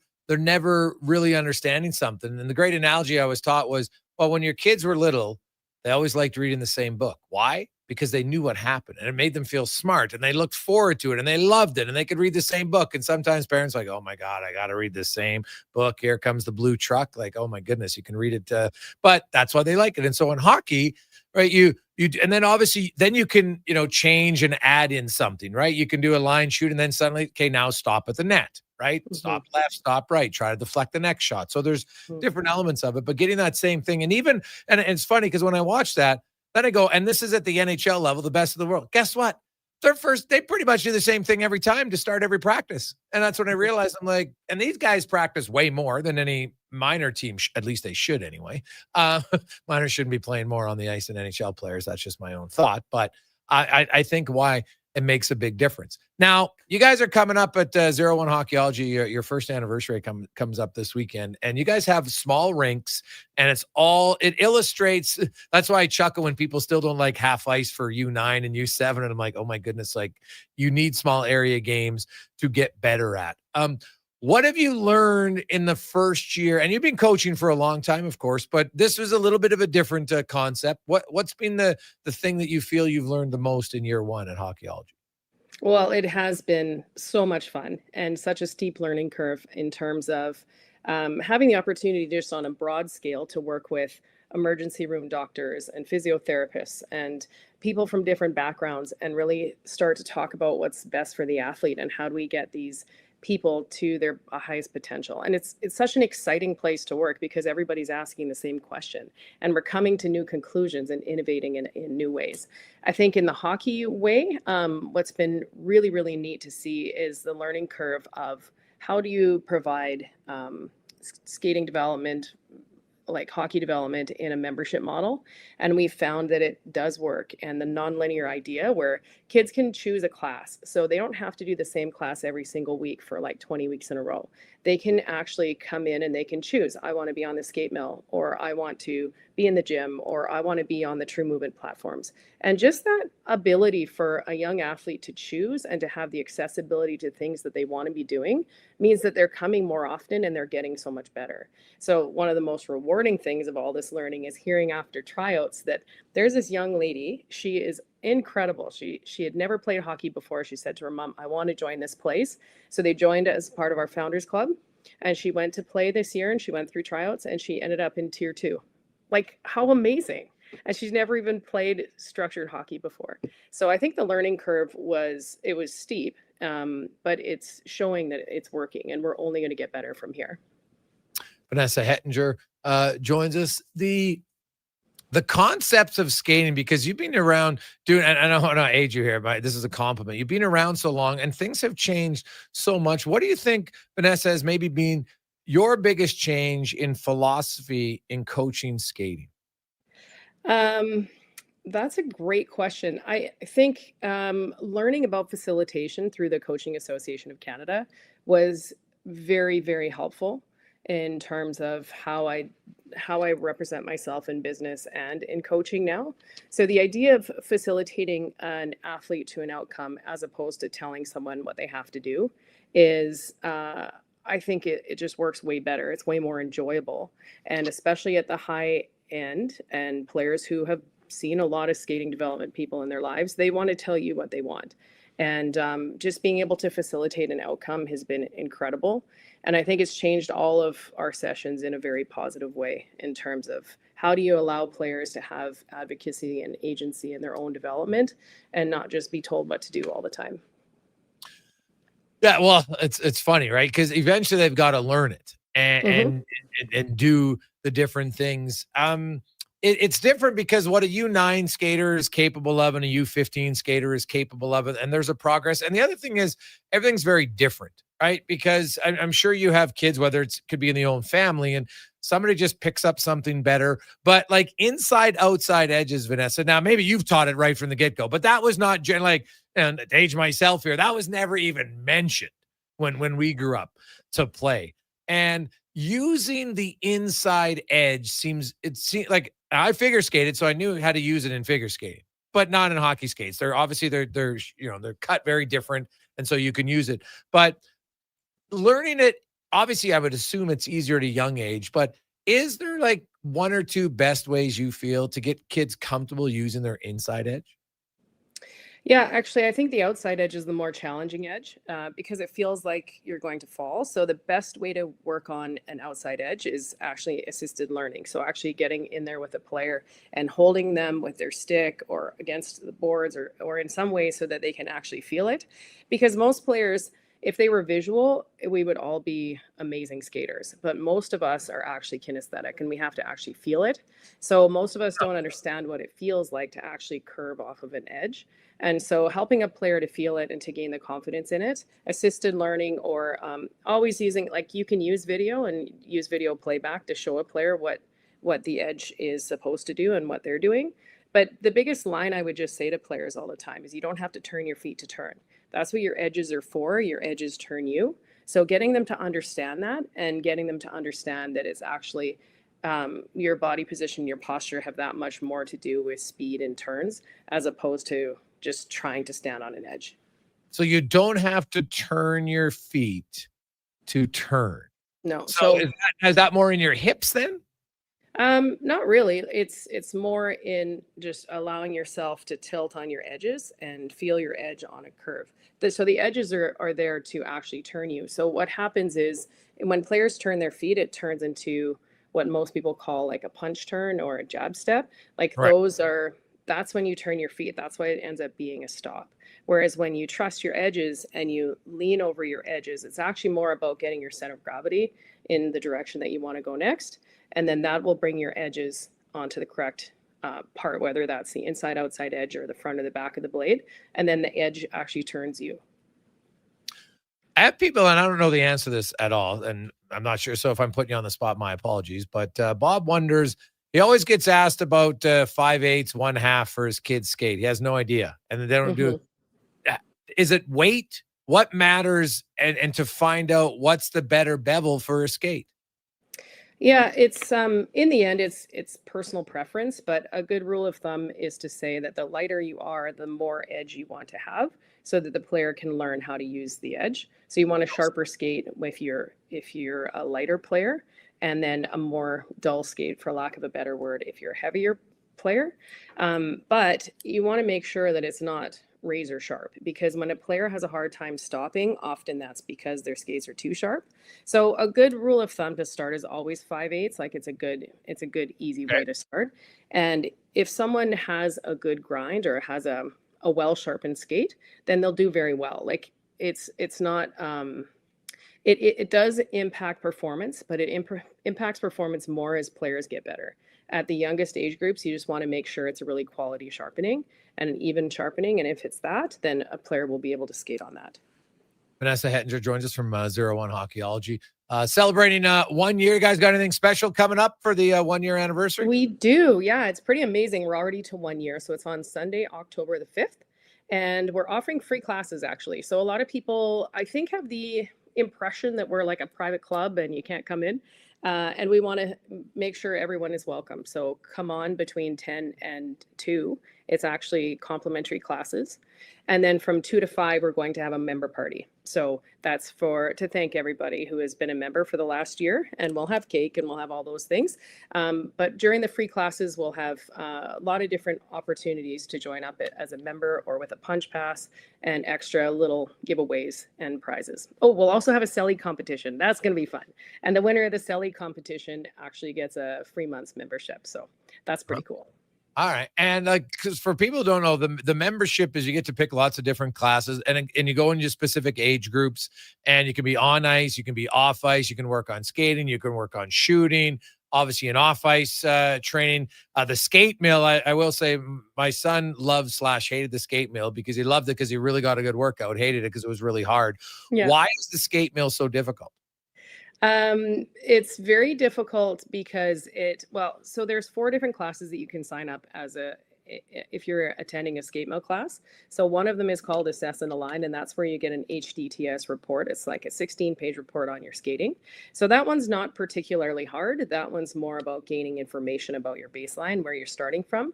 really understanding something. And the great analogy I was taught was, well, when your kids were little, they always liked reading the same book. Why? Because they knew what happened, and it made them feel smart, and they looked forward to it, and they loved it, and they could read the same book. And sometimes parents are like, oh my God, I got to read the same book. Here comes the blue truck. Like, oh my goodness, you can read it. But that's why they like it. And so in hockey, right, you and then obviously then you can, change and add in something, right? You can do a line shoot, and then suddenly, okay, now stop at the net, right? Mm-hmm. Stop left, stop right, try to deflect the next shot. So there's different elements of it, but getting that same thing. And even, and it's funny because when I watch that, then I go, and this is at the NHL level, the best of the world. Guess what? They pretty much do the same thing every time to start every practice. And that's when I realized, I'm like, and these guys practice way more than any minor team, at least they should anyway. Minors shouldn't be playing more on the ice than NHL players. That's just my own thought. But I think why it makes a big difference. Now, you guys are coming up at 01 Hockeyology. Your first anniversary comes up this weekend, and you guys have small rinks, and it illustrates. That's why I chuckle when people still don't like half ice for U9 and U7, and I'm like, oh my goodness, like you need small area games to get better at. What have you learned in the first year? And you've been coaching for a long time, of course, but this was a little bit of a different concept. What's been the thing that you feel you've learned the most in year 1 at Hockeyology? Well, it has been so much fun and such a steep learning curve in terms of having the opportunity just on a broad scale to work with emergency room doctors and physiotherapists and people from different backgrounds and really start to talk about what's best for the athlete and how do we get these people to their highest potential. And it's such an exciting place to work because everybody's asking the same question and we're coming to new conclusions and innovating in new ways. I think in the hockey way, what's been really, really neat to see is the learning curve of how do you provide skating development, like hockey development in a membership model. And we found that it does work. And the nonlinear idea where kids can choose a class. So they don't have to do the same class every single week for like 20 weeks in a row. They can actually come in and they can choose, I want to be on the skate mill, or I want to be in the gym, or I want to be on the true movement platforms. And just that ability for a young athlete to choose and to have the accessibility to things that they want to be doing means that they're coming more often and they're getting so much better. So one of the most rewarding things of all this learning is hearing after tryouts that there's this young lady, she is incredible. She had never played hockey before. She said to her mom, I want to join this place. So they joined as part of our Founders Club, and she went to play this year and she went through tryouts and she ended up in Tier 2. Like, how amazing. And she's never even played structured hockey before. So I think the learning curve was steep, but it's showing that it's working and we're only going to get better from here. Vanessa Hettinger joins us. The concepts of skating, because you've been around doing, and I don't want to age you here, but this is a compliment. You've been around so long and things have changed so much. What do you think, Vanessa, has maybe been your biggest change in philosophy in coaching skating? That's a great question. I think learning about facilitation through the Coaching Association of Canada was very, very helpful in terms of how I represent myself in business and in coaching now. So the idea of facilitating an athlete to an outcome as opposed to telling someone what they have to do is, I think it just works way better. It's way more enjoyable. And especially at the high end and players who have seen a lot of skating development people in their lives, they want to tell you what they want. And just being able to facilitate an outcome has been incredible. And I think it's changed all of our sessions in a very positive way in terms of how do you allow players to have advocacy and agency in their own development and not just be told what to do all the time. Yeah, well, it's funny, right? Because eventually they've got to learn it and do the different things. It's different because what a U9 skater is capable of and a U15 skater is capable of, and there's a progress. And the other thing is everything's very different, right? Because I'm sure you have kids, whether it could be in the own family, and somebody just picks up something better. But like inside, outside edges, Vanessa, now maybe you've taught it right from the get-go, but that was not like, and to age myself here, that was never even mentioned when we grew up to play. And using the inside edge seems like I figure skated, so I knew how to use it in figure skating, but not in hockey skates. They're obviously they're cut very different, and so you can use it. But learning it, obviously, I would assume it's easier at a young age. But is there like one or two best ways you feel to get kids comfortable using their inside edge? Yeah, actually, I think the outside edge is the more challenging edge because it feels like you're going to fall. So the best way to work on an outside edge is actually assisted learning. So actually getting in there with a player and holding them with their stick or against the boards or in some way so that they can actually feel it. Because most players, if they were visual, we would all be amazing skaters. But most of us are actually kinesthetic and we have to actually feel it. So most of us don't understand what it feels like to actually curve off of an edge. And so helping a player to feel it and to gain the confidence in it, assisted learning or always using, like you can use video and use video playback to show a player what the edge is supposed to do and what they're doing. But the biggest line I would just say to players all the time is you don't have to turn your feet to turn. That's what your edges are for. Your edges turn you. So getting them to understand that and getting them to understand that it's actually your body position, your posture have that much more to do with speed and turns as opposed to just trying to stand on an edge. So you don't have to turn your feet to turn. No. So is that more in your hips then? Not really. It's more in just allowing yourself to tilt on your edges and feel your edge on a curve. So the edges are there to actually turn you. So what happens is when players turn their feet, it turns into what most people call like a punch turn or a jab step. Like those are that's when you turn your feet. That's why it ends up being a stop. Whereas when you trust your edges and you lean over your edges, it's actually more about getting your center of gravity in the direction that you want to go next. And then that will bring your edges onto the correct part, whether that's the inside, outside edge or the front or the back of the blade. And then the edge actually turns you. I have people, and I don't know the answer to this at all, and I'm not sure. So if I'm putting you on the spot, my apologies. But Bob wonders, he always gets asked about 5/8, 1/2 for his kids skate. He has no idea. And they don't do it. Is it weight? What matters? And to find out what's the better bevel for a skate? Yeah, it's in the end, it's personal preference, but a good rule of thumb is to say that the lighter you are, the more edge you want to have, so that the player can learn how to use the edge. So you want a sharper skate if you're a lighter player, and then a more dull skate, for lack of a better word, if you're a heavier player. But you want to make sure that it's not razor sharp, because when a player has a hard time stopping, often that's because their skates are too sharp. So a good rule of thumb to start is always 5/8. Like it's a good easy way to start. And if someone has a good grind or has a well sharpened skate, then they'll do very well. Like it's not it does impact performance, but it impacts performance more as players get better. At the youngest age groups, you just want to make sure it's a really quality sharpening and an even sharpening. And if it's that, then a player will be able to skate on that. Vanessa Hettinger joins us from 01 Hockeyology. Celebrating 1 year. You guys got anything special coming up for the 1 year anniversary? We do. Yeah, it's pretty amazing. We're already to 1 year. So it's on Sunday, October the 5th. And we're offering free classes, actually. So a lot of people, I think, have the impression that we're like a private club and you can't come in. And we want to make sure everyone is welcome. So come on between 10 and 2. It's actually complimentary classes. And then from 2 to 5, we're going to have a member party. So that's to thank everybody who has been a member for the last year. And we'll have cake and we'll have all those things. But during the free classes, we'll have a lot of different opportunities to join up as a member or with a punch pass and extra little giveaways and prizes. Oh, we'll also have a Selly competition. That's going to be fun. And the winner of the Selly competition actually gets a free month's membership. So that's pretty cool. All right. And because for people who don't know, the membership is you get to pick lots of different classes and you go into specific age groups, and you can be on ice, you can be off ice, you can work on skating, you can work on shooting, obviously an off ice training. The skate mill, I will say my son hated the skate mill because he loved it because he really got a good workout, hated it because it was really hard. Yeah. Why is the skate mill so difficult? It's very difficult because so there's 4 different classes that you can sign up if you're attending a skate mill class. So one of them is called Assess and Align, and that's where you get an HDTS report. It's like a 16-page report on your skating. So that one's not particularly hard. That one's more about gaining information about your baseline, where you're starting from.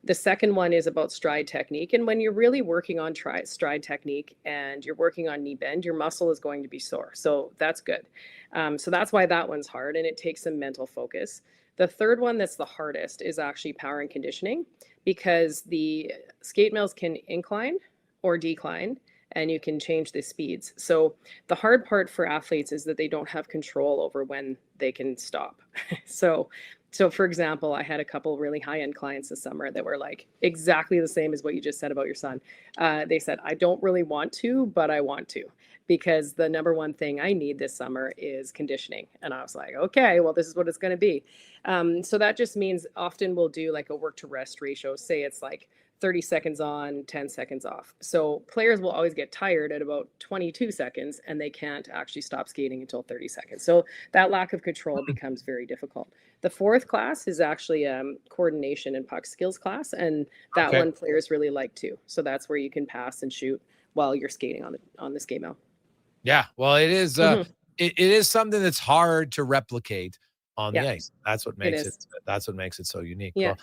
The second one is about stride technique. And when you're really working on stride technique and you're working on knee bend, your muscle is going to be sore. So that's good. So that's why that one's hard, and it takes some mental focus. The third one that's the hardest is actually power and conditioning, because the skate mills can incline or decline, and you can change the speeds. So the hard part for athletes is that they don't have control over when they can stop. So for example, I had a couple really high-end clients this summer that were like exactly the same as what you just said about your son. They said, I don't really want to, but I want to, because the number one thing I need this summer is conditioning. And I was like, okay, well, this is what it's going to be. So that just means often we'll do like a work to rest ratio. Say it's like 30 seconds on, 10 seconds off. So players will always get tired at about 22 seconds, and they can't actually stop skating until 30 seconds. So that lack of control becomes very difficult. The fourth class is actually coordination and puck skills class, and that one players really like too. So that's where you can pass and shoot while you're skating on the skate mill. Yeah, well, it is it is something that's hard to replicate on the ice. That's what makes it. That's what makes it so unique. Yeah. Well,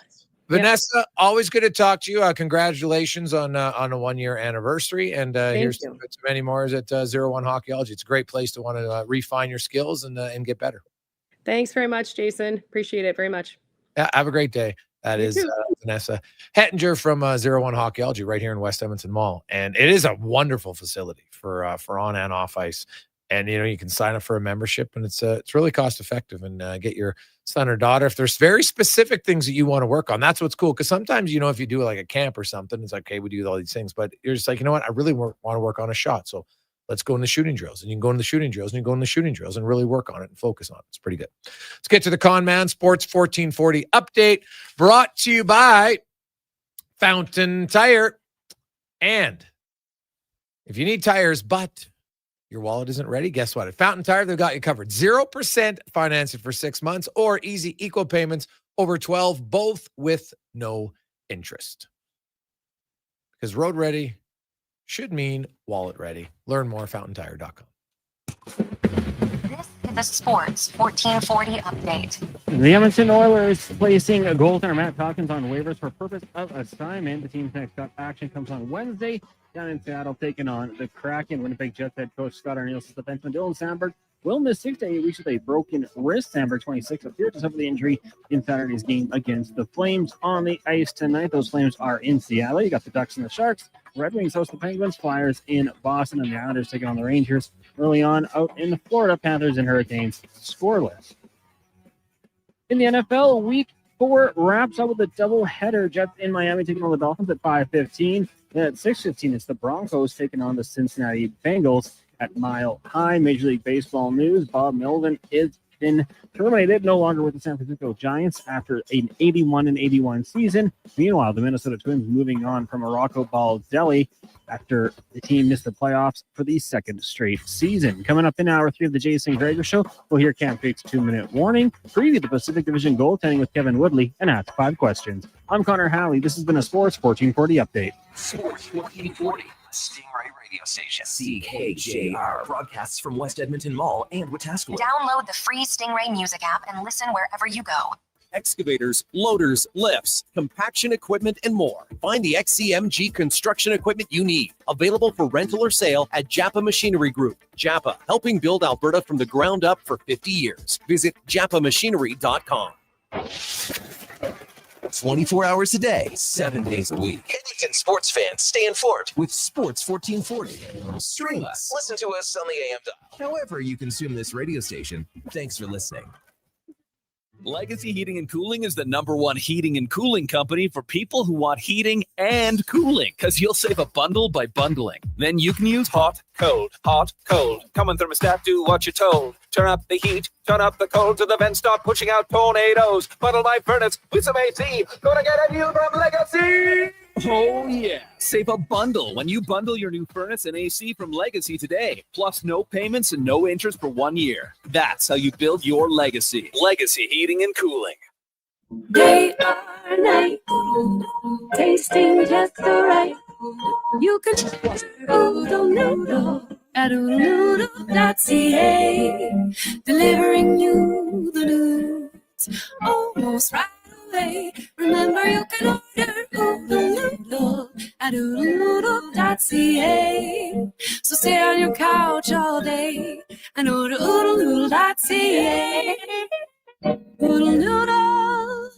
Vanessa, always good to talk to you. Congratulations on a 1 year anniversary, and here's to many more at 01 Hockeyology. It's a great place to want to refine your skills and get better. Thanks very much, Jason. Appreciate it very much. Yeah, have a great day. That is Vanessa Hettinger from 01 Hockeyology right here in West Edmonton Mall, and it is a wonderful facility for on and off ice. And, you can sign up for a membership, and it's really cost effective, and get your son or daughter. If there's very specific things that you want to work on, that's what's cool. Because sometimes, if you do like a camp or something, it's like, okay, we do all these things, but you're just like, you know what? I really want to work on a shot. So let's go in the shooting drills, and you can go in the shooting drills, and you go in the shooting drills and really work on it and focus on it. It's pretty good. Let's get to the Con Man Sports 1440 update, brought to you by Fountain Tire. And if you need tires, but your wallet isn't ready, guess what? At Fountain Tire, they've got you covered. 0% financing for 6 months or easy equal payments over 12, both with no interest. Because road ready should mean wallet ready. Learn more at fountaintire.com. This is the Sports 1440 update. The Edmonton Oilers placing a goaltender Matt Hawkins on waivers for purpose of assignment. The team's next action comes on Wednesday down in Seattle, taking on the Kraken. Winnipeg Jets head coach Scott Arniel's defenseman Dylan Sandberg will miss 6 to 8 weeks with a broken wrist. Sandberg, 26, appeared to suffer the injury in Saturday's game against the Flames. On the ice tonight, those Flames are in Seattle. You got the Ducks and the Sharks. Red Wings host the Penguins, Flyers in Boston, and the Islanders taking on the Rangers. Early on, out in the Florida, Panthers and Hurricanes scoreless. In the NFL, Week 4 wraps up with a doubleheader. Jets in Miami taking on the Dolphins at 5:15. Then at 6:15, it's the Broncos taking on the Cincinnati Bengals at Mile High. Major League Baseball news: Bob Melvin is been terminated, no longer with the San Francisco Giants after an 81-81 season. Meanwhile, the Minnesota Twins moving on from Morocco Baldelli after the team missed the playoffs for the second straight season. Coming up in hour 3 of the Jason Gregor Show, we'll hear Camp Drake's 2-minute warning, preview the Pacific Division goaltending with Kevin Woodley, and ask 5 questions. I'm Connor Halley. This has been a Sports 1440 update. Sports 1440, Stingray Radio Station. CKJR broadcasts from West Edmonton Mall and Wetaskiwin. Download the free Stingray music app and listen wherever you go. Excavators, loaders, lifts, compaction equipment, and more. Find the XCMG construction equipment you need. Available for rental or sale at Japa Machinery Group. Japa, helping build Alberta from the ground up for 50 years. Visit japamachinery.com. 24 hours a day, 7 days a week. Edmonton sports fans, stay informed with Sports 1440. Stream us. Listen to us on the AM dial. However you consume this radio station, thanks for listening. Legacy Heating and Cooling is the #1 heating and cooling company for people who want heating and cooling, because you'll save a bundle by bundling. Then you can use hot, cold, hot, cold. Come on, thermostat, do what you're told. Turn up the heat, turn up the cold, to the vents start pushing out tornadoes. Bundle my furnace with some AC. Gonna get a new from Legacy! Oh, yeah. Save a bundle when you bundle your new furnace and AC from Legacy today. Plus no payments and no interest for 1 year. That's how you build your legacy. Legacy Heating and Cooling. Day or night, tasting just so right. You could Oodle Noodle at oodlenoodle.ca, delivering you the news almost right away. Remember, you can order Oodle Noodle at oodlenoodle.ca. So stay on your couch all day and order oodlenoodle.ca. Oodle Noodle.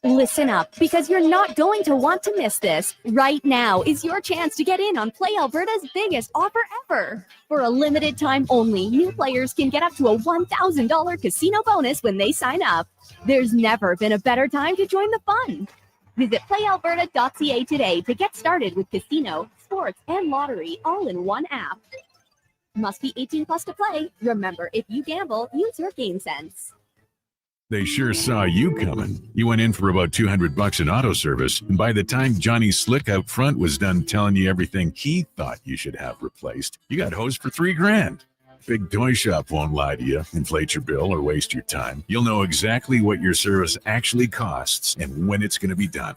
Listen up, because you're not going to want to miss this. Right now is your chance to get in on Play Alberta's biggest offer ever. For a limited time only, new players can get up to a $1,000 casino bonus when they sign up. There's never been a better time to join the fun. Visit playalberta.ca today to get started with casino, sports, and lottery all in one app. Must be 18 plus to play. Remember, if you gamble, use your game sense. They sure saw you coming. You went in for about $200 in auto service, and by the time Johnny Slick out front was done telling you everything he thought you should have replaced, you got hosed for $3,000. Big Toy Shop won't lie to you, inflate your bill, or waste your time. You'll know exactly what your service actually costs and when it's going to be done.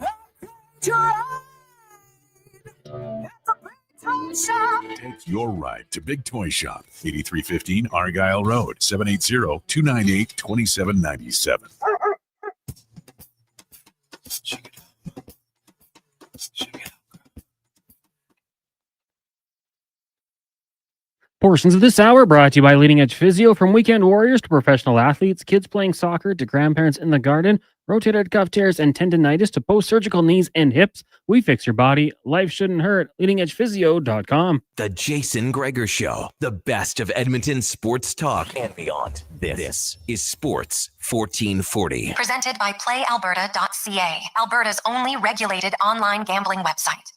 Take your ride to Big Toy Shop, 8315 Argyle Road, 780-298-2797. Portions of this hour brought to you by Leading Edge Physio. From weekend warriors to professional athletes, kids playing soccer to grandparents in the garden, rotator cuff tears and tendonitis to post-surgical knees and hips, we fix your body. Life shouldn't hurt. LeadingEdgePhysio.com. The Jason Gregor Show, the best of Edmonton sports talk and beyond. This is Sports 1440. Presented by PlayAlberta.ca, Alberta's only regulated online gambling website.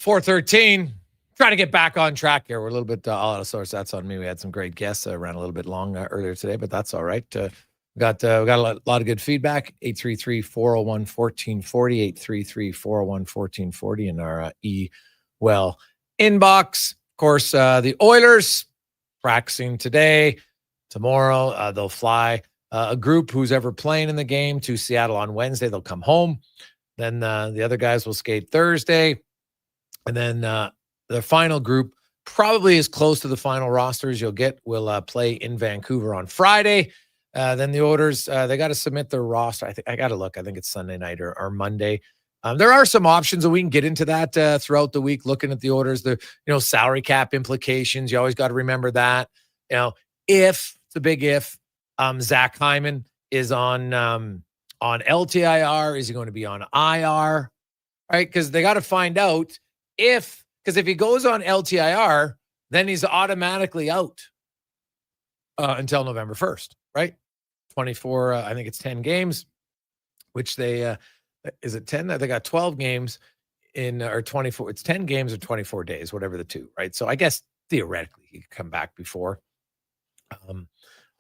.413. Trying to get back on track here. We're a little bit all out of source. That's on me. We had some great guests. Ran a little bit long earlier today, but that's all right. We got a lot of good feedback. 833-401-1440, 833-401-1440 in our inbox. Of course, the Oilers practicing today. Tomorrow, they'll fly a group who's ever playing in the game to Seattle on Wednesday. They'll come home. Then the other guys will skate Thursday. And then the final group, probably as close to the final roster as you'll get, will play in Vancouver on Friday. Then the Oilers, they got to submit their roster. I got to look. I think it's Sunday night or Monday. There are some options, and we can get into that throughout the week, looking at the Oilers, the salary cap implications. You always got to remember that. If it's a big if, Zach Hyman is on LTIR, is he going to be on IR? Right? Because they got to find out. Because if he goes on LTIR, then he's automatically out until November 1st, right? 24, I think it's 10 games, which they, is it 10? They got 12 games or 24. It's 10 games or 24 days, whatever the two, right? So I guess theoretically he could come back before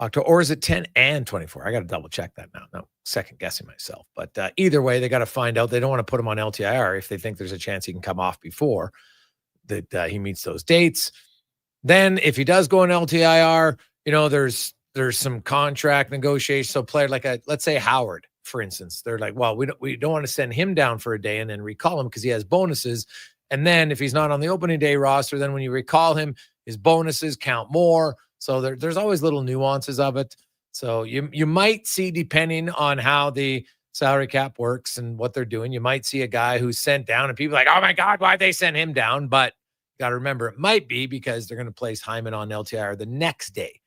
October, or is it 10 and 24? I got to double check that now. No, second guessing myself. But either way, they got to find out. They don't want to put him on LTIR if they think there's a chance he can come off before that he meets those dates. Then if he does go on LTIR, there's some contract negotiations. So player like let's say Howard, for instance, they're like, well, we don't want to send him down for a day and then recall him because he has bonuses. And then if he's not on the opening day roster, then when you recall him, his bonuses count more. So there's always little nuances of it. So you might see, depending on how the salary cap works and what they're doing, you might see a guy who's sent down and people are like, oh my God, why'd they send him down? But you got to remember, it might be because they're going to place Hyman on LTIR the next day.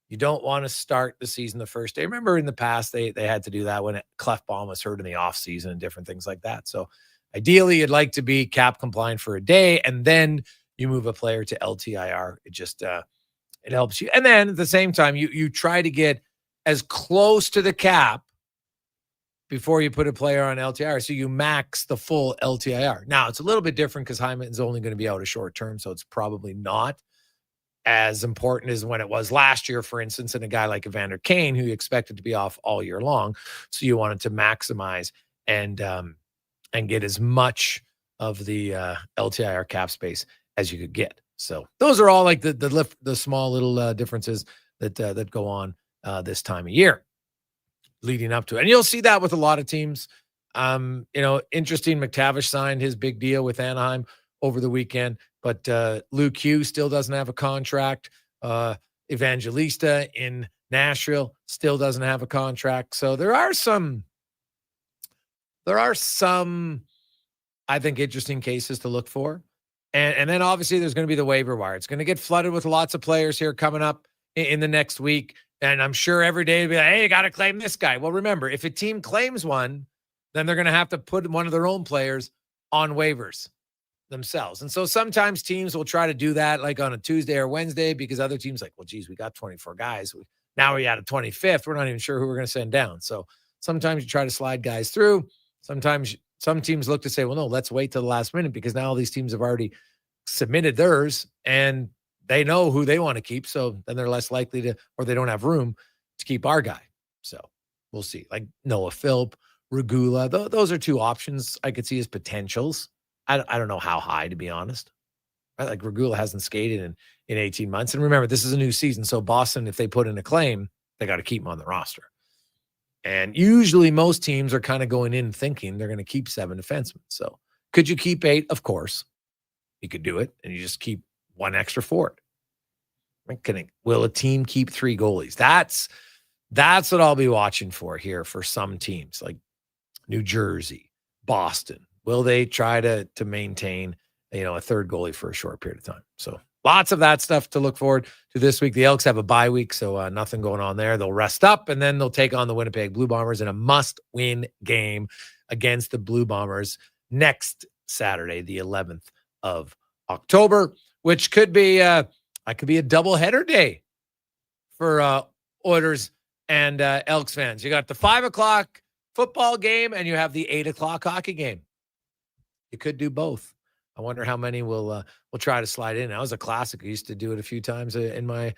You don't want to start the season the first day. Remember in the past, they had to do that when Clefbaum was hurt in the offseason and different things like that. So ideally, you'd like to be cap compliant for a day, and then you move a player to LTIR. It just it helps you. And then at the same time, you try to get as close to the cap before you put a player on LTIR. So you max the full LTIR. Now, it's a little bit different because Hyman's only going to be out a short term, so it's probably not as important as when it was last year, for instance, and a guy like Evander Kane, who you expected to be off all year long. So you wanted to maximize and get as much of the LTIR cap space as you could get. So those are all like the small little differences that go on this time of year leading up to it. And you'll see that with a lot of teams. Interesting, McTavish signed his big deal with Anaheim over the weekend, but Luke Hughes still doesn't have a contract. Evangelista in Nashville still doesn't have a contract. So there are some, I think, interesting cases to look for. And then obviously there's going to be the waiver wire. It's going to get flooded with lots of players here coming up in the next week. And I'm sure every day it'll be like, hey, you got to claim this guy. Well, remember, if a team claims one, then they're going to have to put one of their own players on waivers themselves. And so sometimes teams will try to do that like on a Tuesday or Wednesday because other teams like, well, geez, we got 24 guys. Now we're at a 25th. We're not even sure who we're going to send down. So sometimes you try to slide guys through. Sometimes some teams look to say, well, no, let's wait till the last minute because now all these teams have already submitted theirs and they know who they want to keep. So then they're less likely to, or they don't have room to keep our guy. So we'll see. Like Noah Philp, Regula, those are two options I could see as potentials. I don't know how high, to be honest. Right? Like Regula hasn't skated in 18 months. And remember, this is a new season. So Boston, if they put in a claim, they got to keep him on the roster. And usually most teams are kind of going in thinking they're going to keep 7 defensemen. So could you keep 8? Of course. You could do it, and you just keep 1 extra forward. Will a team keep 3 goalies? That's what I'll be watching for here for some teams like New Jersey, Boston. Will they try to maintain, a third goalie for a short period of time? So lots of that stuff to look forward to this week. The Elks have a bye week, so nothing going on there. They'll rest up, and then they'll take on the Winnipeg Blue Bombers in a must-win game against the Blue Bombers next Saturday, the 11th of October, which could be a doubleheader day for Oilers and Elks fans. You got the 5 o'clock football game, and you have the 8 o'clock hockey game. You could do both. I wonder how many will try to slide in. That was a classic. I used to do it a few times in my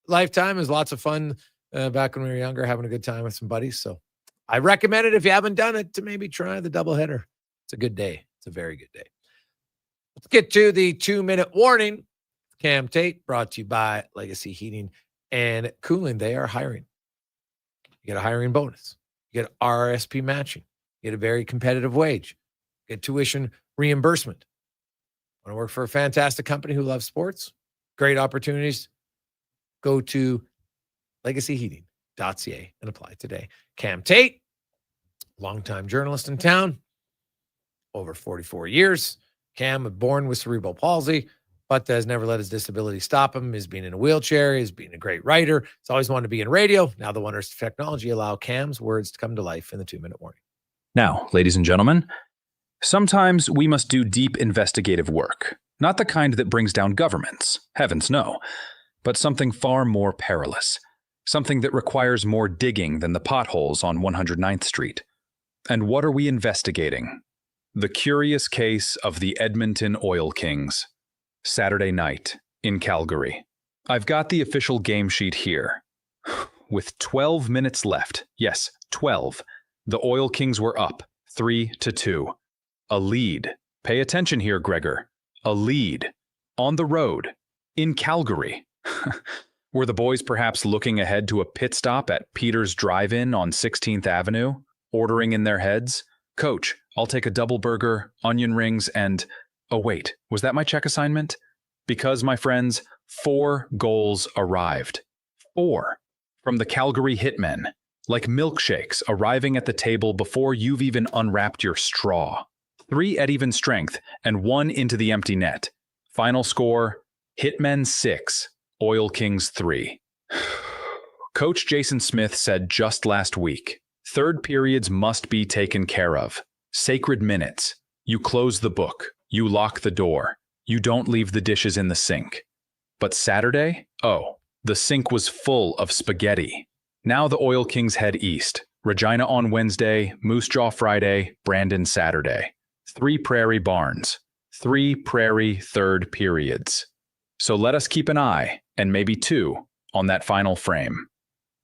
lifetime. It was lots of fun back when we were younger, having a good time with some buddies. So I recommend it if you haven't done it to maybe try the doubleheader. It's a good day. It's a very good day. Let's get to the 2-minute warning. Cam Tate, brought to you by Legacy Heating and Cooling. They are hiring. You get a hiring bonus. You get RSP matching. You get a very competitive wage. You get tuition reimbursement. Want to work for a fantastic company who loves sports? Great opportunities. Go to legacyheating.ca and apply today. Cam Tate, longtime journalist in town, over 44 years. Cam was born with cerebral palsy, but has never let his disability stop him. He's been in a wheelchair. He's been a great writer. He's always wanted to be in radio. Now the wonders of technology allow Cam's words to come to life in the 2-minute warning. Now, ladies and gentlemen, sometimes we must do deep investigative work, not the kind that brings down governments, heavens no, but something far more perilous, something that requires more digging than the potholes on 109th Street. And what are we investigating? The curious case of the Edmonton Oil Kings. Saturday night in Calgary. I've got the official game sheet here. With 12 minutes left, yes, 12, the Oil Kings were up 3-2. A lead. Pay attention here, Gregor. A lead. On the road. In Calgary. Were the boys perhaps looking ahead to a pit stop at Peter's Drive-In on 16th Avenue, ordering in their heads, "Coach, I'll take a double burger, onion rings, and..." Oh wait, was that my check assignment? Because, my friends, 4 goals arrived. 4. From the Calgary Hitmen. Like milkshakes arriving at the table before you've even unwrapped your straw. 3 at even strength and 1 into the empty net. Final score, Hitmen 6, Oil Kings 3. Coach Jason Smith said just last week, third periods must be taken care of. Sacred minutes. You close the book. You lock the door. You don't leave the dishes in the sink. But Saturday? Oh, the sink was full of spaghetti. Now the Oil Kings head east. Regina on Wednesday, Moose Jaw Friday, Brandon Saturday. 3 Prairie Barns. 3 Prairie third periods. So let us keep an eye, and maybe 2, on that final frame.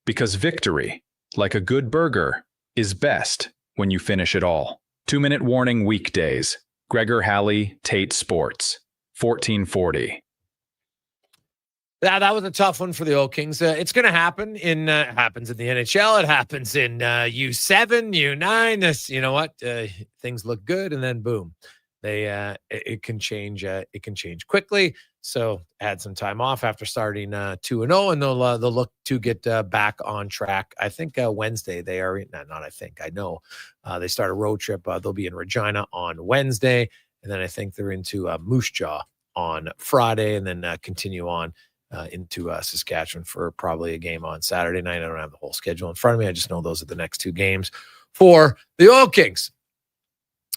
Because victory, like a good burger, is best when you finish it all. 2-minute warning weekdays. Gregor Halley, Tate Sports, 1440. That was a tough one for the Oil Kings. It's going to happen happens in the NHL. It happens in U7, U9. You know what? Things look good, and then boom, it can change. It can change quickly. So had some time off after starting 2-0, and they'll look to get back on track. I think Wednesday they are. Not I think. I know they start a road trip. They'll be in Regina on Wednesday, and then I think they're into Moose Jaw on Friday, and then continue on into Saskatchewan for probably a game on Saturday night. I don't have the whole schedule in front of me. I just know those are the next 2 games for the Oil Kings.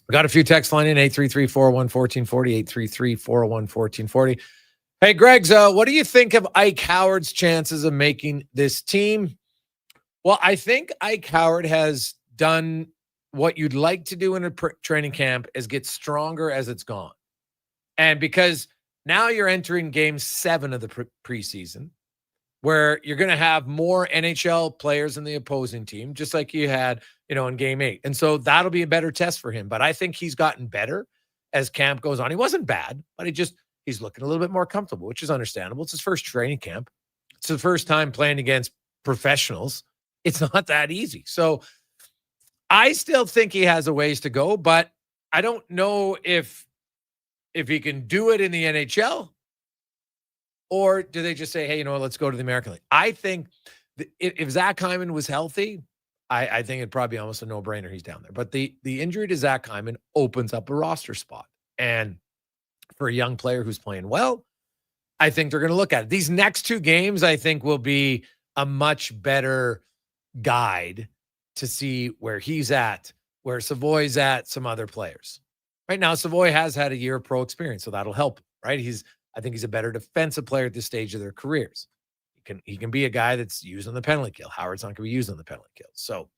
We got a few texts line in 833-401-1440, 833-401-1440. Hey, Greg's, what do you think of Ike Howard's chances of making this team? Well, I think Ike Howard has done what you'd like to do in a training camp, is get stronger as it's gone. And because now you're entering game 7 of the preseason, where you're going to have more NHL players in the opposing team, just like you had, in game 8. And so that'll be a better test for him. But I think he's gotten better as camp goes on. He wasn't bad, but he's looking a little bit more comfortable, which is understandable. It's his first training camp. It's the first time playing against professionals. It's not that easy. So I still think he has a ways to go, but I don't know if he can do it in the NHL, or do they just say, hey, you know what, let's go to the American League? I think if Zach Hyman was healthy, I think it'd probably be almost a no-brainer he's down there. But the injury to Zach Hyman opens up a roster spot. And for a young player who's playing well, I think they're going to look at it. These next 2 games, I think, will be a much better guide to see where he's at, where Savoy's at, some other players. Right now, Savoy has had a year of pro experience, so that'll help, right? I think he's a better defensive player at this stage of their careers. He can be a guy that's used on the penalty kill. Howard's not going to be used on the penalty kill. So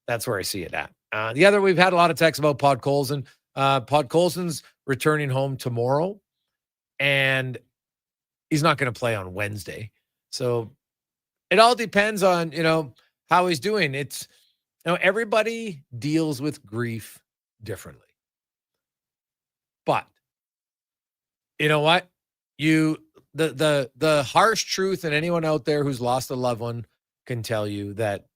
that's where I see it at. The other, we've had a lot of texts about Podkolzin. Podkolzin's returning home tomorrow, and he's not going to play on Wednesday. So it all depends on, how he's doing. It's, everybody deals with grief differently. But you know what? The harsh truth, and anyone out there who's lost a loved one can tell you that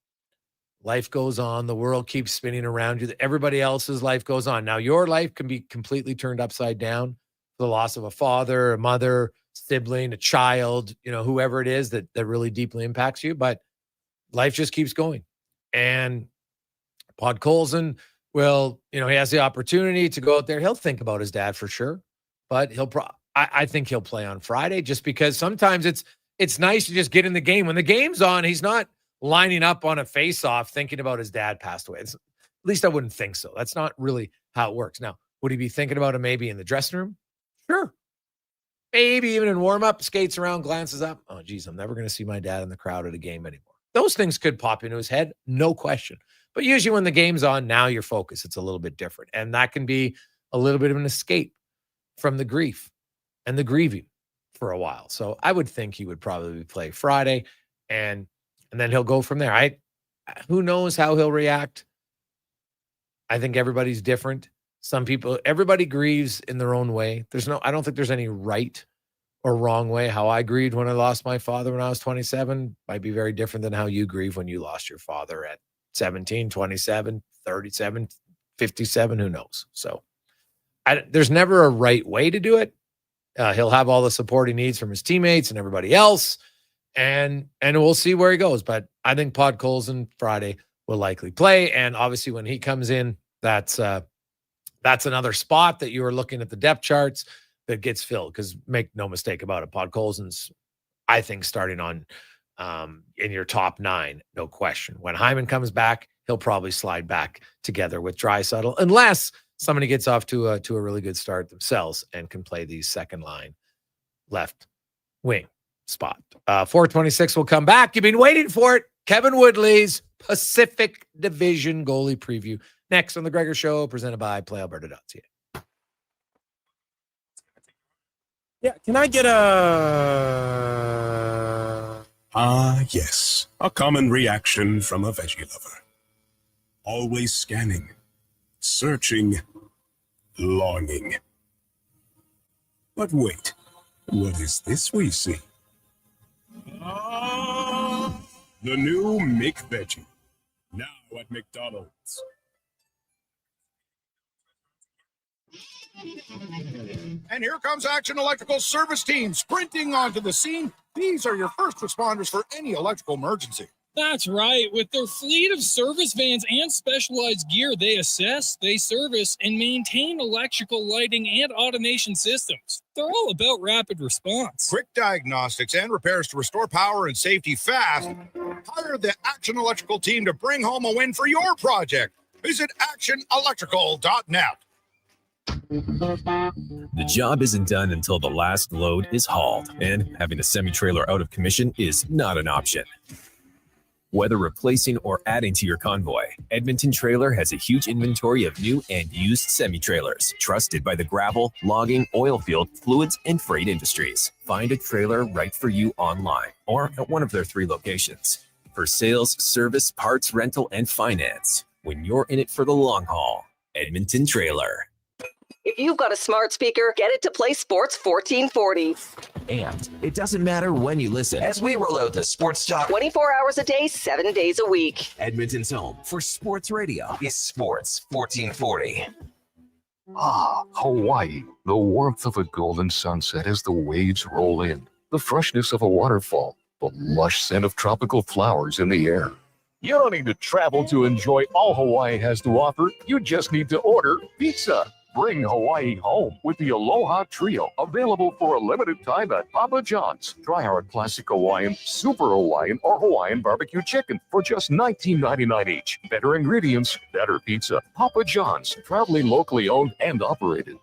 life goes on. The world keeps spinning around you. Everybody else's life goes on. Now, your life can be completely turned upside down. The loss of a father, a mother, sibling, a child, whoever it is that really deeply impacts you. But life just keeps going. And Podkolzin will, he has the opportunity to go out there. He'll think about his dad for sure, but I think he'll play on Friday, just because sometimes it's nice to just get in the game. When the game's on, he's not lining up on a face-off thinking about his dad passed away. At least I wouldn't think so. That's not really how it works. Now, would he be thinking about it maybe in the dressing room? Sure. Maybe even in warm-up, skates around, glances up. Oh, geez, I'm never going to see my dad in the crowd at a game anymore. Those things could pop into his head, no question. But usually when the game's on, now your focus, it's a little bit different. And that can be a little bit of an escape from the grief and the grieving for a while. So I would think he would probably play Friday, and then he'll go from there. Who knows how he'll react? I think everybody's different. Everybody grieves in their own way. I don't think there's any right or wrong way. How I grieved when I lost my father when I was 27 might be very different than how you grieve when you lost your father at 17, 27, 37, 57, who knows? So there's never a right way to do it. He'll have all the support he needs from his teammates and everybody else, and we'll see where he goes. But I think Podkolzin Friday will likely play, and obviously when he comes in, that's another spot that you are looking at the depth charts that gets filled, because make no mistake about it, Podkolzin's, I think, starting on in your top 9, no question. When Hyman comes back, he'll probably slide back together with Draisaitl, unless somebody gets off to a really good start themselves and can play the second line left wing spot. 426 will come back. You've been waiting for it. Kevin Woodley's Pacific Division goalie preview next on the Gregor Show, presented by PlayAlberta.ca. Yeah, can I get a... yes. A common reaction from a veggie lover. Always scanning, searching, longing. But wait, what is this we see? The new McVeggie. Now at McDonald's. And here comes Action Electrical Service Team sprinting onto the scene. These are your first responders for any electrical emergency. That's right. With their fleet of service vans and specialized gear, they assess, they service, and maintain electrical lighting and automation systems. They're all about rapid response. Quick diagnostics and repairs to restore power and safety fast. Hire the Action Electrical team to bring home a win for your project. Visit actionelectrical.net. The job isn't done until the last load is hauled, and having a semi-trailer out of commission is not an option. Whether replacing or adding to your convoy, Edmonton Trailer has a huge inventory of new and used semi-trailers, trusted by the gravel, logging, oil field, fluids, and freight industries. Find a trailer right for you online or at one of their 3 locations. For sales, service, parts, rental, and finance, when you're in it for the long haul, Edmonton Trailer. If you've got a smart speaker, get it to play Sports 1440. And it doesn't matter when you listen as we roll out the Sports Talk 24 hours a day, 7 days a week. Edmonton's home for sports radio is Sports 1440. Ah, Hawaii. The warmth of a golden sunset as the waves roll in. The freshness of a waterfall. The lush scent of tropical flowers in the air. You don't need to travel to enjoy all Hawaii has to offer. You just need to order pizza. Bring Hawaii home with the Aloha Trio, available for a limited time at Papa John's. Try our classic Hawaiian, Super Hawaiian, or Hawaiian barbecue chicken for just $19.99 each. Better ingredients, better pizza. Papa John's, proudly locally owned and operated.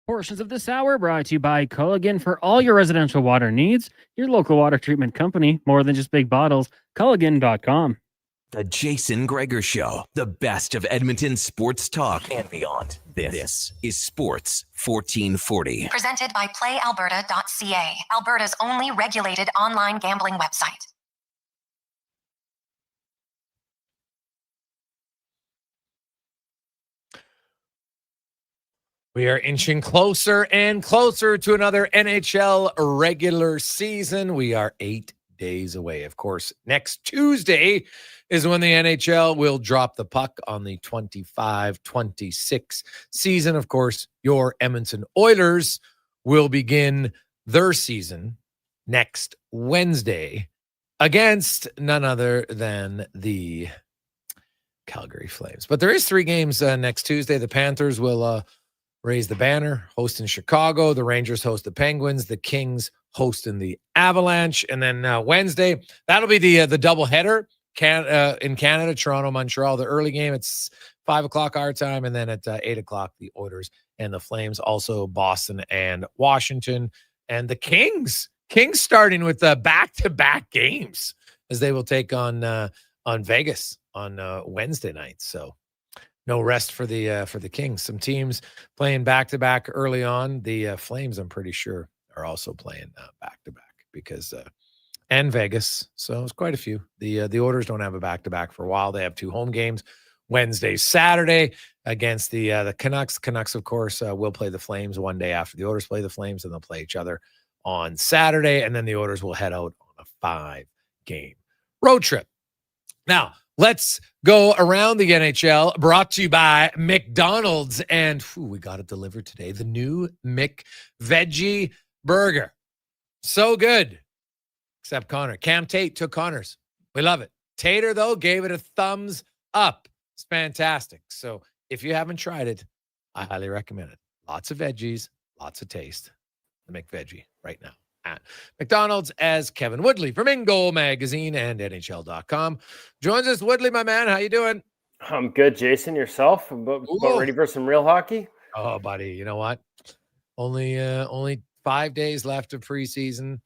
Portions of this hour brought to you by Culligan for all your residential water needs. Your local water treatment company, more than just big bottles. Culligan.com. The Jason Gregor Show, the best of Edmonton sports talk and beyond. This is Sports 1440. Presented by PlayAlberta.ca, Alberta's only regulated online gambling website. We are inching closer and closer to another NHL regular season. We are 8 days away. Of course, next Tuesday is when the NHL will drop the puck on the 25-26 season. Of course, your Edmonton Oilers will begin their season next Wednesday against none other than the Calgary Flames. But there is 3 games next Tuesday. The Panthers will raise the banner, hosting Chicago. The Rangers host the Penguins. The Kings hosting the Avalanche. And then Wednesday, that'll be the doubleheader in Canada, Toronto, Montreal. The early game, it's 5 o'clock our time. And then at 8 o'clock, the Oilers and the Flames. Also Boston and Washington. And the Kings starting with back-to-back games as they will take on Vegas on Wednesday night. So no rest for the Kings. Some teams playing back-to-back early on. The Flames, I'm pretty sure, are also playing back-to-back because and Vegas. So it's quite a few. The Oilers don't have a back-to-back for a while. They have 2 home games, Wednesday, Saturday against the Canucks. Canucks, of course, will play the Flames one day after the Oilers play the Flames, and they'll play each other on Saturday. And then the Oilers will head out on a 5-game road trip. Now, let's go around the NHL, brought to you by McDonald's. And we got it delivered today. The new McVeggie Burger. So good. Except Connor. Cam Tate took Connor's. We love it. Tater, though, gave it a thumbs up. It's fantastic. So if you haven't tried it, I highly recommend it. Lots of veggies, lots of taste. The McVeggie right now at McDonald's, as Kevin Woodley from In Goal Magazine and NHL.com joins us. Woodley, my man, how you doing? I'm good, Jason. Yourself? About ready for some real hockey? Oh, buddy, you know what? Only 5 days left of preseason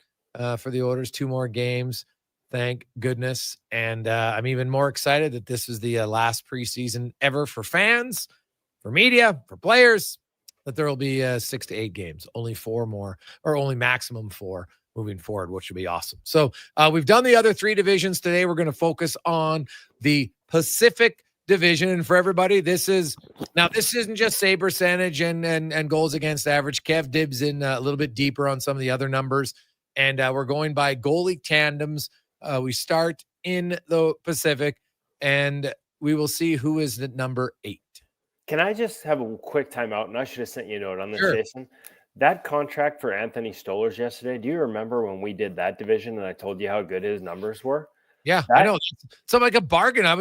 for the Oilers. 2 more games, thank goodness. And I'm even more excited that this is the last preseason ever for fans, for media, for players. That there will be 6 to 8 games, only 4 more, or only maximum 4 moving forward, which would be awesome. So we've done the other 3 divisions today. We're going to focus on the Pacific Division. And for everybody, this isn't just save percentage and goals against average. Kev dibs in a little bit deeper on some of the other numbers. And we're going by goalie tandems. We start in the Pacific, and we will see who is the number 8. Can I just have a quick timeout? And I should have sent you a note on this, Sure. Jason. That contract for Anthony Stolarz yesterday, do you remember when we did that division and I told you how good his numbers were? Yeah, I know. So like a bargain. I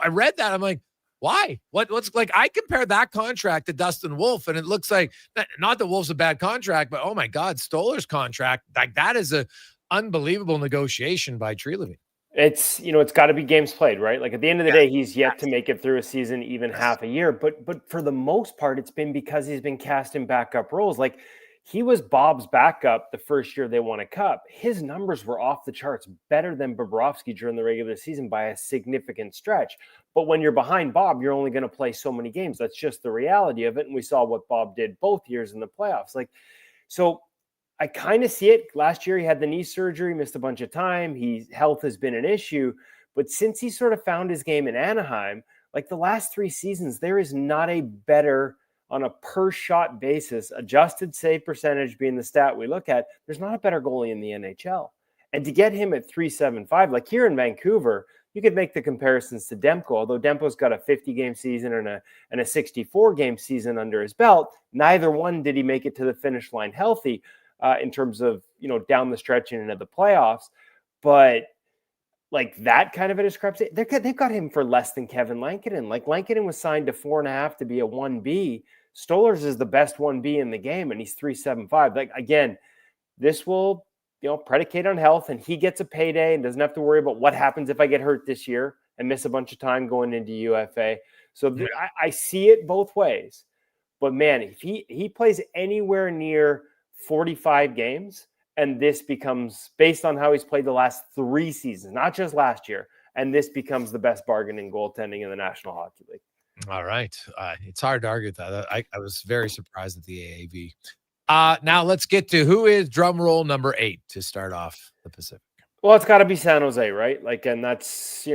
read that. I'm like, why? What's like, I compared that contract to Dustin Wolf, and it looks like, not that Wolf's a bad contract, but oh my God, Stolar's contract, like that is a unbelievable negotiation by Treliving. It's, it's got to be games played, right? Like at the end of the day, he's yet to make it through a season, even half a year. But for the most part, it's been because he's been cast in backup roles. Like he was Bob's backup the first year they won a cup. His numbers were off the charts, better than Bobrovsky during the regular season by a significant stretch. But when you're behind Bob, you're only going to play so many games. That's just the reality of it. And we saw what Bob did both years in the playoffs. So I kind of see it. Last year, he had the knee surgery, missed a bunch of time. Health has been an issue. But since he sort of found his game in Anaheim, like the last 3 seasons, there is not a better, on a per shot basis, adjusted save percentage being the stat we look at, there's not a better goalie in the NHL. And to get him at 3.75, like here in Vancouver, you could make the comparisons to Demko, although Demko's got a 50-game season and a 64-game season under his belt. Neither one did he make it to the finish line healthy. In terms of, down the stretch and into the playoffs. But like that kind of a discrepancy, they've got him for less than Kevin Lankinen. Like Lankinen was signed to 4.5 to be a 1B. Stolarz is the best 1B in the game, and he's 3.75. Like, again, this will, predicate on health, and he gets a payday and doesn't have to worry about what happens if I get hurt this year and miss a bunch of time going into UFA. So I see it both ways. But man, if he plays anywhere near 45 games, and this becomes, based on how he's played the last 3 seasons, not just last year, and this becomes the best bargain in goaltending in the National Hockey League. All right. It's hard to argue with that. I was very surprised at the AAV. Now let's get to who is drum roll number 8 to start off the Pacific. Well, it's got to be San Jose, right? Like, and that's,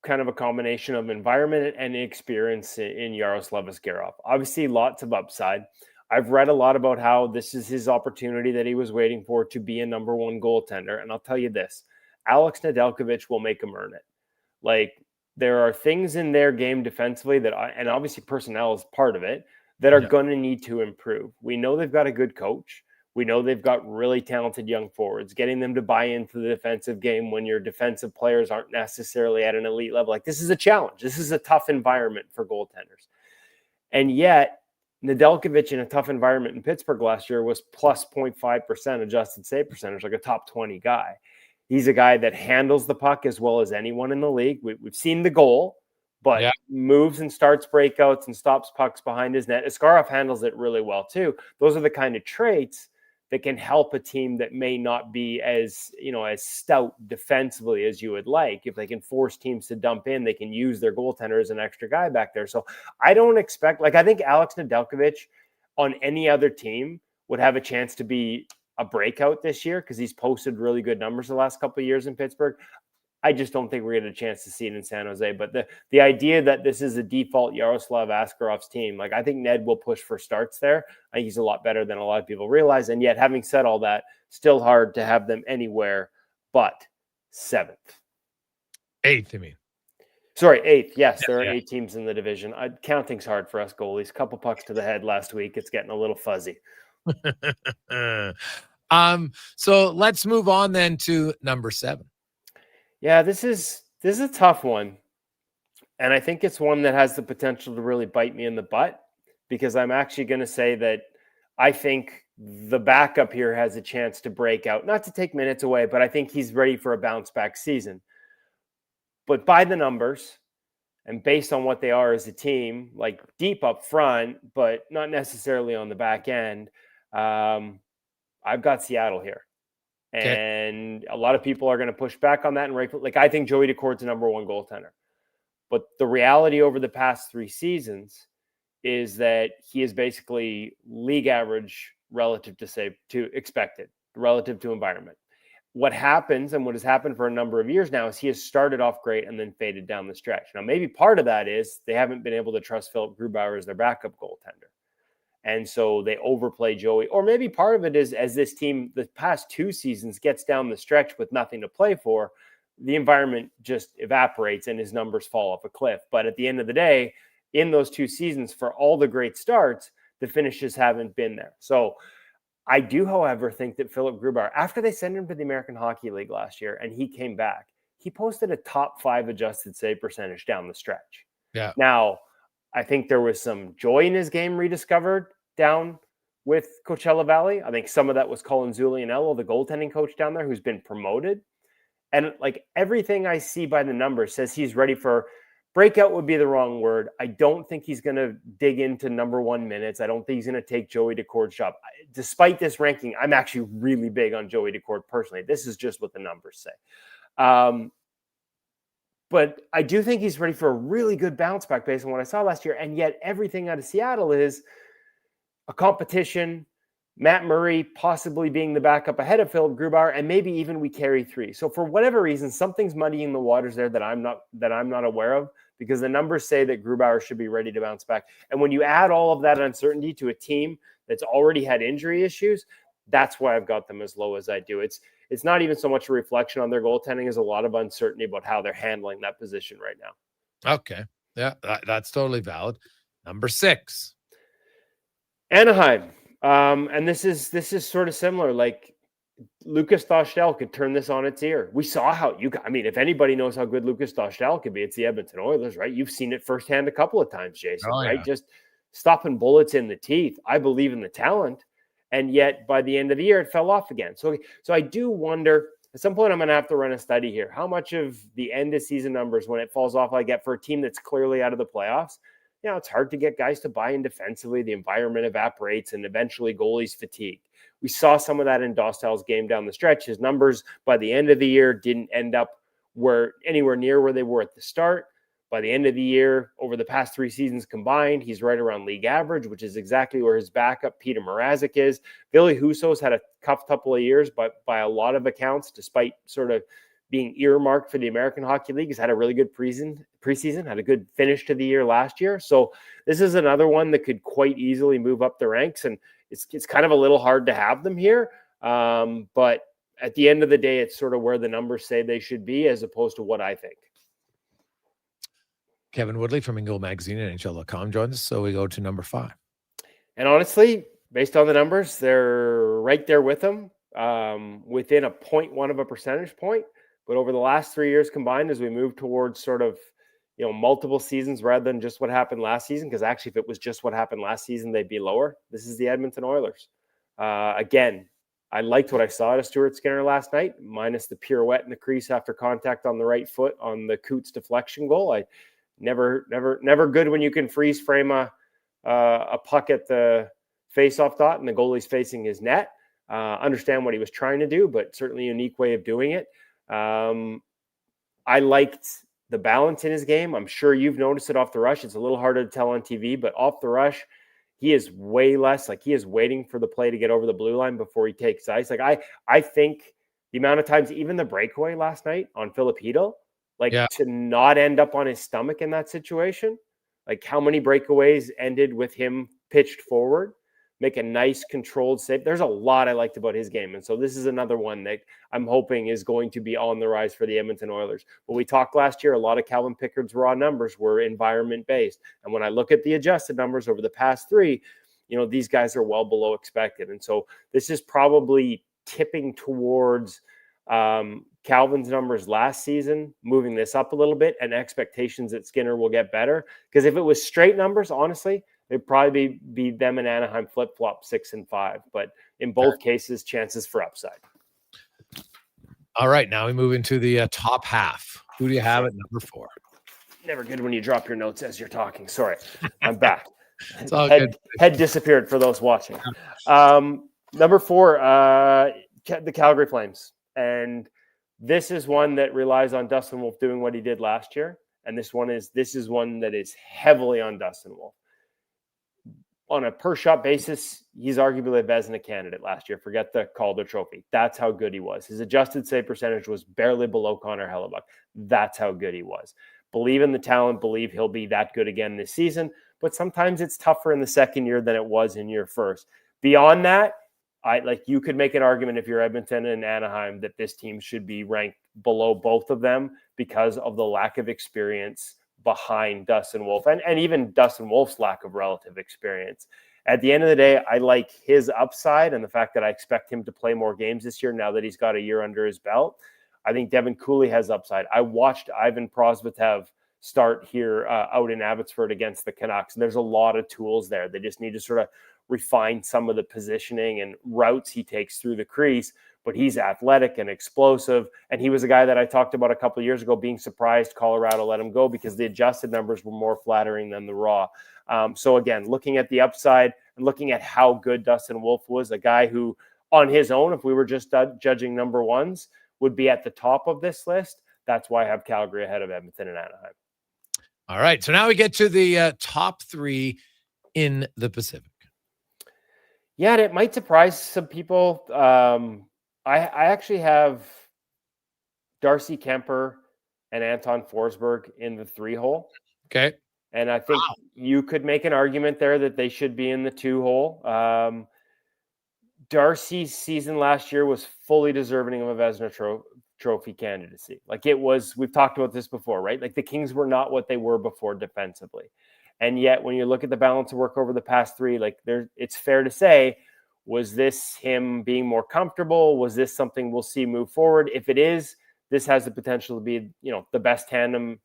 kind of a combination of environment and experience in Yaroslav Askarov. Obviously, lots of upside. I've read a lot about how this is his opportunity that he was waiting for to be a number 1 goaltender. And I'll tell you this, Alex Nedeljkovic will make him earn it. Like, there are things in their game defensively and obviously personnel is part of it, that are going to need to improve. We know they've got a good coach. We know they've got really talented young forwards. Getting them to buy into the defensive game when your defensive players aren't necessarily at an elite level. Like, this is a challenge. This is a tough environment for goaltenders. And yet, Nedeljkovic in a tough environment in Pittsburgh last year was plus 0.5% adjusted save percentage, like a top 20 guy. He's a guy that handles the puck as well as anyone in the league. We've seen the goal, but moves and starts breakouts and stops pucks behind his net. Askarov handles it really well too. Those are the kind of traits that can help a team that may not be as stout defensively as you would like. If they can force teams to dump in, they can use their goaltender as an extra guy back there. So I don't expect, I think Alex Nedeljkovic on any other team would have a chance to be a breakout this year because he's posted really good numbers the last couple of years in Pittsburgh. I just don't think we're going to get a chance to see it in San Jose. But the idea that this is a default Yaroslav Askarov's team, I think Ned will push for starts there. I think he's a lot better than a lot of people realize. And yet, having said all that, still hard to have them anywhere but 7th. 8th, I mean. Sorry, 8th. Yes, there are 8 teams in the division. Counting's hard for us goalies. Couple pucks to the head last week. It's getting a little fuzzy. So let's move on then to number 7. Yeah, this is a tough one. And I think it's one that has the potential to really bite me in the butt because I'm actually going to say that I think the backup here has a chance to break out, not to take minutes away, but I think he's ready for a bounce back season. But by the numbers and based on what they are as a team, like deep up front, but not necessarily on the back end, I've got Seattle here. And a lot of people are going to push back on that. And I think Joey Decort's a number 1 goaltender. But the reality over the past 3 seasons is that he is basically league average relative to expected, relative to environment. What happens and what has happened for a number of years now is he has started off great and then faded down the stretch. Now, maybe part of that is they haven't been able to trust Philip Grubauer as their backup goaltender. And so they overplay Joey. Or maybe part of it is as this team, the past 2 seasons, gets down the stretch with nothing to play for, the environment just evaporates and his numbers fall off a cliff. But at the end of the day, in those 2 seasons, for all the great starts, the finishes haven't been there. So I do, however, think that Philip Grubauer, after they sent him to the American Hockey League last year and he came back, he posted a top 5 adjusted save percentage down the stretch. Yeah. Now, I think there was some joy in his game rediscovered down with Coachella Valley. I think some of that was Colin Zulianello, the goaltending coach down there, who's been promoted. And like everything I see by the numbers says he's ready for breakout would be the wrong word. I don't think he's going to dig into number 1 minutes. I don't think he's going to take Joey Decord's job. Despite this ranking, I'm actually really big on Joey Decord personally. This is just what the numbers say. But I do think he's ready for a really good bounce back based on what I saw last year. And yet everything out of Seattle is a competition, Matt Murray possibly being the backup ahead of Philip Grubauer, and maybe even we carry 3. So for whatever reason, something's muddying the waters there that I'm not aware of, because the numbers say that Grubauer should be ready to bounce back. And when you add all of that uncertainty to a team that's already had injury issues, that's why I've got them as low as I do. It's not even so much a reflection on their goaltending as a lot of uncertainty about how they're handling that position right now. Okay. Yeah, that's totally valid. Number 6. Anaheim. And this is sort of similar. Like Lucas Dostal could turn this on its ear. We saw how if anybody knows how good Lucas Dostal could be, it's the Edmonton Oilers, right? You've seen it firsthand a couple of times, Jason, right? Yeah. Just stopping bullets in the teeth. I believe in the talent. And yet by the end of the year, it fell off again. So I do wonder, at some point I'm going to have to run a study here. How much of the end of season numbers when it falls off I get for a team that's clearly out of the playoffs? It's hard to get guys to buy in defensively. The environment evaporates and eventually goalies fatigue. We saw some of that in Dostal's game down the stretch. His numbers by the end of the year didn't end up anywhere near where they were at the start. By the end of the year, over the past 3 seasons combined, he's right around league average, which is exactly where his backup, Peter Mrazek, is. Ville Husso's had a tough couple of years, but by a lot of accounts, despite sort of being earmarked for the American Hockey League, he's had a really good preseason, had a good finish to the year last year. So this is another one that could quite easily move up the ranks, and it's kind of a little hard to have them here. But at the end of the day, it's sort of where the numbers say they should be as opposed to what I think. Kevin Woodley from Ingoal Magazine and NHL.com joins us. So we go to number 5. And honestly, based on the numbers, they're right there with them, within a 0.1 of a percentage point. But over the last 3 years combined, as we move towards sort of, multiple seasons rather than just what happened last season, because actually if it was just what happened last season, they'd be lower. This is the Edmonton Oilers. Again, I liked what I saw to Stuart Skinner last night, minus the pirouette in the crease after contact on the right foot on the Coots deflection goal. Never good when you can freeze frame a puck at the face-off dot and the goalie's facing his net. Understand what he was trying to do, but certainly a unique way of doing it. I liked the balance in his game. I'm sure you've noticed it off the rush. It's a little harder to tell on TV, but off the rush, he is way less like he is waiting for the play to get over the blue line before he takes ice. Like I think the amount of times, even the breakaway last night on Philip Hedl, to not end up on his stomach in that situation, like how many breakaways ended with him pitched forward, make a nice controlled save. There's a lot I liked about his game. And so this is another one that I'm hoping is going to be on the rise for the Edmonton Oilers. But we talked last year, a lot of Calvin Pickard's raw numbers were environment based. And when I look at the adjusted numbers over the past 3, these guys are well below expected. And so this is probably tipping towards Calvin's numbers last season, moving this up a little bit, and expectations that Skinner will get better. Because if it was straight numbers, honestly, it'd probably be them and Anaheim flip-flop 6 and 5. But in both cases, chances for upside. All right, now we move into the top half. Who do you have at number 4? Never good when you drop your notes as you're talking. Sorry, I'm back. It's all good. Head disappeared for those watching. Number 4, the Calgary Flames. And this is one that relies on Dustin Wolf doing what he did last year. And this is one that is heavily on Dustin Wolf. On a per shot basis, he's arguably a Vezina candidate last year. Forget the Calder Trophy. That's how good he was. His adjusted save percentage was barely below Connor Halley. That's how good he was. Believe in the talent. Believe he'll be that good again this season. But sometimes it's tougher in the second year than it was in year first. Beyond that, you could make an argument if you're Edmonton and Anaheim that this team should be ranked below both of them because of the lack of experience behind Dustin Wolf and even Dustin Wolf's lack of relative experience. At the end of the day, I like his upside and the fact that I expect him to play more games this year now that he's got a year under his belt. I think Devin Cooley has upside. I watched Ivan Prosvetov start here out in Abbotsford against the Canucks. And there's a lot of tools there. They just need to sort of refine some of the positioning and routes he takes through the crease, but he's athletic and explosive. And he was a guy that I talked about a couple of years ago, being surprised Colorado let him go because the adjusted numbers were more flattering than the raw. So again, looking at the upside and looking at how good Dustin Wolf was, a guy who on his own, if we were just judging number ones, would be at the top of this list. That's why I have Calgary ahead of Edmonton and Anaheim. All right. So now we get to the top three in the Pacific. Yeah, and it might surprise some people. I actually have Darcy Kemper and Anton Forsberg in the 3-hole. Okay. And I think you could make an argument there that they should be in the 2-hole. Darcy's season last year was fully deserving of a Vezina trophy candidacy. Like it was, we've talked about this before, right? Like the Kings were not what they were before defensively. And yet when you look at the balance of work over the past three, like it's fair to say, was this him being more comfortable? Was this something we'll see move forward? If it is, this has the potential to be, the best tandem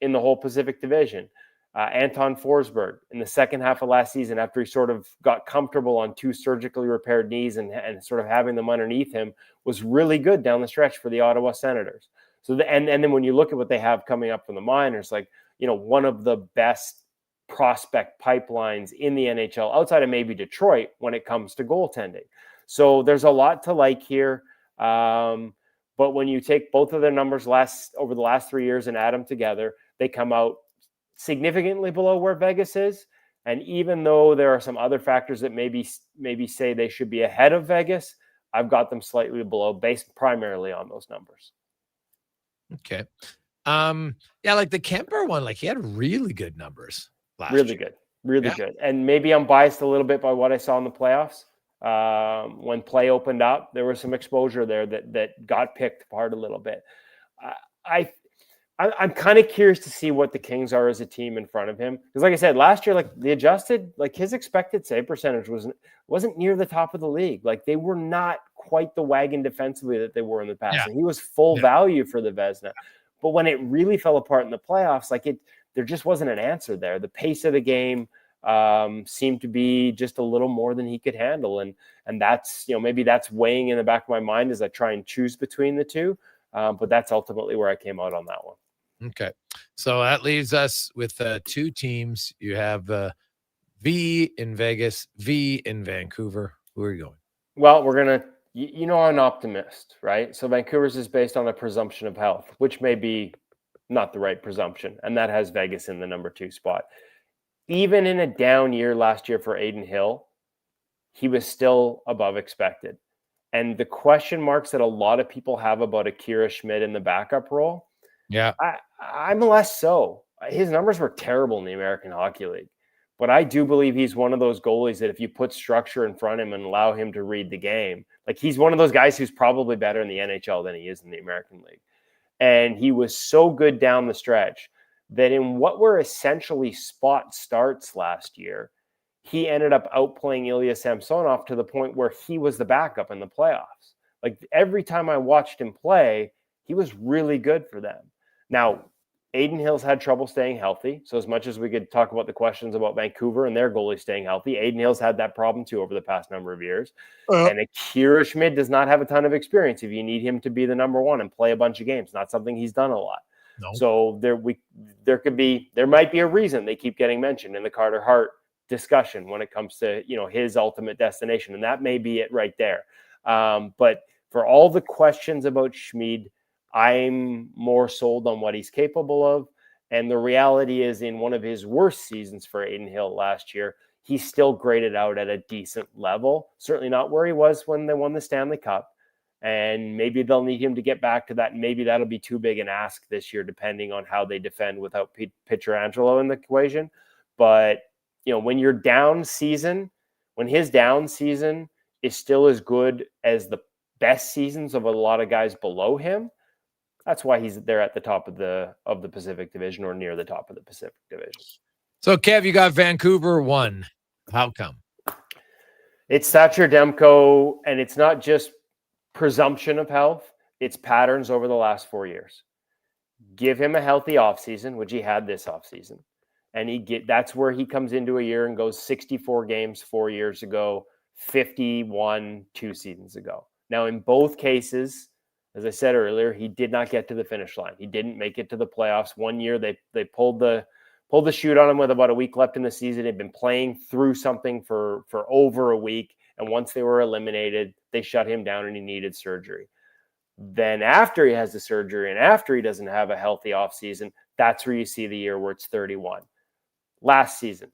in the whole Pacific Division. Anton Forsberg in the second half of last season, after he sort of got comfortable on 2 surgically repaired knees and sort of having them underneath him, was really good down the stretch for the Ottawa Senators. So and then when you look at what they have coming up from the minors, like, one of the best prospect pipelines in the NHL outside of maybe Detroit when it comes to goaltending. So there's a lot to like here. But when you take both of their numbers over the last 3 years and add them together, they come out significantly below where Vegas is. And even though there are some other factors that maybe say they should be ahead of Vegas, I've got them slightly below based primarily on those numbers. Okay. Yeah, like the Kemper one, like he had really good numbers last year. Really good. And maybe I'm biased a little bit by what I saw in the playoffs. When play opened up, there was some exposure there that got picked apart a little bit. I'm kind of curious to see what the Kings are as a team in front of him. Because like I said, last year, like the adjusted, like his expected save percentage wasn't near the top of the league. Like they were not quite the wagon defensively that they were in the past. Yeah. And he was full value for the Vezina. But when it really fell apart in the playoffs, there just wasn't an answer there. The pace of the game seemed to be just a little more than he could handle. And that's, maybe that's weighing in the back of my mind as I try and choose between the two. But that's ultimately where I came out on that one. Okay. So that leaves us with 2 teams. You have V in Vegas, V in Vancouver. Who are you going? Well, we're going to, I'm an optimist, right? So Vancouver's is based on a presumption of health, which may be not the right presumption. And that has Vegas in the number 2 spot. Even in a down year last year for Adin Hill, he was still above expected. And the question marks that a lot of people have about Akira Schmid in the backup role, I'm less so. His numbers were terrible in the American Hockey League. But I do believe he's one of those goalies that if you put structure in front of him and allow him to read the game, like he's one of those guys who's probably better in the NHL than he is in the American League. And he was so good down the stretch that in what were essentially spot starts last year, he ended up outplaying Ilya Samsonov to the point where he was the backup in the playoffs. Like every time I watched him play, he was really good for them. Now, Adin Hill's had trouble staying healthy. So as much as we could talk about the questions about Vancouver and their goalie staying healthy, Adin Hill's had that problem too over the past number of years. And Akira Schmid does not have a ton of experience if you need him to be the number 1 and play a bunch of games. Not something he's done a lot. No. So there might be a reason they keep getting mentioned in the Carter Hart discussion when it comes to, his ultimate destination. And that may be it right there. But for all the questions about Schmid, I'm more sold on what he's capable of. And the reality is in one of his worst seasons for Adin Hill last year, he still graded out at a decent level. Certainly not where he was when they won the Stanley Cup. And maybe they'll need him to get back to that. And maybe that'll be too big an ask this year, depending on how they defend without Pietrangelo in the equation. But, when your down season, when his down season is still as good as the best seasons of a lot of guys below him, that's why he's there at the top of the Pacific Division or near the top of the Pacific Division. So, Kev, you got Vancouver 1. How come? It's Thatcher Demko, and it's not just presumption of health. It's patterns over the last 4 years. Give him a healthy offseason, which he had this offseason, And that's where he comes into a year and goes 64 games 4 years ago, 51 2 seasons ago. Now, in both cases, as I said earlier, he did not get to the finish line. He didn't make it to the playoffs. One year they pulled the chute on him with about a week left in the season. He'd been playing through something for over a week. And once they were eliminated, they shut him down and he needed surgery. Then after he has the surgery and after he doesn't have a healthy offseason, that's where you see the year where it's 31. Last season,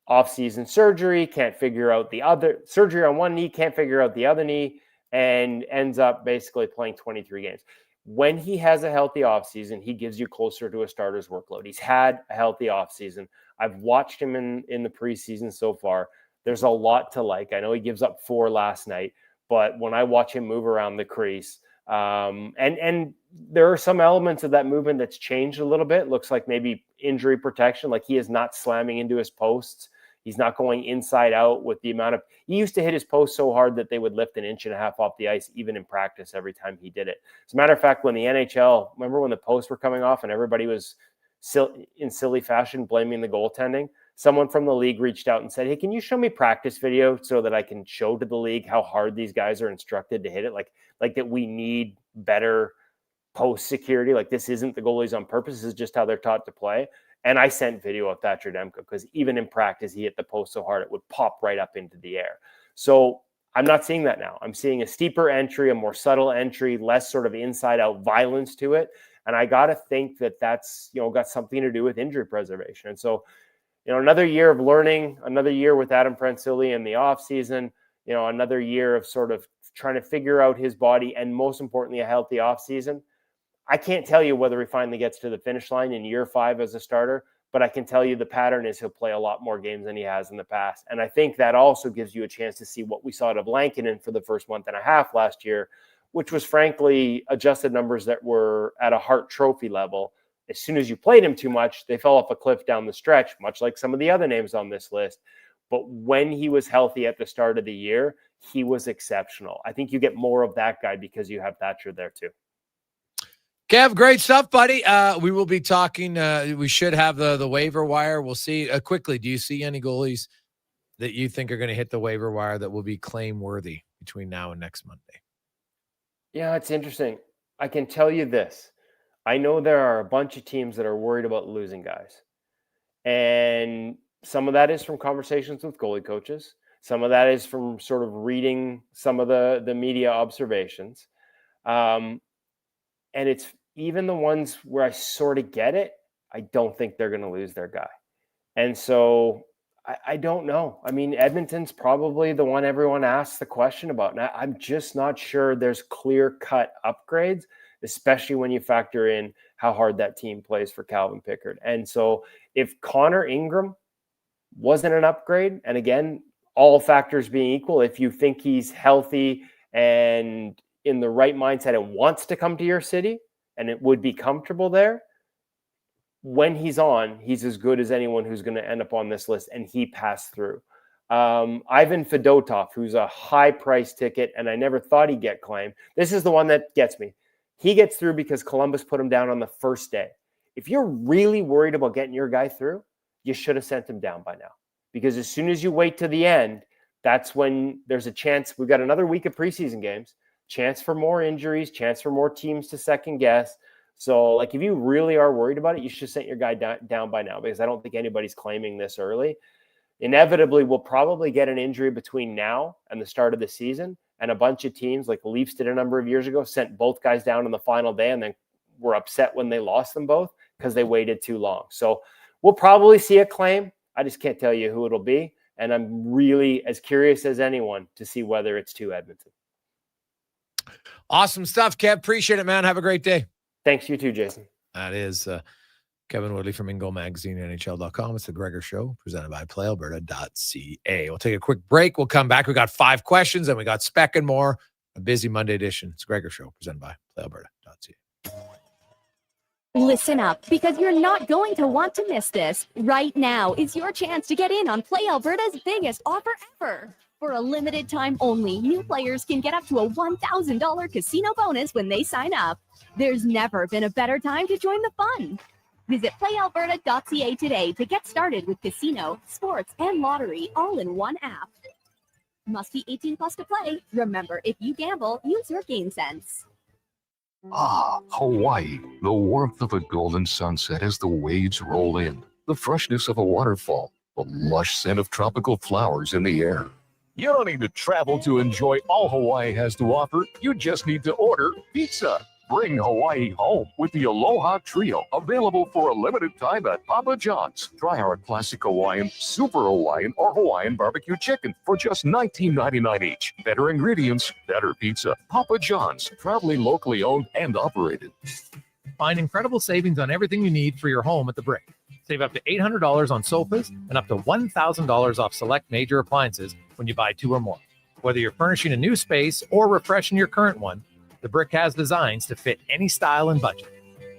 offseason surgery, can't figure out the other surgery on one knee, can't figure out the other knee, and ends up basically playing 23 games. When he has a healthy offseason, he gives you closer to a starter's workload. He's had a healthy offseason. I've watched him in the preseason so far. There's a lot to like. I know he gives up 4 last night, but when I watch him move around the crease, and there are some elements of that movement that's changed a little bit. Looks like maybe injury protection, like he is not slamming into his posts. He's not going inside out with the amount of, he used to hit his post so hard that they would lift 1.5 inches off the ice, even in practice, every time he did it. As a matter of fact, when the NHL, remember when the posts were coming off and everybody was in silly fashion blaming the goaltending? Someone from the league reached out and said, hey, can you show me practice video so that I can show to the league how hard these guys are instructed to hit it? Like that we need better post security. Like this isn't the goalies on purpose. This is just how they're taught to play. And I sent video of Thatcher Demko because even in practice, he hit the post so hard it would pop right up into the air. So I'm not seeing that now. I'm seeing a steeper entry, a more subtle entry, less sort of inside out violence to it. And I got to think that that's, got something to do with injury preservation. And so, another year of learning, another year with Adam Francilli in the offseason, another year of sort of trying to figure out his body and most importantly, a healthy offseason. I can't tell you whether he finally gets to the finish line in year 5 as a starter, but I can tell you the pattern is he'll play a lot more games than he has in the past. And I think that also gives you a chance to see what we saw out of Lankinen for the first month and a half last year, which was frankly adjusted numbers that were at a Hart Trophy level. As soon as you played him too much, they fell off a cliff down the stretch, much like some of the other names on this list. But when he was healthy at the start of the year, he was exceptional. I think you get more of that guy because you have Thatcher there too. Kev, great stuff, buddy. We will be talking. We should have the waiver wire. We'll see. Quickly, do you see any goalies that you think are going to hit the waiver wire that will be claim worthy between now and next Monday? Yeah, it's interesting. I can tell you this. I know there are a bunch of teams that are worried about losing guys. And some of that is from conversations with goalie coaches. Some of that is from sort of reading some of the media observations. And it's even the ones where I sort of get it, I don't think they're going to lose their guy. And so I don't know. I mean, Edmonton's probably the one everyone asks the question about. And I'm just not sure there's clear-cut upgrades, especially when you factor in how hard that team plays for Calvin Pickard. And so if Connor Ingram wasn't an upgrade, and again, all factors being equal, if you think he's healthy and in the right mindset and wants to come to your city and it would be comfortable there, when he's on, he's as good as anyone who's going to end up on this list, and he passed through. Ivan Fedotov, who's a high price ticket, and I never thought he'd get claimed. This is the one that gets me. He gets through because Columbus put him down on the first day. If you're really worried about getting your guy through, you should have sent him down by now. Because as soon as you wait to the end, that's when there's a chance. We've got another week of preseason games, chance for more injuries, chance for more teams to second guess. So, like, if you really are worried about it, you should have sent your guy down by now, because I don't think anybody's claiming this early. Inevitably, we'll probably get an injury between now and the start of the season. And a bunch of teams, like the Leafs did a number of years ago, sent both guys down on the final day and then were upset when they lost them both because they waited too long. So we'll probably see a claim. I just can't tell you who it'll be. And I'm really as curious as anyone to see whether it's to Edmonton. Awesome stuff, Kev. Appreciate it, man. Have a great day. Thanks, you too, Jason. That is Kevin Woodley from InGoal Magazine, NHL.com. It's the Gregor Show, presented by PlayAlberta.ca. We'll take a quick break. We'll come back. We got 5 questions, and we got spec and more. A busy Monday edition. It's Gregor Show, presented by PlayAlberta.ca. Listen up, because you're not going to want to miss this. Right now is your chance to get in on Play Alberta's biggest offer ever. For a limited time only, new players can get up to a $1,000 casino bonus when they sign up. There's never been a better time to join the fun. Visit playalberta.ca today to get started with casino, sports, and lottery all in one app. Must be 18 plus to play. Remember, if you gamble, use your game sense. Ah, Hawaii. The warmth of a golden sunset as the waves roll in. The freshness of a waterfall. The lush scent of tropical flowers in the air. You don't need to travel to enjoy all Hawaii has to offer. You just need to order pizza. Bring Hawaii home with the Aloha Trio, available for a limited time at Papa John's. Try our classic Hawaiian, Super Hawaiian, or Hawaiian barbecue chicken for just $19.99 each. Better ingredients, better pizza. Papa John's, proudly locally owned and operated. Find incredible savings on everything you need for your home at The Brick. Save up to $800 on sofas and up to $1,000 off select major appliances when you buy 2 or more. Whether you're furnishing a new space or refreshing your current one, The Brick has designs to fit any style and budget,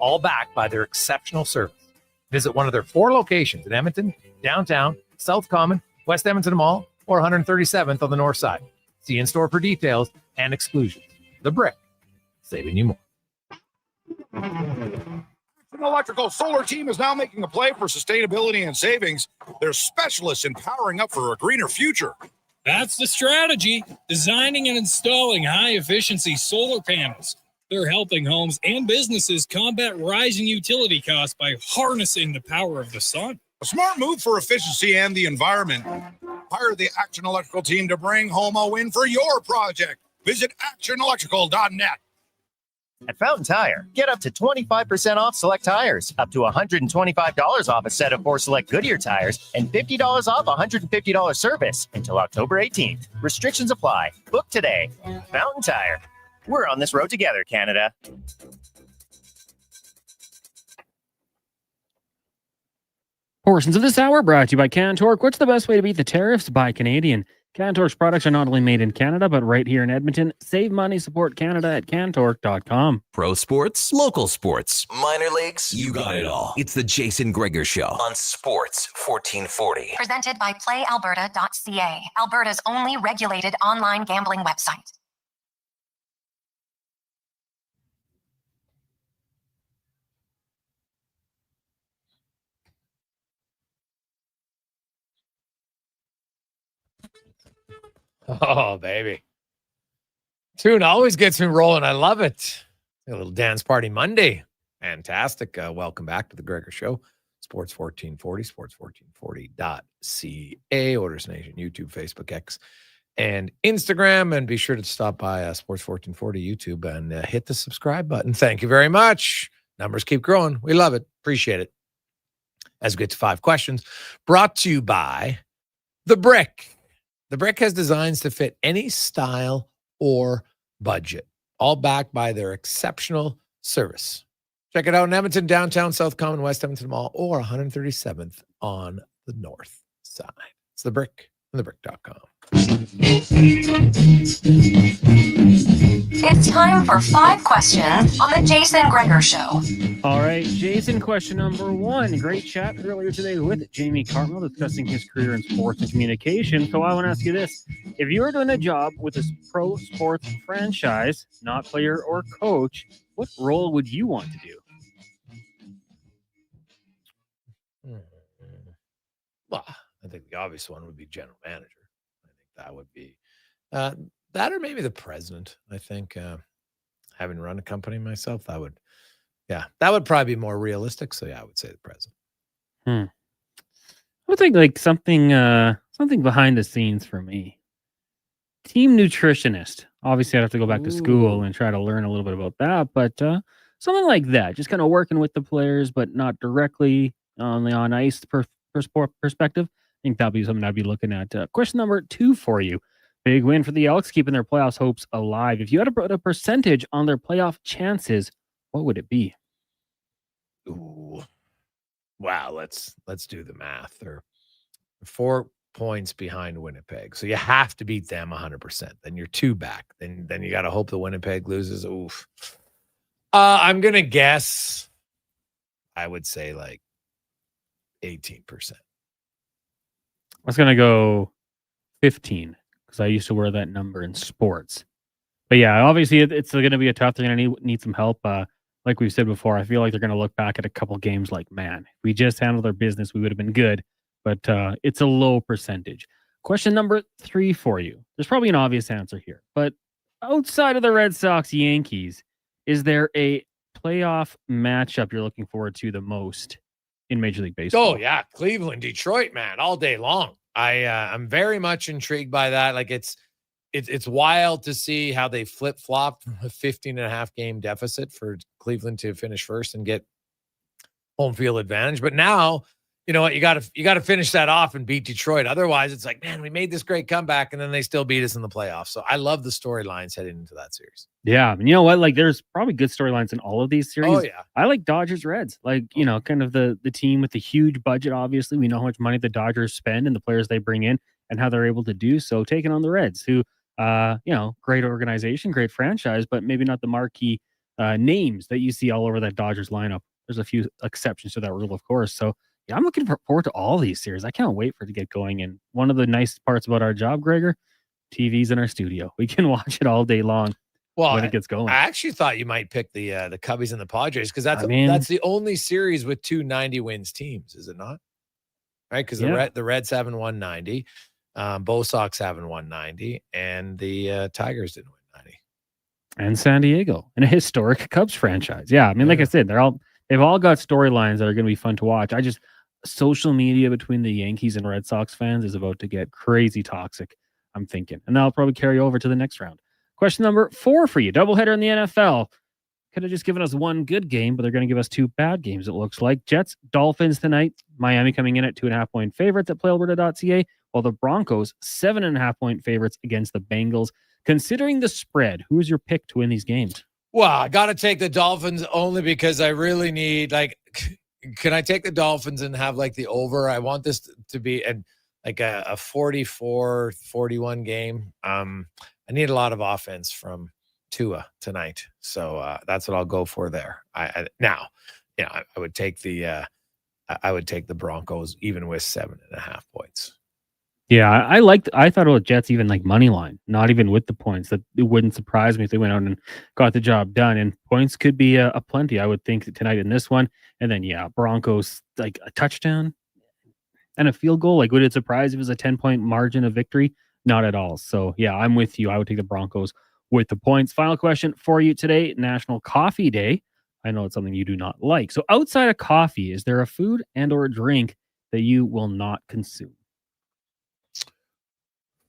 all backed by their exceptional service. Visit one of their 4 locations in Edmonton, downtown, South Common, West Edmonton Mall, or 137th on the north side. See in-store for details and exclusions. The Brick, saving you more. An electrical solar team is now making a play for sustainability and savings. They're specialists in powering up for a greener future. That's the strategy, designing and installing high-efficiency solar panels. They're helping homes and businesses combat rising utility costs by harnessing the power of the sun. A smart move for efficiency and the environment. Hire the Action Electrical team to bring home a win for your project. Visit actionelectrical.net. At Fountain Tire, get up to 25% off select tires, up to $125 off a set of 4 select Goodyear tires, and $50 off $150 service until October 18th. Restrictions apply. Book today. Fountain Tire. We're on this road together, Canada. Portions of this hour brought to you by Cantork. What's the best way to beat the tariffs? Buy Canadian. Cantork's products are not only made in Canada, but right here in Edmonton. Save money, support Canada at cantork.com. Pro sports, local sports, minor leagues, you got it all. It's the Jason Gregor Show on Sports 1440. Presented by playalberta.ca, Alberta's only regulated online gambling website. Oh, baby. Tune always gets me rolling. I love it. A little dance party Monday. Fantastic. Welcome back to the Gregor Show. Sports 1440, sports1440.ca, Orders Nation, YouTube, Facebook, X, and Instagram. And be sure to stop by Sports 1440 YouTube and hit the subscribe button. Thank you very much. Numbers keep growing. We love it. Appreciate it. As we get to 5 questions, brought to you by The Brick. The Brick has designs to fit any style or budget, all backed by their exceptional service. Check it out in Edmonton, downtown, South Common, West Edmonton Mall, or 137th on the north side. It's The Brick and thebrick.com. It's time for 5 questions on the Jason Gregor Show. All right, Jason, question number 1. Great chat earlier today with Jamie Cartmell discussing his career in sports and communication. So I want to ask you this. If you were doing a job with this pro sports franchise, not player or coach, what role would you want to do? Well, I think the obvious one would be general manager. I think that would be that, or maybe the president. I think having run a company myself, that would probably be more realistic. So yeah, I would say the president. I would think like something behind the scenes for me. Team nutritionist. Obviously, I'd have to go back to school and try to learn a little bit about that, but something like that. Just kind of working with the players, but not directly on the on ice perspective. I think that'd be something I'd be looking at. Question number 2 for you. Big win for the Elks, keeping their playoffs hopes alive. If you had to put a percentage on their playoff chances, what would it be? Ooh. Wow, let's do the math. They're 4 points behind Winnipeg. So you have to beat them 100%. Then you're 2 back. Then you got to hope that Winnipeg loses. Oof. I'm going to guess, I would say like 18%. I was going to go 15 because I used to wear that number in sports. But yeah, obviously it's going to be a tough. They're going to need some help. like we've said before, I feel like they're going to look back at a couple games like, man, if we just handled our business, we would have been good. But it's a low percentage. Question number 3 for you. There's probably an obvious answer here, but outside of the Red Sox Yankees, is there a playoff matchup you're looking forward to the most in Major League Baseball? Oh yeah, Cleveland, Detroit, man, all day long. I'm very much intrigued by that. Like it's wild to see how they flip-flopped from a 15.5 game deficit for Cleveland to finish first and get home field advantage. But now, you know what, you got to finish that off and beat Detroit. Otherwise, it's like, man, we made this great comeback and then they still beat us in the playoffs. So I love the storylines heading into that series. Yeah, and you know what? Like, there's probably good storylines in all of these series. Oh yeah, I like Dodgers Reds. Like, you know, kind of the team with the huge budget. Obviously, we know how much money the Dodgers spend and the players they bring in and how they're able to do so. Taking on the Reds, who, you know, great organization, great franchise, but maybe not the marquee names that you see all over that Dodgers lineup. There's a few exceptions to that rule, of course. So yeah, I'm looking forward to all these series. I can't wait for it to get going. And one of the nice parts about our job, Gregor, TV's in our studio. We can watch it all day long. Well, when it gets going. I actually thought you might pick the Cubbies and the Padres because that's the only series with 2 90 wins teams, is it not? Right? Because the Reds haven't won 90, Bo Sox haven't won 90, and the Tigers didn't win 90. And San Diego, and a historic Cubs franchise. Yeah, I mean, like I said, they've all got storylines that are going to be fun to watch. Social media between the Yankees and Red Sox fans is about to get crazy toxic, I'm thinking. And that'll probably carry over to the next round. Question number 4 for you. Doubleheader in the NFL. Could have just given us 1 good game, but they're going to give us 2 bad games, it looks like. Jets, Dolphins tonight. Miami coming in at 2.5 point favorites at playalberta.ca, while the Broncos 7.5 point favorites against the Bengals. Considering the spread, who is your pick to win these games? Well, I got to take the Dolphins only because I really need, like, can I take the Dolphins and have like the over? I want this to be a 44-41 game. I need a lot of offense from Tua tonight. So that's what I'll go for there. I would take the Broncos even with 7.5 points. Yeah, I thought about Jets even like money line, not even with the points. That it wouldn't surprise me if they went out and got the job done. And points could be a plenty, I would think, tonight in this one. And then Broncos like a touchdown and a field goal. Like, would it surprise if it was a 10-point margin of victory? Not at all. So yeah, I'm with you. I would take the Broncos with the points. Final question for you today: National Coffee Day. I know it's something you do not like. So outside of coffee, is there a food and or drink that you will not consume?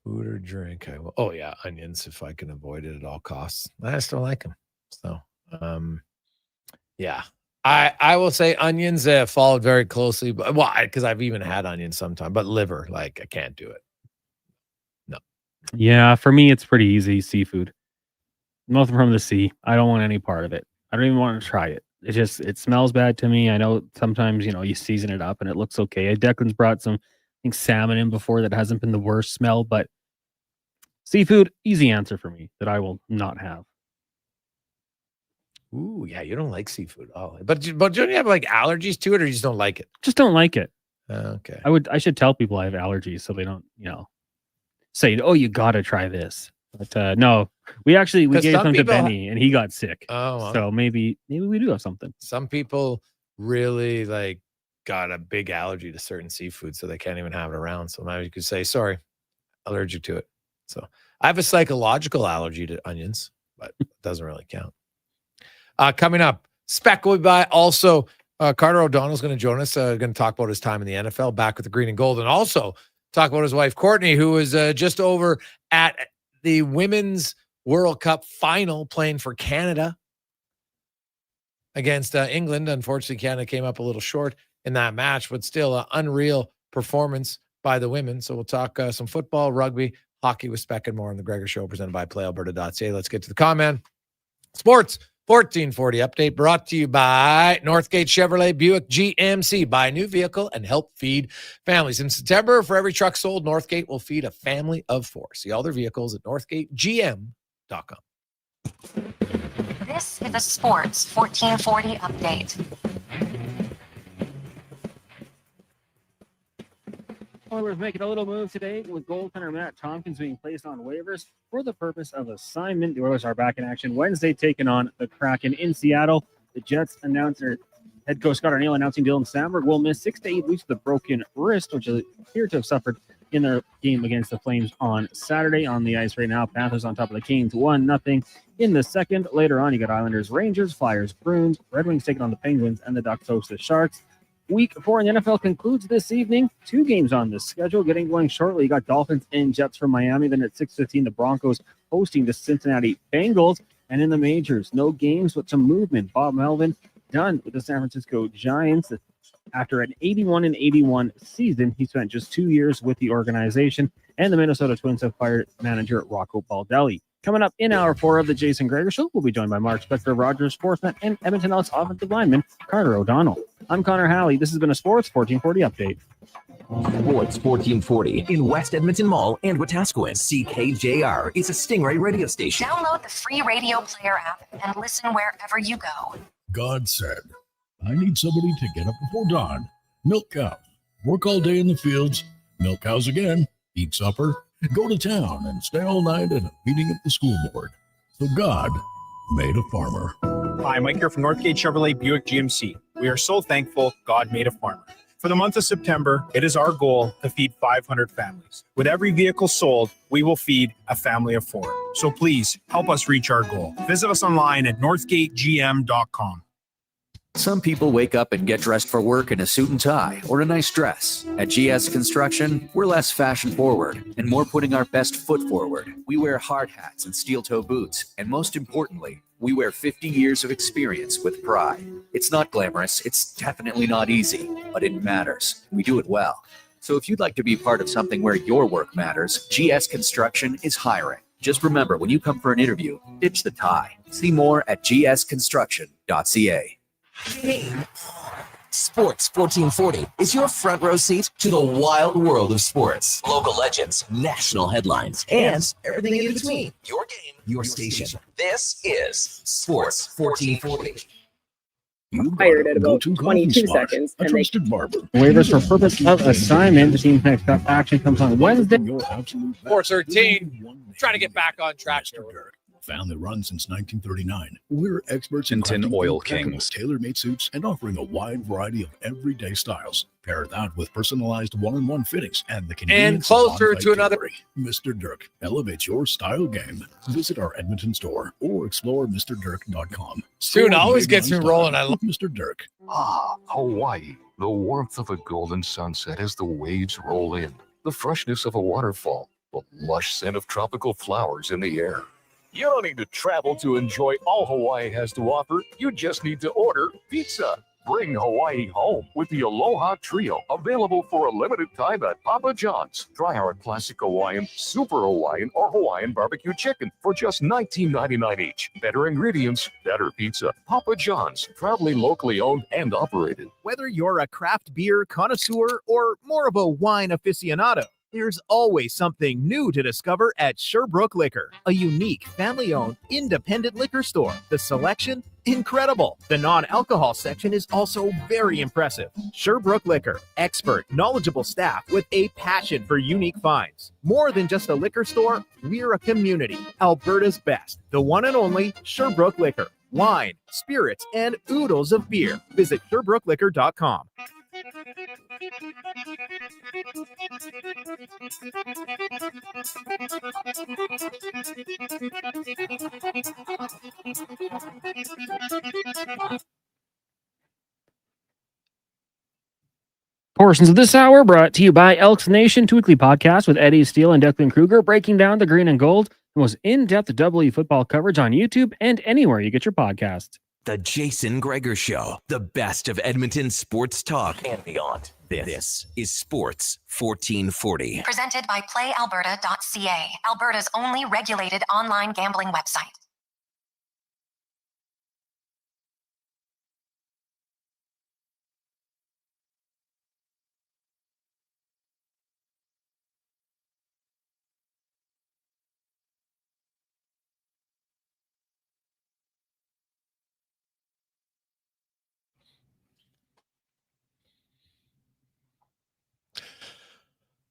Food or drink? Oh yeah, onions if I can avoid it at all costs. I just don't like them. So, yeah, I will say onions followed very closely. But because I've even had onions sometime. But liver, like I can't do it. No. Yeah, for me it's pretty easy. Seafood, nothing from the sea. I don't want any part of it. I don't even want to try it. It smells bad to me. I know sometimes you season it up and it looks okay. Declan's brought some, I think, salmon in before that hasn't been the worst smell, but seafood, easy answer for me that I will not have. Ooh, yeah, you don't like seafood. Oh, but don't you have like allergies to it, or you just don't like it? Just don't like it. Okay. I should tell people I have allergies so they don't, say, oh, you got to try this. But no, we gave some to Benny and he got sick. Oh, wow. So maybe we do have something. Some people really like got a big allergy to certain seafood, so they can't even have it around. So now you could say, sorry, allergic to it. So I have a psychological allergy to onions, but it doesn't really count. Coming up, Spec will be by. Also, Carter O'Donnell's going to join us, going to talk about his time in the NFL, back with the green and gold, and also talk about his wife, Courtney, who was just over at the Women's World Cup final playing for Canada against England. Unfortunately, Canada came up a little short in that match, but still an unreal performance by the women. So we'll talk some football, rugby, hockey with Spec and more on the Gregor Show, presented by PlayAlberta.ca. Let's get to the comment. Sports 1440 update brought to you by Northgate Chevrolet Buick GMC. Buy a new vehicle and help feed families. In September, for every truck sold, Northgate will feed a family of 4. See all their vehicles at northgategm.com. This is a Sports 1440 update. Oilers making a little move today with goaltender Matt Tompkins being placed on waivers for the purpose of assignment. The Oilers are back in action Wednesday, taking on the Kraken in Seattle. The Jets announcer head coach Scott Arniel announcing Dylan Samberg will miss 6 to 8 weeks with a broken wrist, which appeared to have suffered in their game against the Flames on Saturday. On the ice right now, Panthers on top of the Kings 1-0 in the second. Later on, you got Islanders, Rangers, Flyers, Bruins, Red Wings taking on the Penguins, and the Ducks host the Sharks. Week 4 in the NFL concludes this evening. 2 games on the schedule getting going shortly. You got Dolphins and Jets from Miami. Then at 6:15, the Broncos hosting the Cincinnati Bengals. And in the majors, no games, but some movement. Bob Melvin done with the San Francisco Giants. After an 81-81 season, he spent just 2 years with the organization. And the Minnesota Twins have fired manager Rocco Baldelli. Coming up in hour 4 of the Jason Gregor Show, we'll be joined by Mark Spector, Rogers Sportsnet, and Edmonton Elks offensive lineman Carter O'Donnell. I'm Connor Halley. This has been a Sports 1440 update. Sports 1440 in West Edmonton Mall and Wetaskiwin. CKJR is a Stingray radio station. Download the free radio player app and listen wherever you go. God said, I need somebody to get up before dawn, milk cows, work all day in the fields, milk cows again, eat supper, go to town, and stay all night at a meeting at the school board. So God made a farmer. Hi, Mike here from Northgate Chevrolet Buick GMC. We are so thankful God made a farmer. For the month of September, it is our goal to feed 500 families. With every vehicle sold, we will feed a family of 4. So please help us reach our goal. Visit us online at northgategm.com. Some people wake up and get dressed for work in a suit and tie or a nice dress. At GS Construction, we're less fashion forward and more putting our best foot forward. We wear hard hats and steel toe boots, and most importantly, we wear 50 years of experience with pride. It's not glamorous, it's definitely not easy, but it matters. We do it well. So if you'd like to be part of something where your work matters, GS Construction is hiring. Just remember, when you come for an interview, ditch the tie. See more at gsconstruction.ca. Game on. Sports 1440 is your front row seat to the wild world of sports. Local legends, national headlines, and everything in between. Your game, your station. This is Sports 1440. Fired at about 22 seconds. A trusted barber. Waivers for purpose of assignment. The team next up action comes on Wednesday. 413. Trying to get back on track. Family run since 1939. We're experts in Edmonton Oil Kings. Tailor-made suits and offering a wide variety of everyday styles. Pair that with personalized one-on-one fittings and the convenience And closer of to another. jewelry. Mr. Dirk elevates your style game. Visit our Edmonton store or explore MrDirk.com. Dude, always gets me rolling. I love Mr. Dirk. Ah, Hawaii. The warmth of a golden sunset as the waves roll in. The freshness of a waterfall. The lush scent of tropical flowers in the air. You don't need to travel to enjoy all Hawaii has to offer. You just need to order pizza. Bring Hawaii home with the Aloha Trio, available for a limited time at Papa John's. Try our classic Hawaiian, super Hawaiian, or Hawaiian barbecue chicken for just $19.99 each. Better ingredients, better pizza. Papa John's, proudly locally owned and operated. Whether you're a craft beer connoisseur or more of a wine aficionado, there's always something new to discover at Sherbrooke Liquor, a unique family-owned independent liquor store. The selection, incredible. The non-alcohol section is also very impressive. Sherbrooke Liquor, expert, knowledgeable staff with a passion for unique finds. More than just a liquor store, we're a community. Alberta's best, the one and only Sherbrooke Liquor. Wine, spirits, and oodles of beer. Visit SherbrookeLiquor.com. Portions of this hour brought to you by Elks Nation, weekly podcast with Eddie Steele and Declan Kruger, breaking down the green and gold, the most in-depth WE football coverage on YouTube and anywhere you get your podcasts. The Jason Gregor Show, the best of Edmonton sports talk and beyond. This is Sports 1440. Presented by PlayAlberta.ca, Alberta's only regulated online gambling website.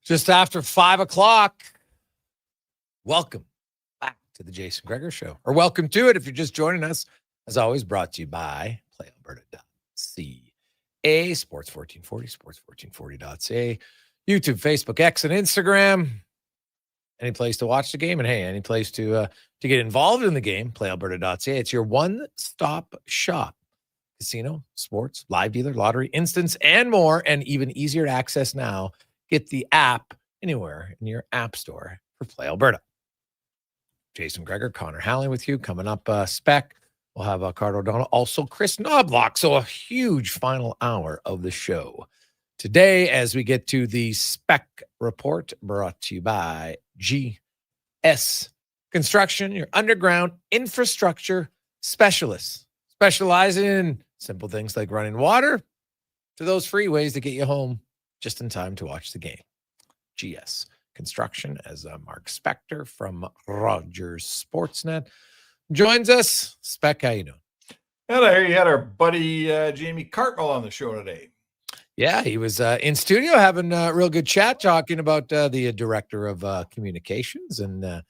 Just after 5 o'clock. Welcome back to the Jason Gregor Show, or welcome to it if you're just joining us. As always, brought to you by PlayAlberta.ca, Sports 1440, sports1440.ca, YouTube, Facebook, X, and Instagram. Any place to watch the game, and hey, any place to get involved in the game, PlayAlberta.ca. It's your one-stop shop. Casino, sports, live dealer, lottery, instance, and more, and even easier to access now. Get the app anywhere in your app store for Play Alberta. Jason Gregor, Connor Halley with you. Coming up, Spec. We'll have Carter O'Donnell, also Chris Knobloch. So a huge final hour of the show today as we get to the Spec Report, brought to you by GS Construction, your underground infrastructure specialists. Specializing in simple things like running water to those freeways to get you home just in time to watch the game. GS Construction, as Mark Spector from Rogers Sportsnet joins us. Spec, how you doing? And I hear you had our buddy Jamie Cartmell on the show today. Yeah, he was in studio having a real good chat, talking about the director of communications and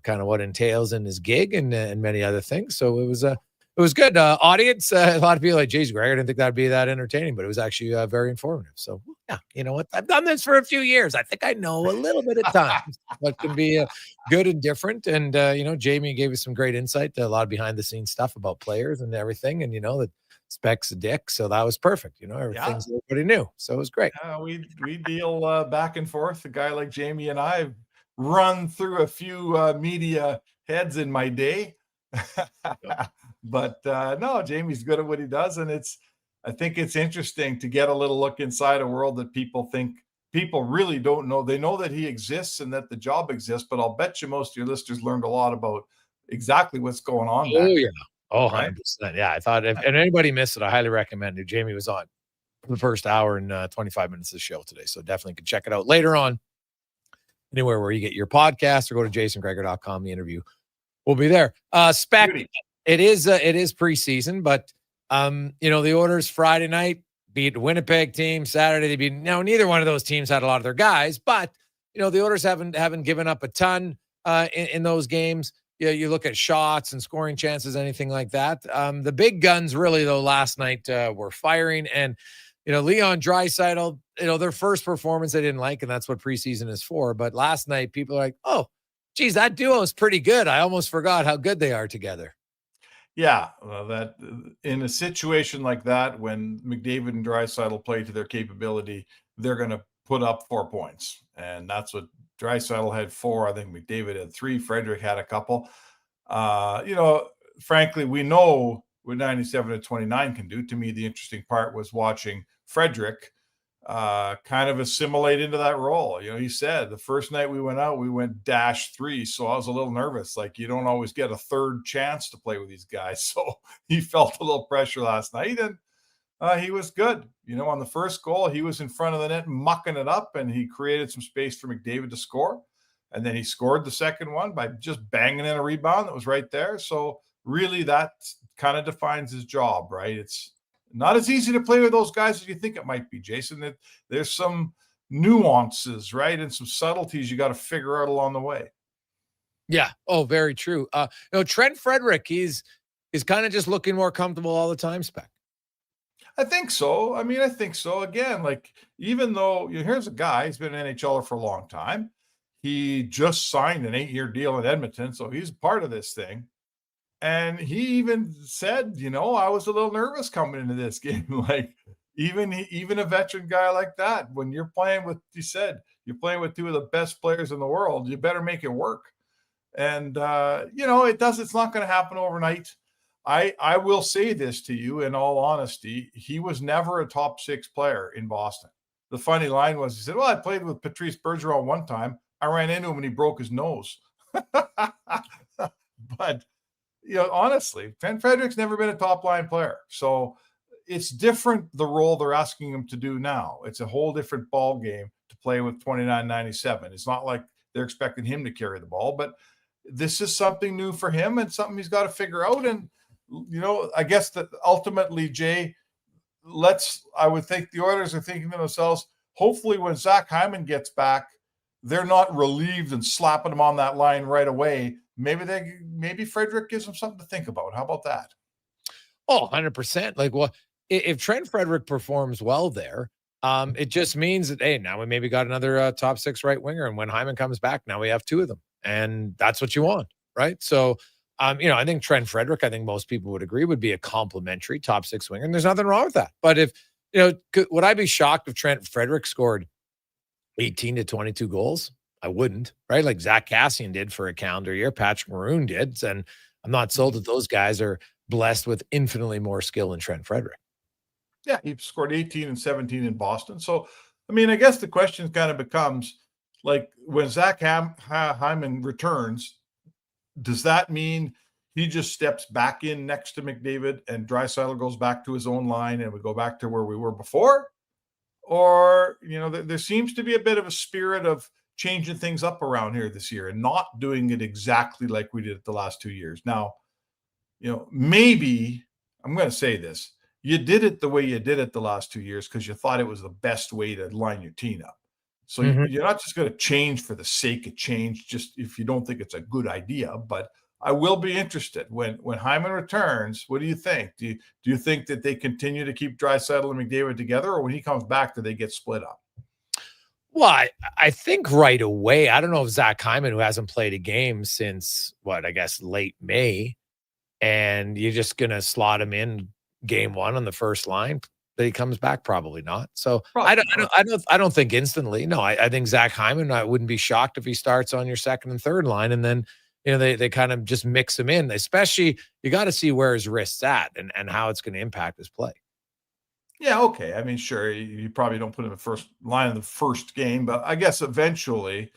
kind of what entails in his gig and many other things. So it was good. Audience, a lot of people like, geez, Greg, I didn't think that'd be that entertaining, but it was actually very informative. So, yeah, you know what? I've done this for a few years. I think I know a little bit at times what can be good and different. And, Jamie gave us some great insight to a lot of behind-the-scenes stuff about players and everything. And, that Spec's a dick. So that was perfect. Everything's everybody knew. So it was great. We deal back and forth. A guy like Jamie and I run through a few media heads in my day. But no, Jamie's good at what he does, and I think it's interesting to get a little look inside a world that people really don't know. They know that he exists and that the job exists, but I'll bet you most of your listeners learned a lot about exactly what's going on. Oh, yeah. Oh, 100%. Yeah, I thought if anybody missed it, I highly recommend it. Jamie was on for the first hour and 25 minutes of the show today, so definitely can check it out later on anywhere where you get your podcast, or go to jasongregor.com. The interview will be there. Spec. Beauty. It is preseason, but the Oilers Friday night beat the Winnipeg team. Saturday they beat. Now neither one of those teams had a lot of their guys, but the Oilers haven't given up a ton in those games. You look at shots and scoring chances, anything like that. The big guns really though last night were firing, and Leon Draisaitl. Their first performance they didn't like, and that's what preseason is for. But last night people are like, oh, geez, that duo is pretty good. I almost forgot how good they are together. Yeah, that in a situation like that, when McDavid and Draisaitl play to their capability, they're going to put up 4 points, and that's what Draisaitl had 4. I think McDavid had 3. Frederick had a couple. Frankly, we know what 97-29 can do. To me, the interesting part was watching Frederick kind of assimilate into that role. He said the first night we went out, we went -3. So I was a little nervous. Like, you don't always get a third chance to play with these guys. So he felt a little pressure last night, and he was good. On the first goal, he was in front of the net, mucking it up, and he created some space for McDavid to score. And then he scored the second one by just banging in a rebound that was right there. So really that kind of defines his job, right? It's not as easy to play with those guys as you think it might be, Jason. There's some nuances, right? And some subtleties you got to figure out along the way. Yeah. Oh, very true. Trent Frederick, he's kind of just looking more comfortable all the time, Spec. I think so. I think so. Again, like, even though here's a guy, he's been an NHLer for a long time. He just signed an 8-year deal in Edmonton, so he's part of this thing. And he even said, I was a little nervous coming into this game. Like, even a veteran guy like that, when you're playing with, he said, you're playing with 2 of the best players in the world, you better make it work. And, it's not going to happen overnight. I will say this to you in all honesty. He was never a top 6 player in Boston. The funny line was, he said, well, I played with Patrice Bergeron one time. I ran into him and he broke his nose. But, honestly, Trent Frederick's never been a top line player. So it's different, the role they're asking him to do now. It's a whole different ball game to play with 29-97. It's not like they're expecting him to carry the ball, but this is something new for him and something he's got to figure out. And, I guess that ultimately, Jay, I would think the Oilers are thinking to themselves, hopefully when Zach Hyman gets back, they're not relieved and slapping him on that line right away. Maybe Frederick gives them something to think about. How about that? Oh, 100%. Like, well, if Trent Frederick performs well there, it just means that, hey, now we maybe got another top 6 right winger. And when Hyman comes back, now we have 2 of them. And that's what you want, right? So, I think Trent Frederick, I think most people would agree, would be a complimentary top 6 winger. And there's nothing wrong with that. But if, would I be shocked if Trent Frederick scored 18 to 22 goals? I wouldn't, right? Like Zach Cassian did for a calendar year. Patrick Maroon did. And I'm not sold that those guys are blessed with infinitely more skill than Trent Frederick. Yeah, he scored 18 and 17 in Boston. So, I mean, I guess the question kind of becomes, like, when Zach Hyman returns, does that mean he just steps back in next to McDavid and Draisaitl goes back to his own line and we go back to where we were before? Or, there seems to be a bit of a spirit of changing things up around here this year and not doing it exactly like we did it the last 2 years. Now, maybe I'm going to say this. You did it the way you did it the last 2 years because you thought it was the best way to line your team up. So you're not just going to change for the sake of change, just if you don't think it's a good idea. But I will be interested when Hyman returns. What do you think? Do you think that they continue to keep Draisaitl and McDavid together, or when he comes back, do they get split up? Well, I think right away, I don't know if Zach Hyman, who hasn't played a game since late May, and you're just going to slot him in game 1 on the first line, that he comes back, probably not. So I don't think instantly. No, I think Zach Hyman, I wouldn't be shocked if he starts on your second and third line, and then they kind of just mix him in. Especially, you got to see where his wrist's at and how it's going to impact his play. Yeah, okay. I mean, sure, you probably don't put him in the first line in the first game, but I guess eventually,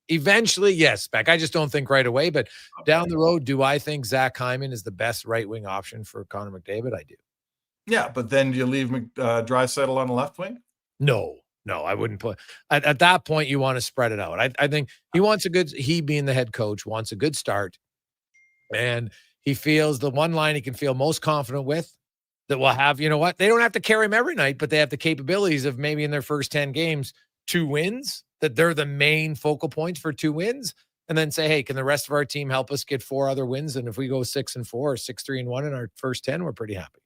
Eventually, yes, Beck. I just don't think right away, but down the road, do I think Zach Hyman is the best right wing option for Connor McDavid? I do. Yeah, but then do you leave Draisaitl on the left wing? No, I wouldn't put at that point. You want to spread it out. I think he being the head coach wants a good start, and he feels the one line he can feel most confident with that will have, they don't have to carry him every night, but they have the capabilities of maybe in their first 10 games, 2 wins, that they're the main focal points for 2 wins, and then say, hey, can the rest of our team help us get 4 other wins? And if we go 6-4 or 6-3-1 in our first 10, we're pretty happy.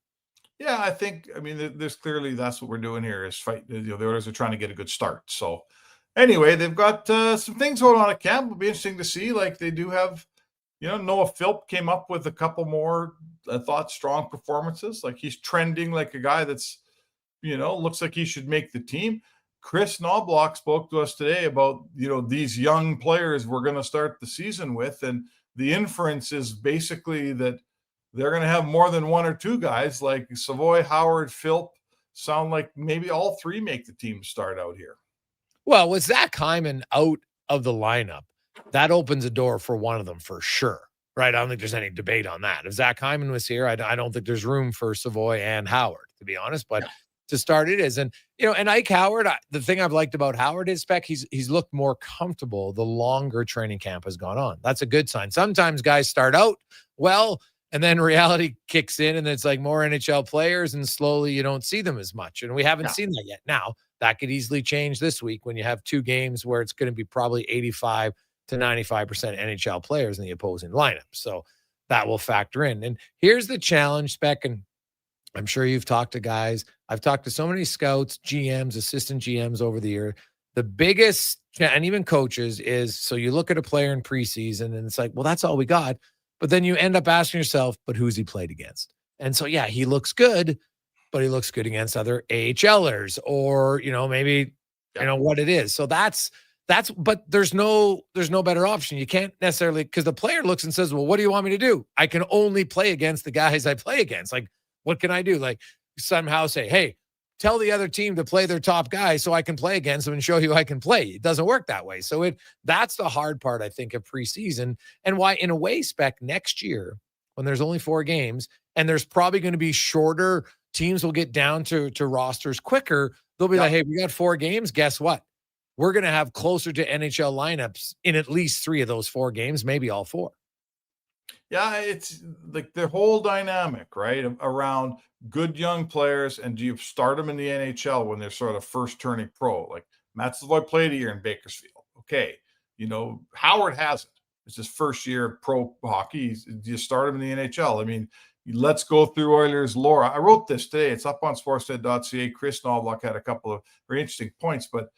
Yeah, I mean, there's clearly that's what we're doing here is fight. The Oilers are trying to get a good start. So anyway, they've got some things going on at camp. It'll be interesting to see. Like they do have, Noah Philp came up with a couple more, I thought, strong performances. Like he's trending like a guy that's, looks like he should make the team. Chris Knobloch spoke to us today about, these young players we're going to start the season with. And the inference is basically that they're going to have more than 1 or 2 guys like Savoy, Howard, Philp, sound like maybe all 3 make the team start out here. Well, with Zach Hyman out of the lineup, that opens a door for one of them for sure, right? I don't think there's any debate on that. If Zach Hyman was here, I don't think there's room for Savoy and Howard, to be honest, but to start it is. And, and Ike Howard, the thing I've liked about Howard is, Beck, he's looked more comfortable the longer training camp has gone on. That's a good sign. Sometimes guys start out well, and then reality kicks in and it's like more NHL players and slowly you don't see them as much. And we haven't seen that yet. Now, that could easily change this week when you have 2 games where it's going to be probably 85 to 95% NHL players in the opposing lineup. So that will factor in. And here's the challenge, Spec, and I'm sure you've talked to guys. I've talked to so many scouts, GMs, assistant GMs over the year. The biggest, and even coaches, is so you look at a player in preseason and it's like, well, that's all we got. But then you end up asking yourself, but who's he played against? And so, yeah, he looks good, but he looks good against other AHLers or, maybe, what it is. So but there's no better option. You can't necessarily, because the player looks and says, well, what do you want me to do? I can only play against the guys I play against. Like, what can I do? Like somehow say, hey, tell the other team to play their top guys so I can play against them and show you I can play. It doesn't work that way. So that's the hard part, I think, of preseason, and why, in a way, Spec, next year, when there's only 4 games and there's probably going to be shorter, teams will get down to rosters quicker. They'll be like, hey, we got 4 games. Guess what? We're going to have closer to NHL lineups in at least 3 of those 4 games, maybe all 4. Yeah, it's like the whole dynamic, right, around good young players, and do you start them in the NHL when they're sort of first turning pro? Like Matt Savoy played a year in Bakersfield. Okay, Howard hasn't. It's his first year of pro hockey. You start him in the NHL. I mean, let's go through Oilers lore. I wrote this today. It's up on sportsnet.ca. Chris Knobloch had a couple of very interesting points, but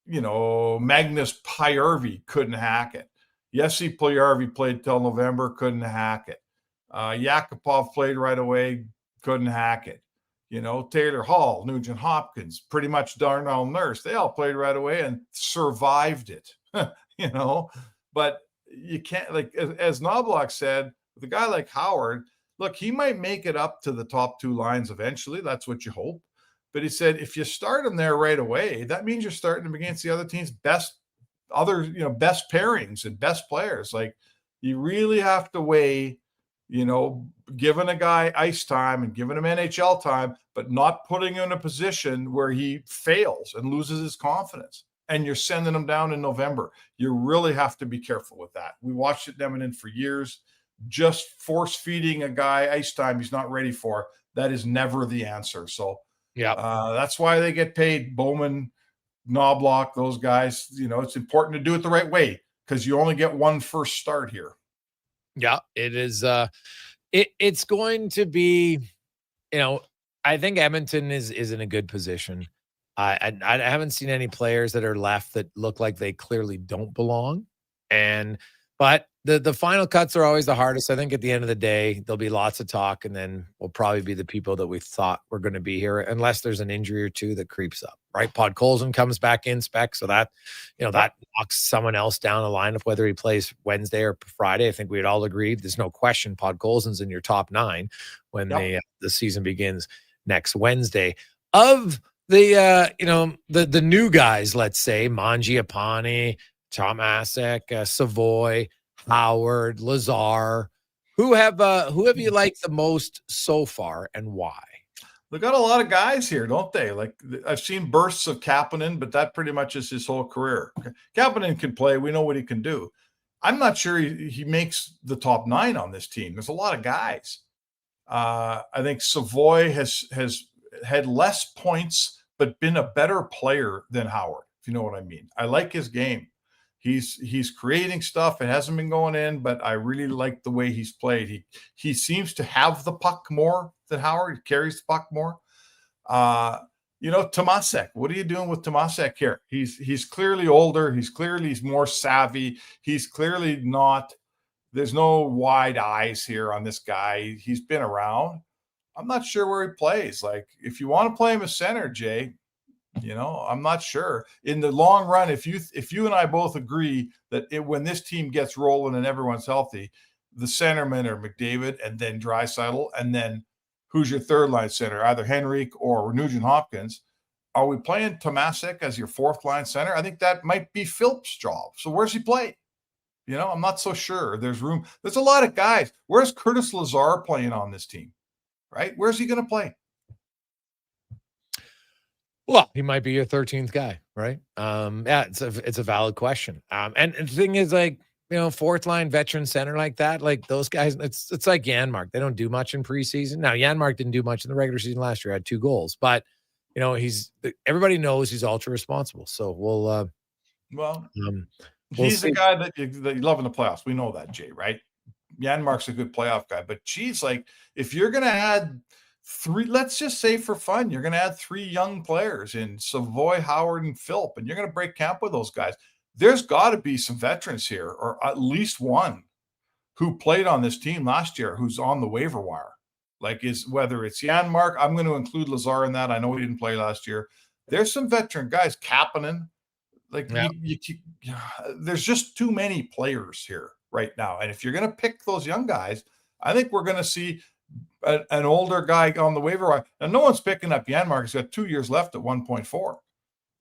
Magnus Pajärvi couldn't hack it. Jesse Puljujarvi played till November, couldn't hack it. Yakupov played right away, couldn't hack it. Taylor Hall, Nugent Hopkins, pretty much Darnell Nurse, they all played right away and survived it. But you can't, like, as Knobloch said, with a guy like Howard, look, he might make it up to the top two lines eventually. That's what you hope. But he said, if you start him there right away, that means you're starting him against the other team's best pairings and best players. Like, you really have to weigh, giving a guy ice time and giving him NHL time, but not putting him in a position where he fails and loses his confidence. And you're sending him down in November. You really have to be careful with that. We watched it in Edmonton for years. Just force feeding a guy ice time he's not ready for, that is never the answer. So that's why they get paid. Bowman, Knobloch, those guys, it's important to do it the right way because you only get one first start here. Yeah, it is. It's going to be, I think Edmonton is in a good position. I haven't seen any players that are left that look like they clearly don't belong. But the final cuts are always the hardest. I think at the end of the day, there'll be lots of talk, and then we'll probably be the people that we thought were going to be here, unless there's an injury or two that creeps up, right? Podkolzin comes back in spec, so that, that knocks someone else down the lineup, whether he plays Wednesday or Friday. I think we'd all agreed. There's no question Podkolzin's in your top 9 when the season begins next Wednesday. Of the new guys, let's say Mangiapane, Tomasek, Savoy, Howard, Lazar, who have you liked the most so far and why? They got a lot of guys here, don't they? Like, I've seen bursts of Kapanen, but that pretty much is his whole career. Kapanen can play. We know what he can do. I'm not sure he makes the top 9 on this team. There's a lot of guys. I think Savoy has had less points, but been a better player than Howard, if you know what I mean. I like his game. He's creating stuff. It hasn't been going in, but I really like the way he's played. He seems to have the puck more than Howard. He carries the puck more. Tomasek. What are you doing with Tomasek here? He's clearly older. He's more savvy. He's clearly not. There's no wide eyes here on this guy. He's been around. I'm not sure where he plays. Like, if you want to play him as center, Jay, I'm not sure. In the long run, if you and I both agree that when this team gets rolling and everyone's healthy, the centermen are McDavid and then Draisaitl, and then who's your third line center, either Henrique or Nugent Hopkins. Are we playing Tomasek as your fourth line center? I think that might be Philp's job. So where's he play? I'm not so sure. There's room. There's a lot of guys. Where's Curtis Lazar playing on this team? Right? Where's he going to play? Well, he might be your 13th guy, right? It's a valid question. And the thing is, like, fourth line veteran center like that, like those guys, it's like Janmark. They don't do much in preseason. Now, Janmark didn't do much in the regular season last year. Had 2 goals, but everybody knows he's ultra responsible. So we'll he's a guy that you love in the playoffs. We know that, Jay, right? Janmark's a good playoff guy, but geez, like, if you're going to add 3, let's just say for fun, you're going to add 3 young players in Savoy, Howard, and Philp, and you're going to break camp with those guys. There's got to be some veterans here, or at least one who played on this team last year who's on the waiver wire. Like, whether it's Janmark, I'm going to include Lazar in that. I know he didn't play last year. There's some veteran guys, Kapanen. Like, there's just too many players here right now. And if you're going to pick those young guys, I think we're going to see an older guy on the waiver wire. Now, no one's picking up Janmark. He's got 2 years left at 1.4.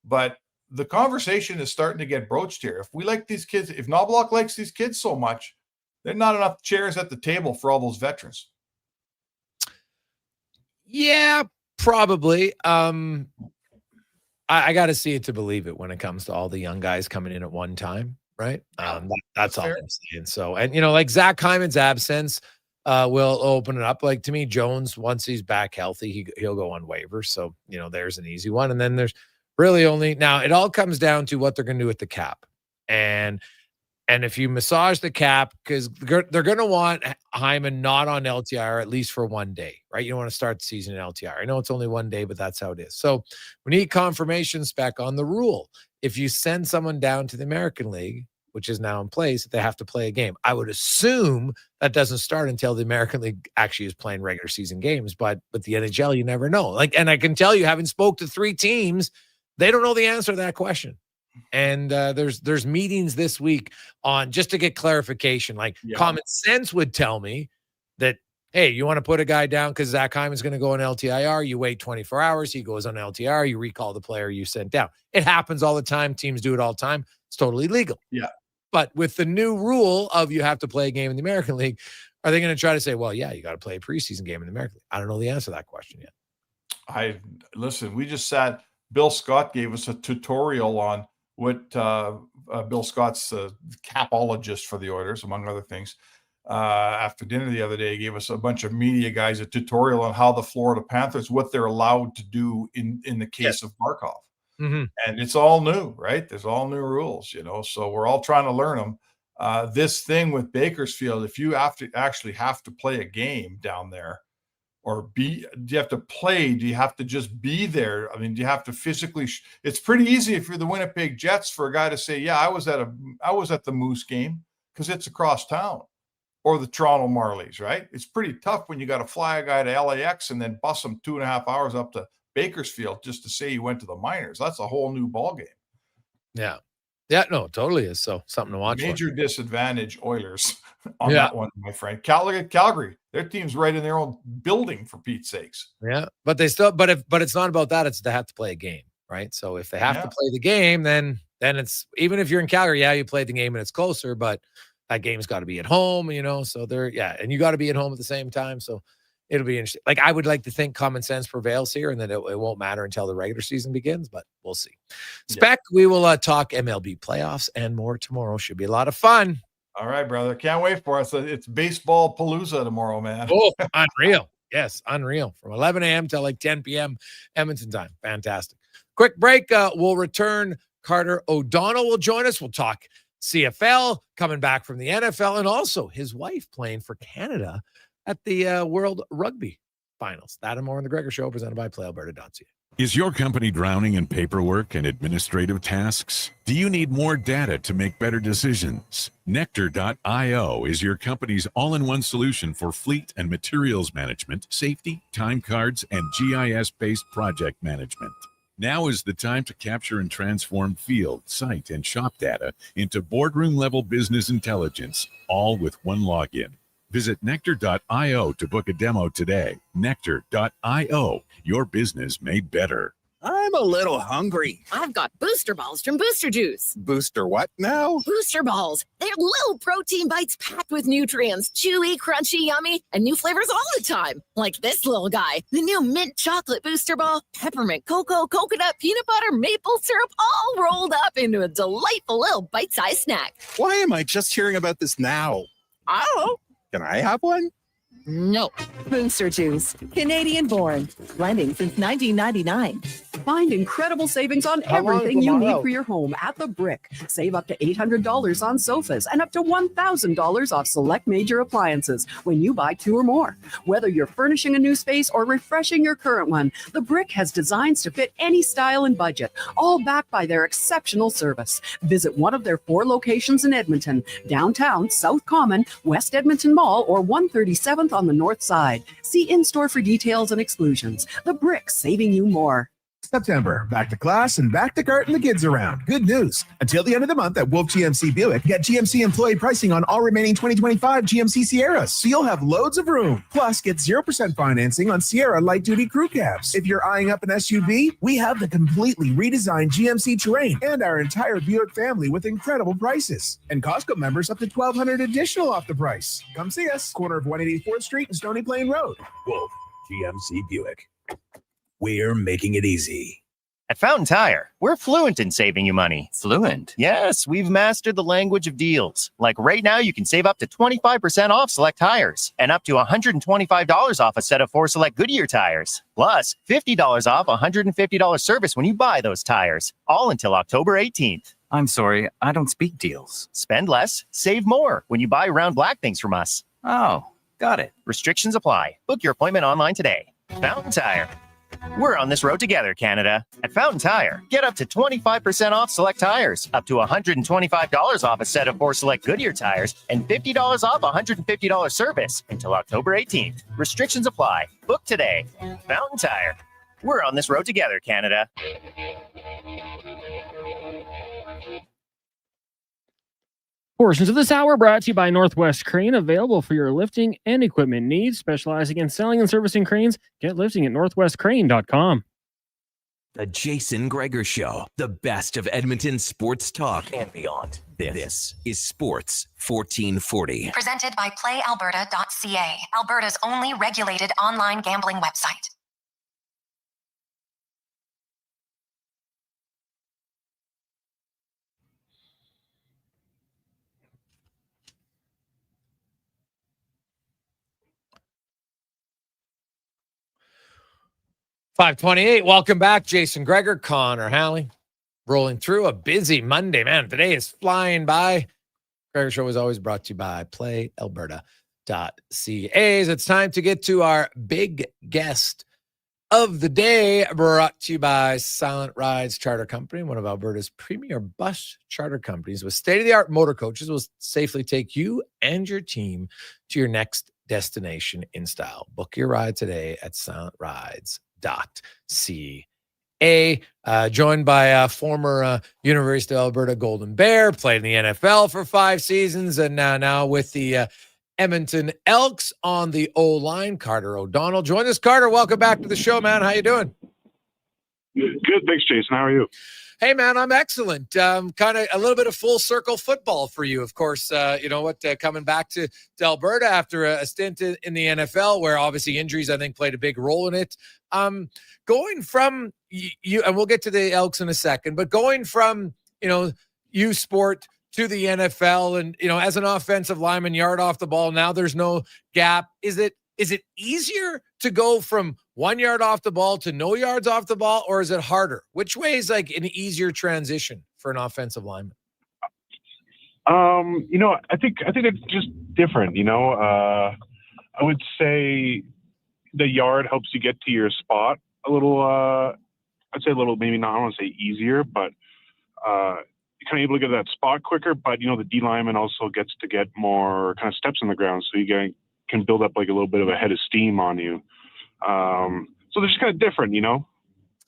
But the conversation is starting to get broached here. If we like these kids, if Knobloch likes these kids so much, there's not enough chairs at the table for all those veterans. Yeah, probably. I got to see it to believe it when it comes to all the young guys coming in at one time, right? That's all I'm saying. So, and like Zach Hyman's absence will open it up. Like, to me, Jones, once he's back healthy, he'll go on waivers. So, there's an easy one. And then there's really only, now it all comes down to what they're going to do with the cap. And And if you massage the cap, because they're going to want Hyman not on LTIR, at least for 1 day, right? You don't want to start the season in LTIR. I know it's only 1 day, but that's how it is. So we need confirmation spec on the rule. If you send someone down to the American League, which is now in place, they have to play a game. I would assume that doesn't start until the American League actually is playing regular season games. But the NHL, you never know. And I can tell you, having spoke to 3 teams, they don't know the answer to that question. And there's meetings this week on just to get clarification. Common sense would tell me that, hey, you want to put a guy down because Zach Hyman's going to go on LTIR. You wait 24 hours. He goes on LTIR. You recall the player you sent down. It happens all the time. Teams do it all the time. It's totally legal. Yeah. But with the new rule of you have to play a game in the American League, are they going to try to say, well, yeah, you got to play a preseason game in the American League? I don't know the answer to that question yet. Listen, we just sat, Bill Scott gave us a tutorial on what Bill Scott's capologist for the Oilers, among other things. After dinner the other day, he gave us a bunch of media guys a tutorial on how the Florida Panthers, what they're allowed to do in the case of Barkov. Mm-hmm. And it's all new, right? There's all new rules, so we're all trying to learn them. This thing with Bakersfield, if you have to play a game down there, or do you have to play? Do you have to just be there? I mean, do you have to physically? It's pretty easy if you're the Winnipeg Jets for a guy to say, yeah, I was at the Moose game because it's across town, or the Toronto Marlies, right? It's pretty tough when you got to fly a guy to LAX and then bus him 2.5 hours up to Bakersfield just to say you went to the minors. That's a whole new ball game. Yeah. Yeah, no, it totally is. So something to watch. Major disadvantage Oilers on that one, my friend. Calgary, their team's right in their own building, for Pete's sakes. Yeah, but it's not about that. It's they have to play a game, right? So if they have to play the game, then it's, even if you're in Calgary, you played the game and it's closer, but that game's got to be at home, so and you got to be at home at the same time. So it'll be interesting. I would like to think common sense prevails here, and then it won't matter until the regular season begins, but we'll see. Spec, we will talk MLB playoffs and more tomorrow. Should be a lot of fun. All right, brother. Can't wait for us. It's baseball palooza tomorrow, man. Oh, unreal. Yes, unreal. From 11 a.m. till 10 p.m. Edmonton time. Fantastic. Quick break. We'll return. Carter O'Donnell will join us. We'll talk CFL, coming back from the NFL, and also his wife playing for Canada at the World Rugby Finals. That and more on the Gregor Show, presented by PlayAlberta.ca. Is your company drowning in paperwork and administrative tasks? Do you need more data to make better decisions? Nectar.io is your company's all-in-one solution for fleet and materials management, safety, time cards, and GIS-based project management. Now is the time to capture and transform field, site, and shop data into boardroom-level business intelligence, all with one login. Visit Nectar.io to book a demo today. Nectar.io, your business made better. I'm a little hungry. I've got Booster Balls from Booster Juice. Booster what now? Booster Balls. They're little protein bites packed with nutrients. Chewy, crunchy, yummy, and new flavors all the time. Like this little guy, the new mint chocolate Booster Ball, peppermint, cocoa, coconut, peanut butter, maple syrup, all rolled up into a delightful little bite-sized snack. Why am I just hearing about this now? I don't know. Can I have one? No. Booster Juice, Canadian born, blending since 1999. Find incredible savings on everything you need for your home at The Brick. Save up to $800 on sofas and up to $1,000 off select major appliances when you buy 2 or more. Whether you're furnishing a new space or refreshing your current one, The Brick has designs to fit any style and budget, all backed by their exceptional service. Visit one of their 4 locations in Edmonton, downtown, South Common, West Edmonton Mall, or 137th on the north side. See in-store for details and exclusions. The Brick, saving you more. September, back to class and back to carting the kids around. Good news. Until the end of the month at Wolf GMC Buick, get GMC employee pricing on all remaining 2025 GMC Sierras, so you'll have loads of room. Plus, get 0% financing on Sierra light-duty crew cabs. If you're eyeing up an SUV, we have the completely redesigned GMC Terrain and our entire Buick family with incredible prices. And Costco members up to $1,200 additional off the price. Come see us, corner of 184th Street and Stony Plain Road. Wolf GMC Buick. We're making it easy. At Fountain Tire, we're fluent in saving you money. Fluent? Yes, we've mastered the language of deals. Like right now, you can save up to 25% off select tires and up to $125 off a set of 4 select Goodyear tires. Plus, $50 off $150 service when you buy those tires. All until October 18th. I'm sorry, I don't speak deals. Spend less, save more when you buy Round Black things from us. Oh, got it. Restrictions apply. Book your appointment online today. Fountain Tire. We're on this road together, Canada. At Fountain Tire, get up to 25% off select tires, up to $125 off a set of 4 select Goodyear tires, and $50 off $150 service until October 18th. Restrictions apply. Book today. Fountain Tire. We're on this road together, Canada. Portions of this hour brought to you by Northwest Crane, available for your lifting and equipment needs. Specializing in selling and servicing cranes, get lifting at northwestcrane.com. The Jason Gregor Show, the best of Edmonton sports talk and beyond. This is Sports 1440. Presented by PlayAlberta.ca, Alberta's only regulated online gambling website. $5:28. Welcome back. Jason Gregor, Connor Halley, rolling through a busy Monday. Man, today is flying by. Gregor Show is always brought to you by PlayAlberta.ca. It's time to get to our big guest of the day, brought to you by Silent Rides Charter Company, one of Alberta's premier bus charter companies with state-of-the-art motor coaches will safely take you and your team to your next destination in style. Book your ride today at silentrides.ca. Joined by former University of Alberta Golden Bear, played in the NFL for 5 seasons, and now with the Edmonton Elks on the O-line, Carter O'Donnell. Join us, Carter. Welcome back to the show, man. How you doing? Good, thanks, Jason. How are you? Hey, man, I'm excellent. Kind of a little bit of full circle football for you, of course. Coming back to Alberta after a stint in the NFL, where obviously injuries, I think, played a big role in it. Going from you, and we'll get to the Elks in a second, but going from, U Sport to the NFL and, as an offensive lineman, yard off the ball, now there's no gap. Is it easier to go from 1 yard off the ball to no yards off the ball, or is it harder? Which way is like an easier transition for an offensive lineman? I think it's just different, I would say the yard helps you get to your spot a little, I'd say a little, maybe not, I don't want to say easier, but you're kind of able to get to that spot quicker, but, the D lineman also gets to get more kind of steps in the ground. So you can build up like a little bit of a head of steam on you. So they're just kind of different,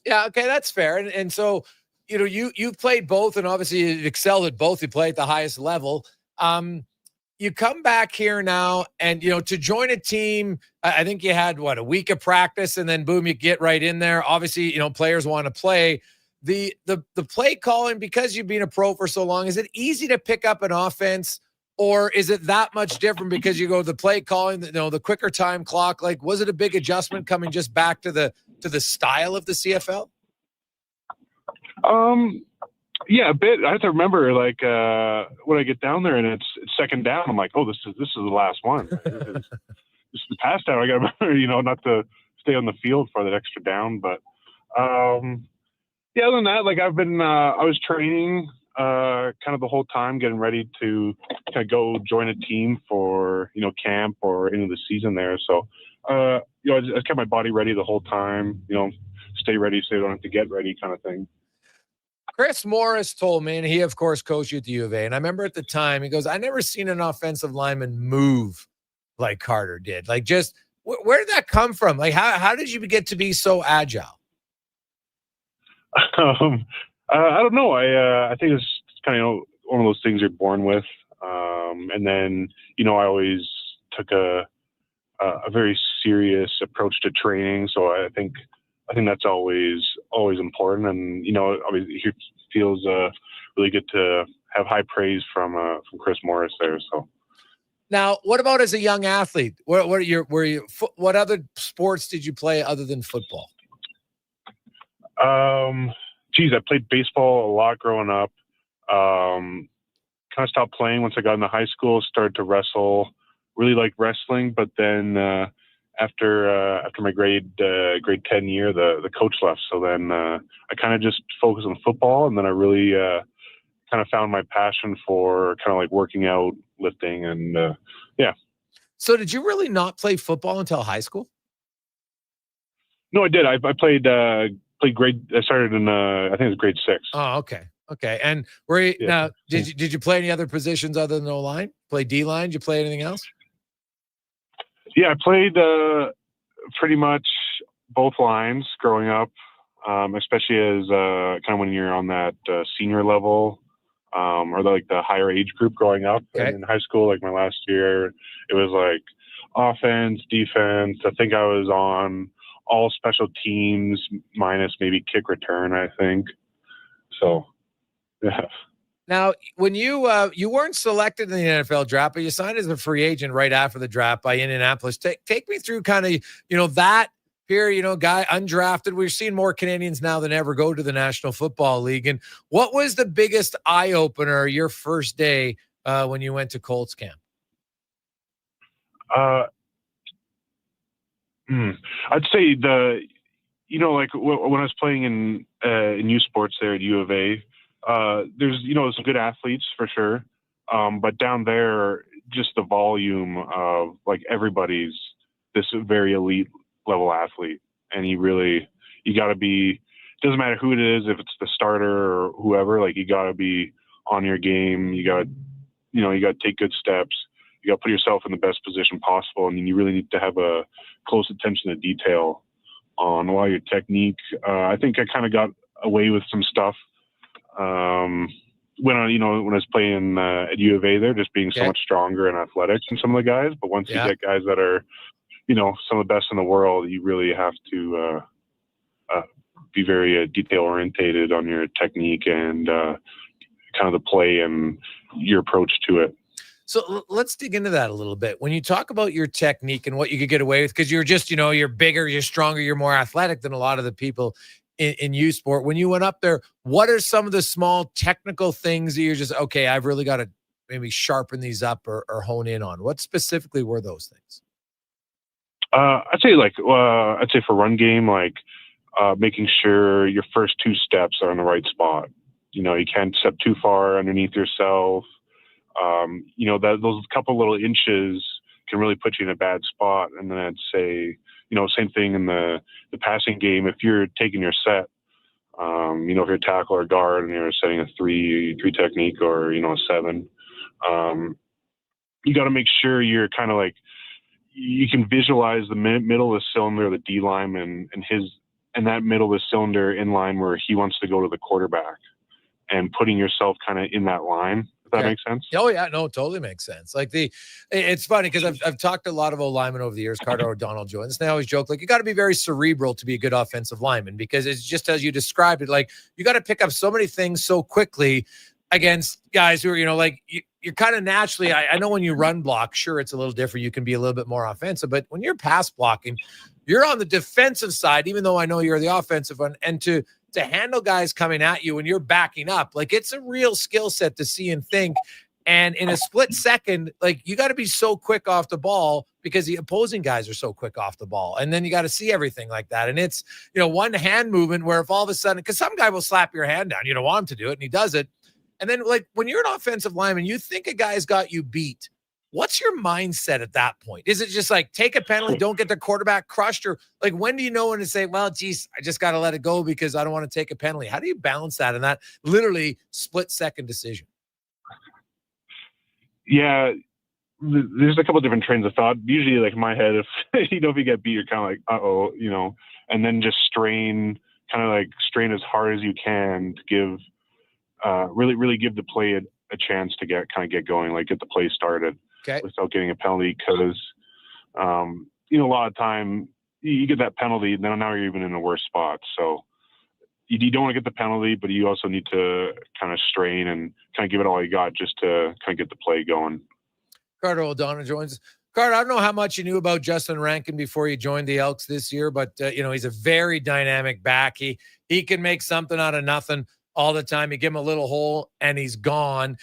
Yeah. Okay. That's fair. And so, you've played both, and obviously you've excelled at both. You play at the highest level. You come back here now and, to join a team, I think you had a week of practice, and then boom, you get right in there. Obviously, players want to play. The play calling, because you've been a pro for so long, is it easy to pick up an offense, or is it that much different because you go the play calling, the quicker time clock? Like, was it a big adjustment coming just back to the style of the CFL? Yeah, a bit. I have to remember, when I get down there and it's second down, I'm like, oh, this is the last one. This is the pass down. I got to remember, not to stay on the field for that extra down. But other than that, I've been, I was training kind of the whole time, getting ready to kind of go join a team for, camp or into the season there. So, I just kept my body ready the whole time, stay ready so you don't have to get ready kind of thing. Chris Morris told me, and he, of course, coached you at the U of A, and I remember at the time, he goes, I never seen an offensive lineman move like Carter did. Like, just, where did that come from? Like, how did you get to be so agile? I don't know. I think it's kind of one of those things you're born with. And then, I always took a very serious approach to training. So I think that's always important. And, obviously it feels really good to have high praise from Chris Morris there. So. Now, what about as a young athlete? What other sports did you play other than football? I played baseball a lot growing up. Kind of stopped playing once I got into high school, started to wrestle, really liked wrestling. But then after my grade 10 year, the coach left. So then I kind of just focused on football. And then I really kind of found my passion for kind of like working out, lifting, and yeah. So did you really not play football until high school? No, I did. I played grade. I started in I think it was grade 6. Oh, okay. Okay. And now did you play any other positions other than O-line? Play D-line? Did you play anything else? Yeah, I played pretty much both lines growing up, especially as kind of when you're on that senior level or the higher age group growing up. Okay. And in high school, like my last year, it was like offense, defense. I think I was on all special teams minus maybe kick return, I think. So, yeah. Now, when you weren't selected in the NFL draft, but you signed as a free agent right after the draft by Indianapolis. Take me through kind of, that here, guy undrafted. We're seeing more Canadians now than ever go to the National Football League. And what was the biggest eye opener your first day when you went to Colts camp? I'd say when I was playing in youth sports there at U of A, there's some good athletes for sure, but down there, just the volume of like everybody's this very elite level athlete, and you got to be. It doesn't matter who it is, if it's the starter or whoever. Like you got to be on your game. You got to take good steps. You got to put yourself in the best position possible. I mean, you really need to have a close attention to detail on a lot of your technique. I think I kind of got away with some stuff when I was playing at U of A there, just being so much stronger and athletic than some of the guys. But once you get guys that are, some of the best in the world, you really have to be very detail orientated on your technique and kind of the play and your approach to it. So let's dig into that a little bit. When you talk about your technique and what you could get away with, because you're just, you're bigger, you're stronger, you're more athletic than a lot of the people in youth sport. When you went up there, what are some of the small technical things that you're just, okay, I've really got to maybe sharpen these up or hone in on? What specifically were those things? I'd say for run game, making sure your first 2 steps are in the right spot. You can't step too far underneath yourself. Those couple little inches can really put you in a bad spot. And then I'd say, same thing in the passing game. If you're taking your set, if you're a tackle or guard and you're setting a 3 technique or, a 7, you got to make sure you're kind of like, you can visualize the middle of the cylinder of the D lineman and that middle of the cylinder in line where he wants to go to the quarterback, and putting yourself kind of in that line. If that makes sense. Oh yeah, no, totally makes sense. It's funny because I've talked to a lot of O-linemen over the years. Carter O'Donnell joins. And they always joke you got to be very cerebral to be a good offensive lineman, because it's just as you described it. You got to pick up so many things so quickly against guys who are you're kind of naturally. I know when you run block, sure it's a little different. You can be a little bit more offensive, but when you're pass blocking, you're on the defensive side. Even though I know you're the offensive one, and to handle guys coming at you when you're backing up, it's a real skill set to see and think. And in a split second, you got to be so quick off the ball because the opposing guys are so quick off the ball. And then you got to see everything like that. And it's, one hand movement where if all of a sudden, because some guy will slap your hand down, you don't want him to do it, and he does it. And then when you're an offensive lineman, you think a guy's got you beat. What's your mindset at that point? Is it just take a penalty, don't get the quarterback crushed? Or when do you know when to say, well, geez, I just got to let it go because I don't want to take a penalty? How do you balance that in that literally split-second decision? Yeah, there's a couple of different trains of thought. Usually, in my head, if if you get beat, you're kind of like, uh-oh, and then just strain as hard as you can to give, really give the play a chance to get going, get the play started. Okay. Without getting a penalty, because a lot of time you get that penalty, then now you're even in a worse spot. So you don't want to get the penalty, but you also need to kind of strain and kind of give it all you got just to kind of get the play going. Carter O'Donnell joins us. Carter, I don't know how much you knew about Justin Rankin before you joined the Elks this year, but he's a very dynamic back. He can make something out of nothing all the time. You give him a little hole and he's gone.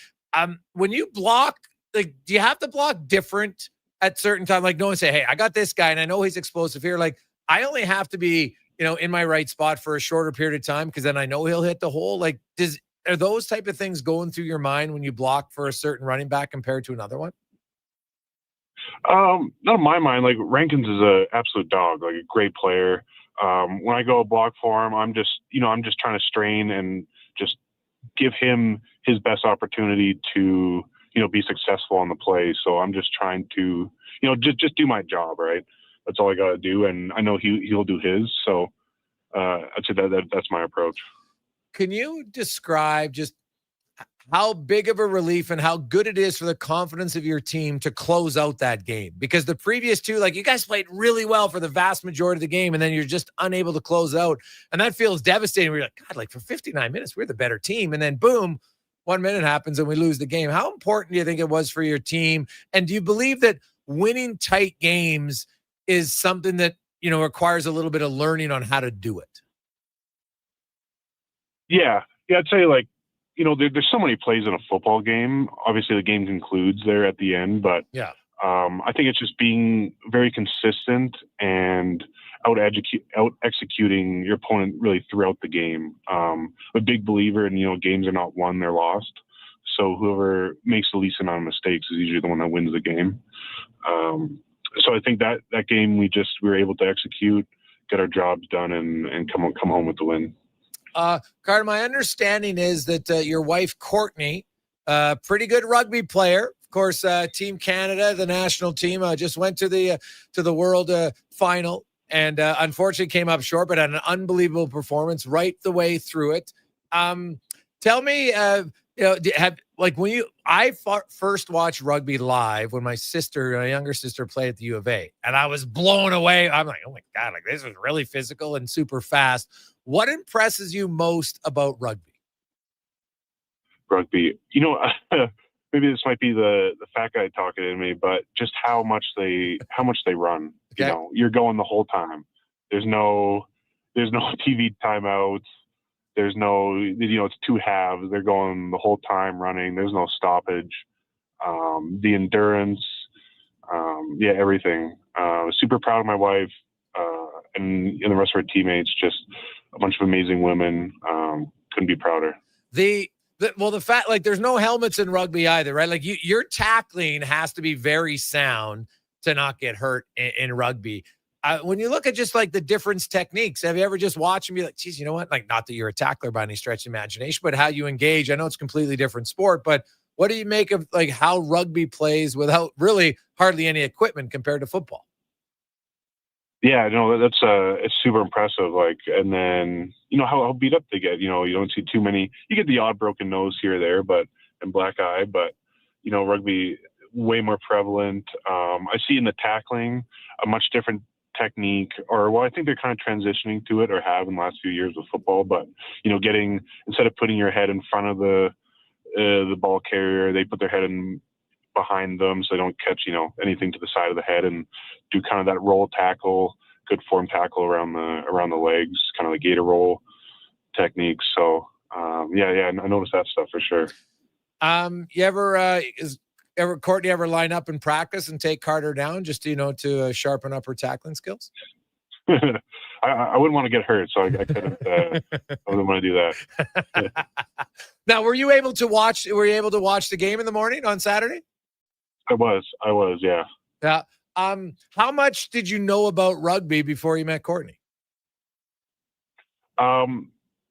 When you block, do you have to block different at certain time? No one say, hey, I got this guy and I know he's explosive here. I only have to be, in my right spot for a shorter period of time because then I know he'll hit the hole. are those type of things going through your mind when you block for a certain running back compared to another one? Not in my mind. Like Rankins is an absolute dog, like a great player. When I go block for him, I'm just trying to strain and just give him his best opportunity to, be successful on the play. So I'm just trying to, just do my job, right? That's all I got to do. And I know he'll do his. So I'd say that's my approach. Can you describe just how big of a relief and how good it is for the confidence of your team to close out that game? Because the previous two, like, you guys played really well for the vast majority of the game, and then you're just unable to close out. And that feels devastating. We're like, God, like for 59 minutes, we're the better team. And then boom, 1 minute happens and we lose the game. How important do you think it was for your team? And do you believe that winning tight games is something that, requires a little bit of learning on how to do it? Yeah. I'd say there's so many plays in a football game. Obviously the game concludes there at the end, but yeah, I think it's just being very consistent and out executing your opponent really throughout the game. I'm a big believer in, games are not won, they're lost. So whoever makes the least amount of mistakes is usually the one that wins the game. So I think that game we were able to execute, get our jobs done, and come home with the win. Carter, my understanding is that your wife, Courtney, pretty good rugby player. Of course, Team Canada, the national team, just went to the World Final and unfortunately came up short, but had an unbelievable performance right the way through it. Tell me, when I first watched rugby live when my younger sister played at the U of A, and I was blown away. I'm like, oh my God, like this was really physical and super fast. What impresses you most about rugby? Rugby, maybe this might be the fat guy talking in me, but just how much they run. Okay. You're going the whole time. There's no TV timeouts. There's no, it's two halves. They're going the whole time running. There's no stoppage. The endurance, everything. Super proud of my wife and the rest of her teammates. Just a bunch of amazing women. Couldn't be prouder. The fact, like, there's no helmets in rugby either, right? Like your tackling has to be very sound to not get hurt in rugby. When you look at just like the difference techniques, have you ever just watched and be like, geez, you know what? Like, not that you're a tackler by any stretch of imagination, but how you engage. I know it's a completely different sport, but what do you make of like how rugby plays without really hardly any equipment compared to football? Yeah, that's it's super impressive. Like, and then how beat up they get. You don't see too many. You get the odd broken nose here or there, and black eye. But rugby way more prevalent. I see in the tackling a much different technique, I think they're kind of transitioning to it, or have in the last few years with football. But getting, instead of putting your head in front of the ball carrier, they put their head in behind them so they don't catch anything to the side of the head, and do kind of that roll tackle, good form tackle around the legs, kind of the gator roll technique. So I noticed that stuff for sure. Courtney ever line up in practice and take Carter down just to sharpen up her tackling skills? I wouldn't want to get hurt, so I couldn't. I wouldn't want to do that. Now, were you able to watch the game in the morning on Saturday? I was, yeah. Yeah. How much did you know about rugby before you met Courtney?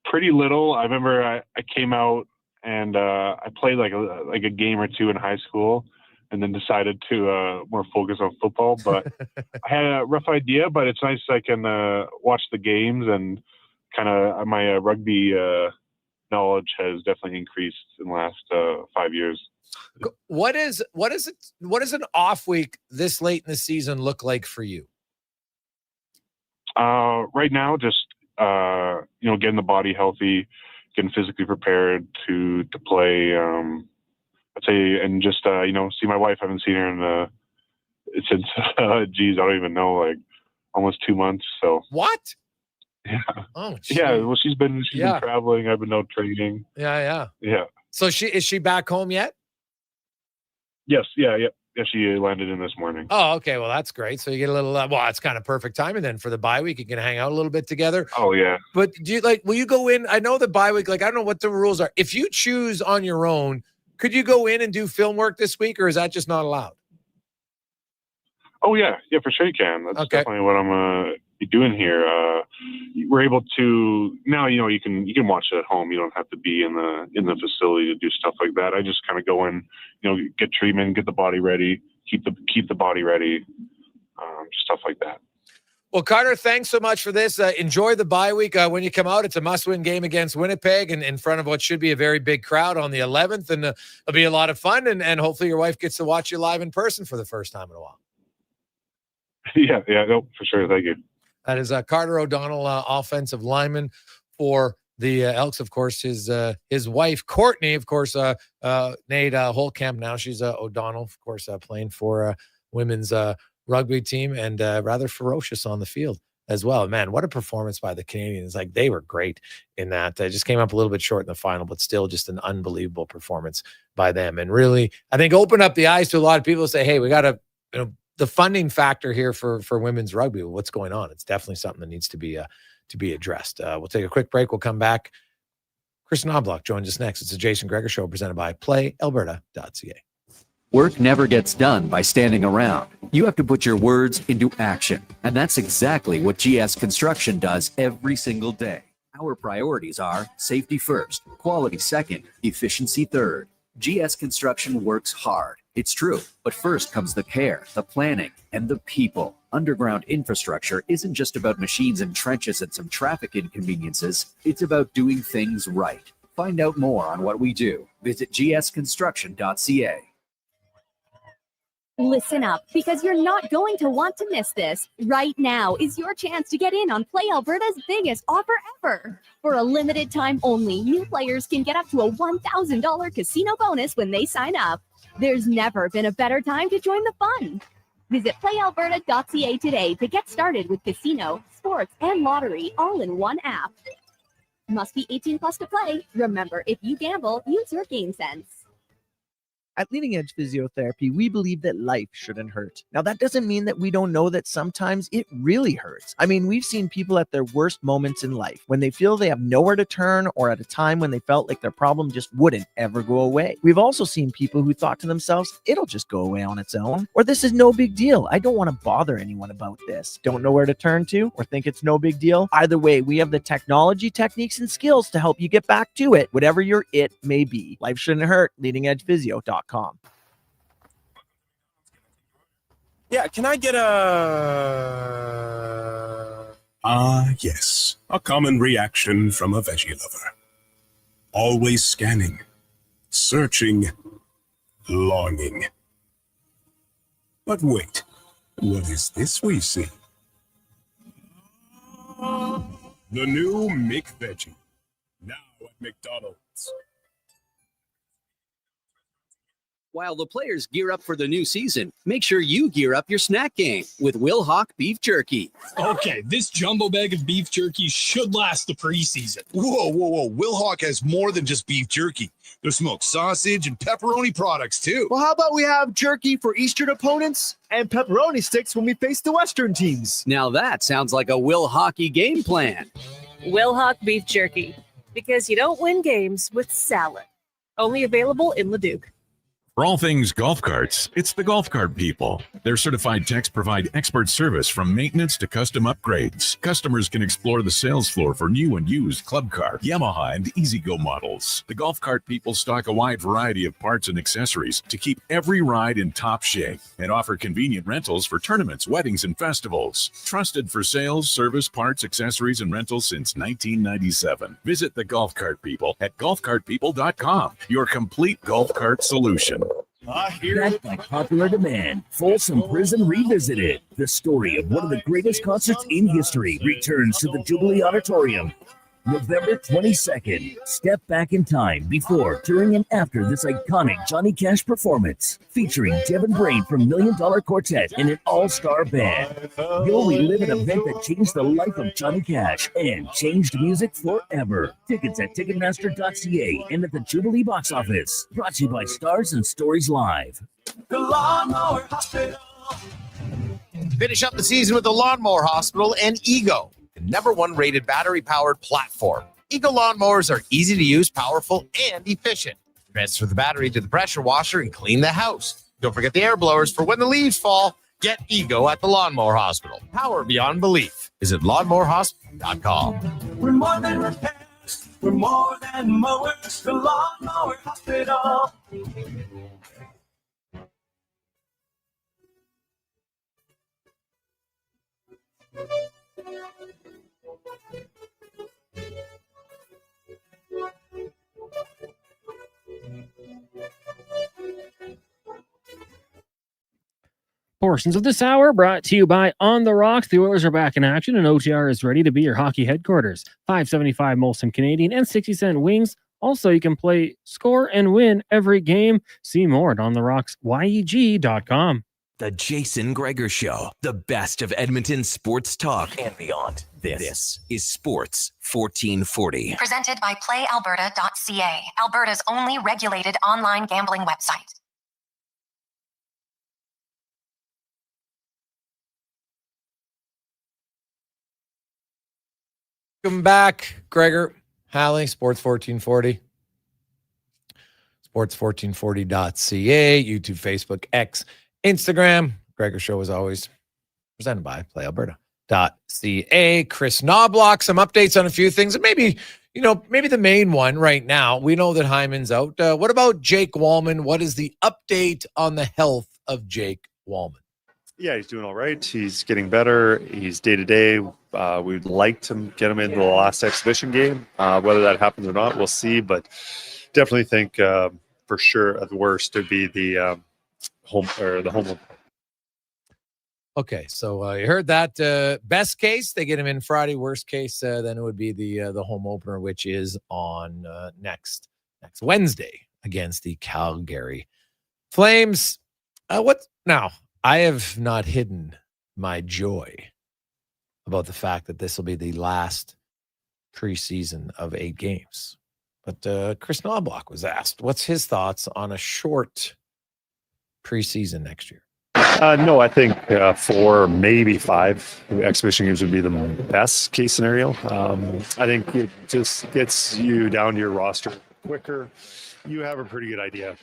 Pretty little. I remember I came out and I played like a game or two in high school, and then decided to more focus on football. But I had a rough idea. But it's nice I can watch the games, and kind of my rugby knowledge has definitely increased in the last 5 years. What does an off week this late in the season look like for you? Right now, just getting the body healthy, getting physically prepared to play. I'd say, and just see my wife. I haven't seen her since I don't even know, like almost 2 months. So what? Yeah. Oh, yeah. Well, she's been traveling. I've been out training. Yeah. Yeah. So is she back home yet? Yes. Yeah. she landed in this morning. Oh, okay. Well, that's great. So you get a little, well, it's kind of perfect timing then for the bye week. You can hang out a little bit together. Oh, yeah. But do you will you go in? I know the bye week, I don't know what the rules are. If you choose on your own, could you go in and do film work this week, or is that just not allowed? Oh, yeah. Yeah, for sure you can. That's definitely what I'm be doing here. We're able to now, you can watch it at home. You don't have to be in the facility to do stuff like that. I just kind of go in, get treatment, get the body ready, keep the body ready, stuff like that. Well, Carter, thanks so much for this. Enjoy the bye week. When you come out, it's a must-win game against Winnipeg and in front of what should be a very big crowd on the 11th. And it'll be a lot of fun. And hopefully your wife gets to watch you live in person for the first time in a while. Yeah, no, for sure. Thank you. That is Carter O'Donnell, offensive lineman for the Elks. Of course, his wife, Courtney, of course, Nate Holtkamp. Now she's O'Donnell, of course, playing for women's rugby team and rather ferocious on the field as well. Man, what a performance by the Canadians. They were great in that. Just came up a little bit short in the final, but still just an unbelievable performance by them. And really, I think opened up the eyes to a lot of people to say, hey, we got to, the funding factor here for women's rugby. What's going on? It's definitely something that needs to be addressed. We'll take a quick break. We'll come back. Chris Knobloch joins us next. It's the Jason Gregor Show presented by PlayAlberta.ca. Work never gets done by standing around. You have to put your words into action. And that's exactly what GS Construction does every single day. Our priorities are safety first, quality second, efficiency third. GS Construction works hard. It's true, but first comes the care, the planning, and the people. Underground infrastructure isn't just about machines and trenches and some traffic inconveniences. It's about doing things right. Find out more on what we do. Visit gsconstruction.ca. Listen up, because you're not going to want to miss this. Right now is your chance to get in on Play Alberta's biggest offer ever. For a limited time only, new players can get up to a $1,000 casino bonus when they sign up. There's never been a better time to join the fun. Visit playalberta.ca today to get started with casino, sports, and lottery all in one app. Must be 18 plus to play. Remember, if you gamble, use your game sense. At Leading Edge Physiotherapy, we believe that life shouldn't hurt. Now, that doesn't mean that we don't know that sometimes it really hurts. I mean, we've seen people at their worst moments in life, when they feel they have nowhere to turn, or at a time when they felt like their problem just wouldn't ever go away. We've also seen people who thought to themselves, it'll just go away on its own, or this is no big deal. I don't want to bother anyone about this. Don't know where to turn to, or think it's no big deal. Either way, we have the technology, techniques, and skills to help you get back to it, whatever your it may be. Life shouldn't hurt. LeadingEdgePhysio.com. Yeah, can I get yes. A common reaction from a veggie lover. Always scanning, searching, longing. But wait, what is this we see? The new McVeggie. Now at McDonald's. While the players gear up for the new season, make sure you gear up your snack game with Will Hawk Beef Jerky. Okay, this jumbo bag of beef jerky should last the preseason. Whoa. Will Hawk has more than just beef jerky. There's smoked sausage and pepperoni products, too. Well, how about we have jerky for Eastern opponents and pepperoni sticks when we face the Western teams? Now that sounds like a Will Hockey game plan. Will Hawk Beef Jerky, because you don't win games with salad. Only available in Leduc. For all things golf carts, it's the Golf Cart people. Their certified techs provide expert service from maintenance to custom upgrades. Customers can explore the sales floor for new and used Club Car, Yamaha, and E-Z-Go models. The Golf Cart people stock a wide variety of parts and accessories to keep every ride in top shape and offer convenient rentals for tournaments, weddings, and festivals. Trusted for sales, service, parts, accessories, and rentals since 1997. Visit the Golf Cart people at golfcartpeople.com, your complete golf cart solution. Backed by popular demand, Folsom Prison Revisited. The story of one of the greatest concerts in history returns to the Jubilee Auditorium. November 22nd. Step back in time before, during, and after this iconic Johnny Cash performance, featuring Devin Brain from $1 Million Quartet and an all-star band. You'll relive an event that changed the life of Johnny Cash and changed music forever. Tickets at Ticketmaster.ca and at the Jubilee box office. Brought to you by Stars and Stories Live. The Lawnmower Hospital. Finish up the season with the Lawnmower Hospital and Ego, the #1 rated battery-powered platform. Ego lawnmowers are easy to use, powerful, and efficient. Transfer the battery to the pressure washer and clean the house. Don't forget the air blowers for when the leaves fall. Get Ego at the Lawnmower Hospital. Power beyond belief. Visit lawnmowerhospital.com. We're more than repairs. We're more than mowers. The Lawnmower Hospital. Portions of this hour brought to you by On the Rocks. The Oilers are back in action, and OTR is ready to be your hockey headquarters. $5.75 Molson Canadian and 60-cent wings. Also, you can play, score, and win every game. See more at ontherocksyeg.com. The Jason Gregor Show, the best of Edmonton sports talk and beyond. This is Sports 1440. Presented by PlayAlberta.ca, Alberta's only regulated online gambling website. Welcome back, Gregor Halley, Sports 1440. Sports1440.ca, YouTube, Facebook, X, Instagram. Gregor Show, as always, presented by PlayAlberta.ca. Chris Knobloch, some updates on a few things. And maybe the main one right now. We know that Hyman's out. What about Jake Wallman? What is the update on the health of Jake Wallman? Yeah, he's doing all right. He's getting better. He's day-to-day. We'd like to get him into the last exhibition game. Whether that happens or not, we'll see. But definitely think for sure at the worst it'd be the home. Okay, so you heard that. Best case, they get him in Friday. Worst case, then it would be the home opener, which is on next Wednesday against the Calgary Flames. What now? I have not hidden my joy about the fact that this will be the last preseason of 8 games. But Chris Knobloch was asked, what's his thoughts on a short preseason next year? No, I think 4, maybe 5 exhibition games would be the best case scenario. I think it just gets you down to your roster quicker. You have a pretty good idea of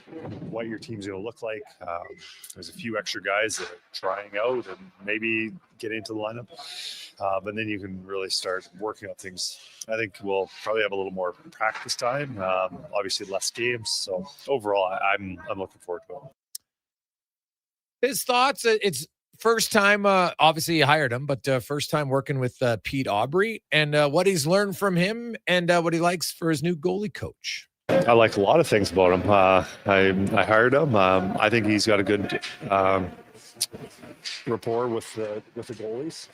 what your team's going to look like. There's a few extra guys that are trying out and maybe get into the lineup. But then you can really start working on things. I think we'll probably have a little more practice time. Obviously less games. So overall, I'm looking forward to it. His thoughts, it's first time, obviously you hired him, but first time working with Pete Aubry and what he's learned from him and what he likes for his new goalie coach. I like a lot of things about him. I hired him. I think he's got a good rapport with the goalies.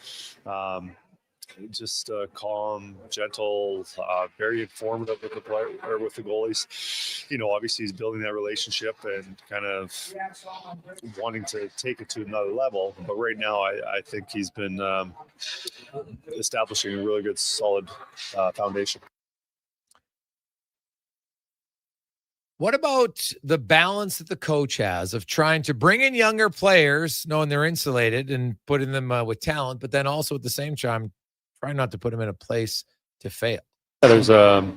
Just calm, gentle, very informative with the player or with the goalies. Obviously he's building that relationship and kind of wanting to take it to another level. But right now, I think he's been establishing a really good, solid foundation. What about the balance that the coach has of trying to bring in younger players, knowing they're insulated and putting them with talent, but then also at the same time, trying not to put them in a place to fail? There's a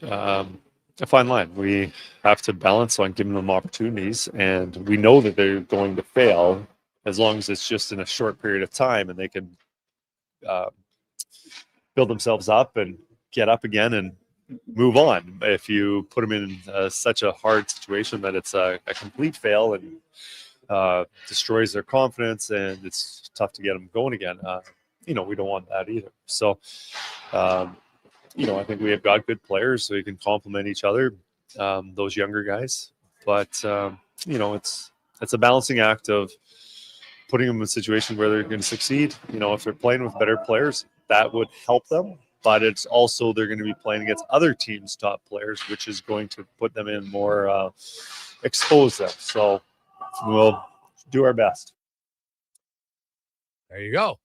fine line. We have to balance on giving them opportunities, and we know that they're going to fail as long as it's just in a short period of time and they can build themselves up and get up again and move on. If you put them in such a hard situation that it's a complete fail and destroys their confidence and it's tough to get them going again, we don't want that either. So, I think we have got good players so we can complement each other, those younger guys. But, it's a balancing act of putting them in a situation where they're going to succeed. If they're playing with better players, that would help them. but it's also they're going to be playing against other teams' top players, which is going to put them in more, expose them. So we'll do our best. There you go.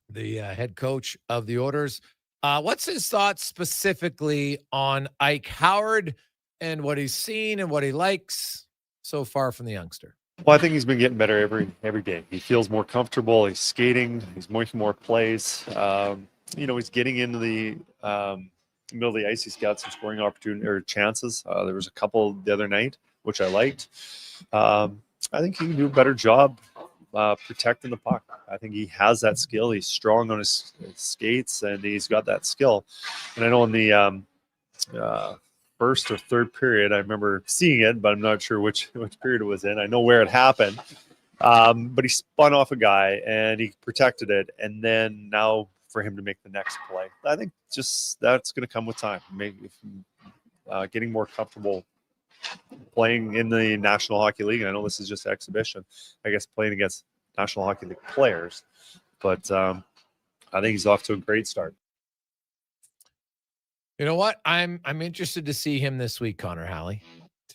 The head coach of the Oilers. What's his thoughts specifically on Ike Howard and what he's seen and what he likes so far from the youngster? Well, I think he's been getting better every game. He feels more comfortable. He's skating. He's making more plays. He's getting into the middle of the ice. He's got some scoring opportunity or chances. There was a couple the other night, which I liked. I think he can do a better job protecting the puck. I think he has that skill. He's strong on his skates, and he's got that skill. And I know in the first or third period, I remember seeing it, but I'm not sure which period it was in. I know where it happened, but he spun off a guy and he protected it, and then now for him to make the next play, I think just that's going to come with time. Maybe getting more comfortable playing in the National Hockey League. And I know this is just exhibition, I guess, playing against National Hockey League players, but I think he's off to a great start. You know what? I'm interested to see him this week, Connor Halley,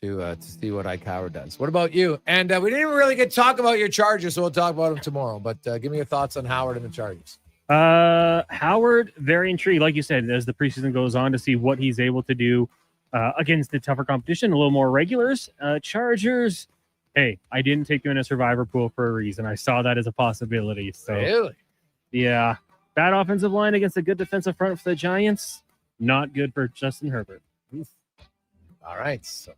to see what Ike Howard does. What about you? And we didn't really get to talk about your Chargers, so we'll talk about them tomorrow. But give me your thoughts on Howard and the Chargers. Howard, very intrigued, like you said, as the preseason goes on, to see what he's able to do against the tougher competition, a little more regulars. Chargers, hey, I didn't take you in a survivor pool for a reason. I saw that as a possibility. So, really? Yeah. Bad offensive line against a good defensive front for the Giants. Not good for Justin Herbert. All right. So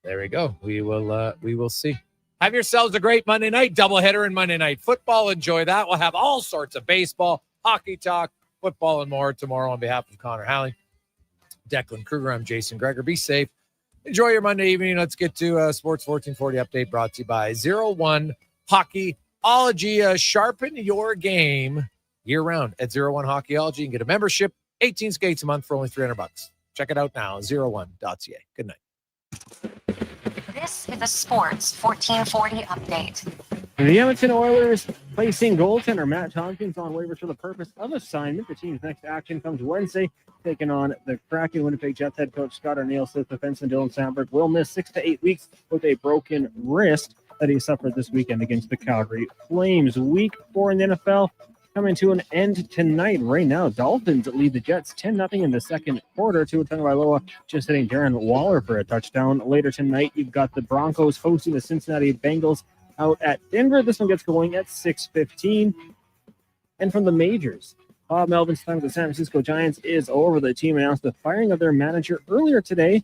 there we go. We will see. Have yourselves a great Monday night doubleheader and Monday Night Football. Enjoy that. We'll have all sorts of baseball, hockey talk, football, and more tomorrow. On behalf of Connor Halley, Declan Kruger, I'm Jason Gregor. Be safe. Enjoy your Monday evening. Let's get to Sports 1440 update brought to you by 01 Hockeyology. Sharpen your game year-round at 01 Hockeyology. You can get a membership, 18 skates a month for only $300. Check it out now, 01.ca. Good night. This is a Sports 1440 update. The Edmonton Oilers placing goaltender Matt Tompkins on waivers for the purpose of assignment. The team's next action comes Wednesday, taking on the Kraken. Winnipeg Jets head coach Scott Arniel says defenseman Dylan Sandberg will miss 6 to 8 weeks with a broken wrist that he suffered this weekend against the Calgary Flames. Week 4 in the NFL coming to an end tonight. Right now, Dolphins lead the Jets 10-0 in the second quarter. Tua Tagovailoa just hitting Darren Waller for a touchdown. Later tonight, you've got the Broncos hosting the Cincinnati Bengals out at Denver. This one gets going at 6:15. And from the majors, Bob Melvin's time with the San Francisco Giants is over. The team announced the firing of their manager earlier today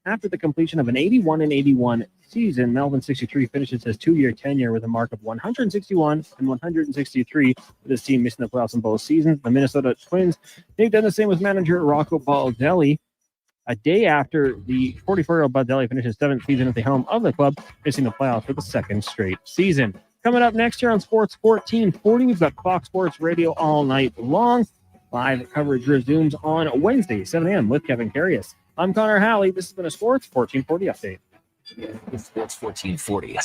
after the completion of an 81-81 season. Melvin, 63, finishes his 2-year tenure with a mark of 161 and 163, with his team missing the playoffs in both seasons. The Minnesota Twins, they've done the same with manager Rocco Baldelli. A day after the 44-year-old Baldelli finished his 7th season at the helm of the club, missing the playoffs for the 2nd straight season. Coming up next year on Sports 1440, we've got Fox Sports Radio all night long. Live coverage resumes on Wednesday, 7 a.m. with Kevin Carius. I'm Connor Halley. This has been a Sports 1440 update. Sports 1440.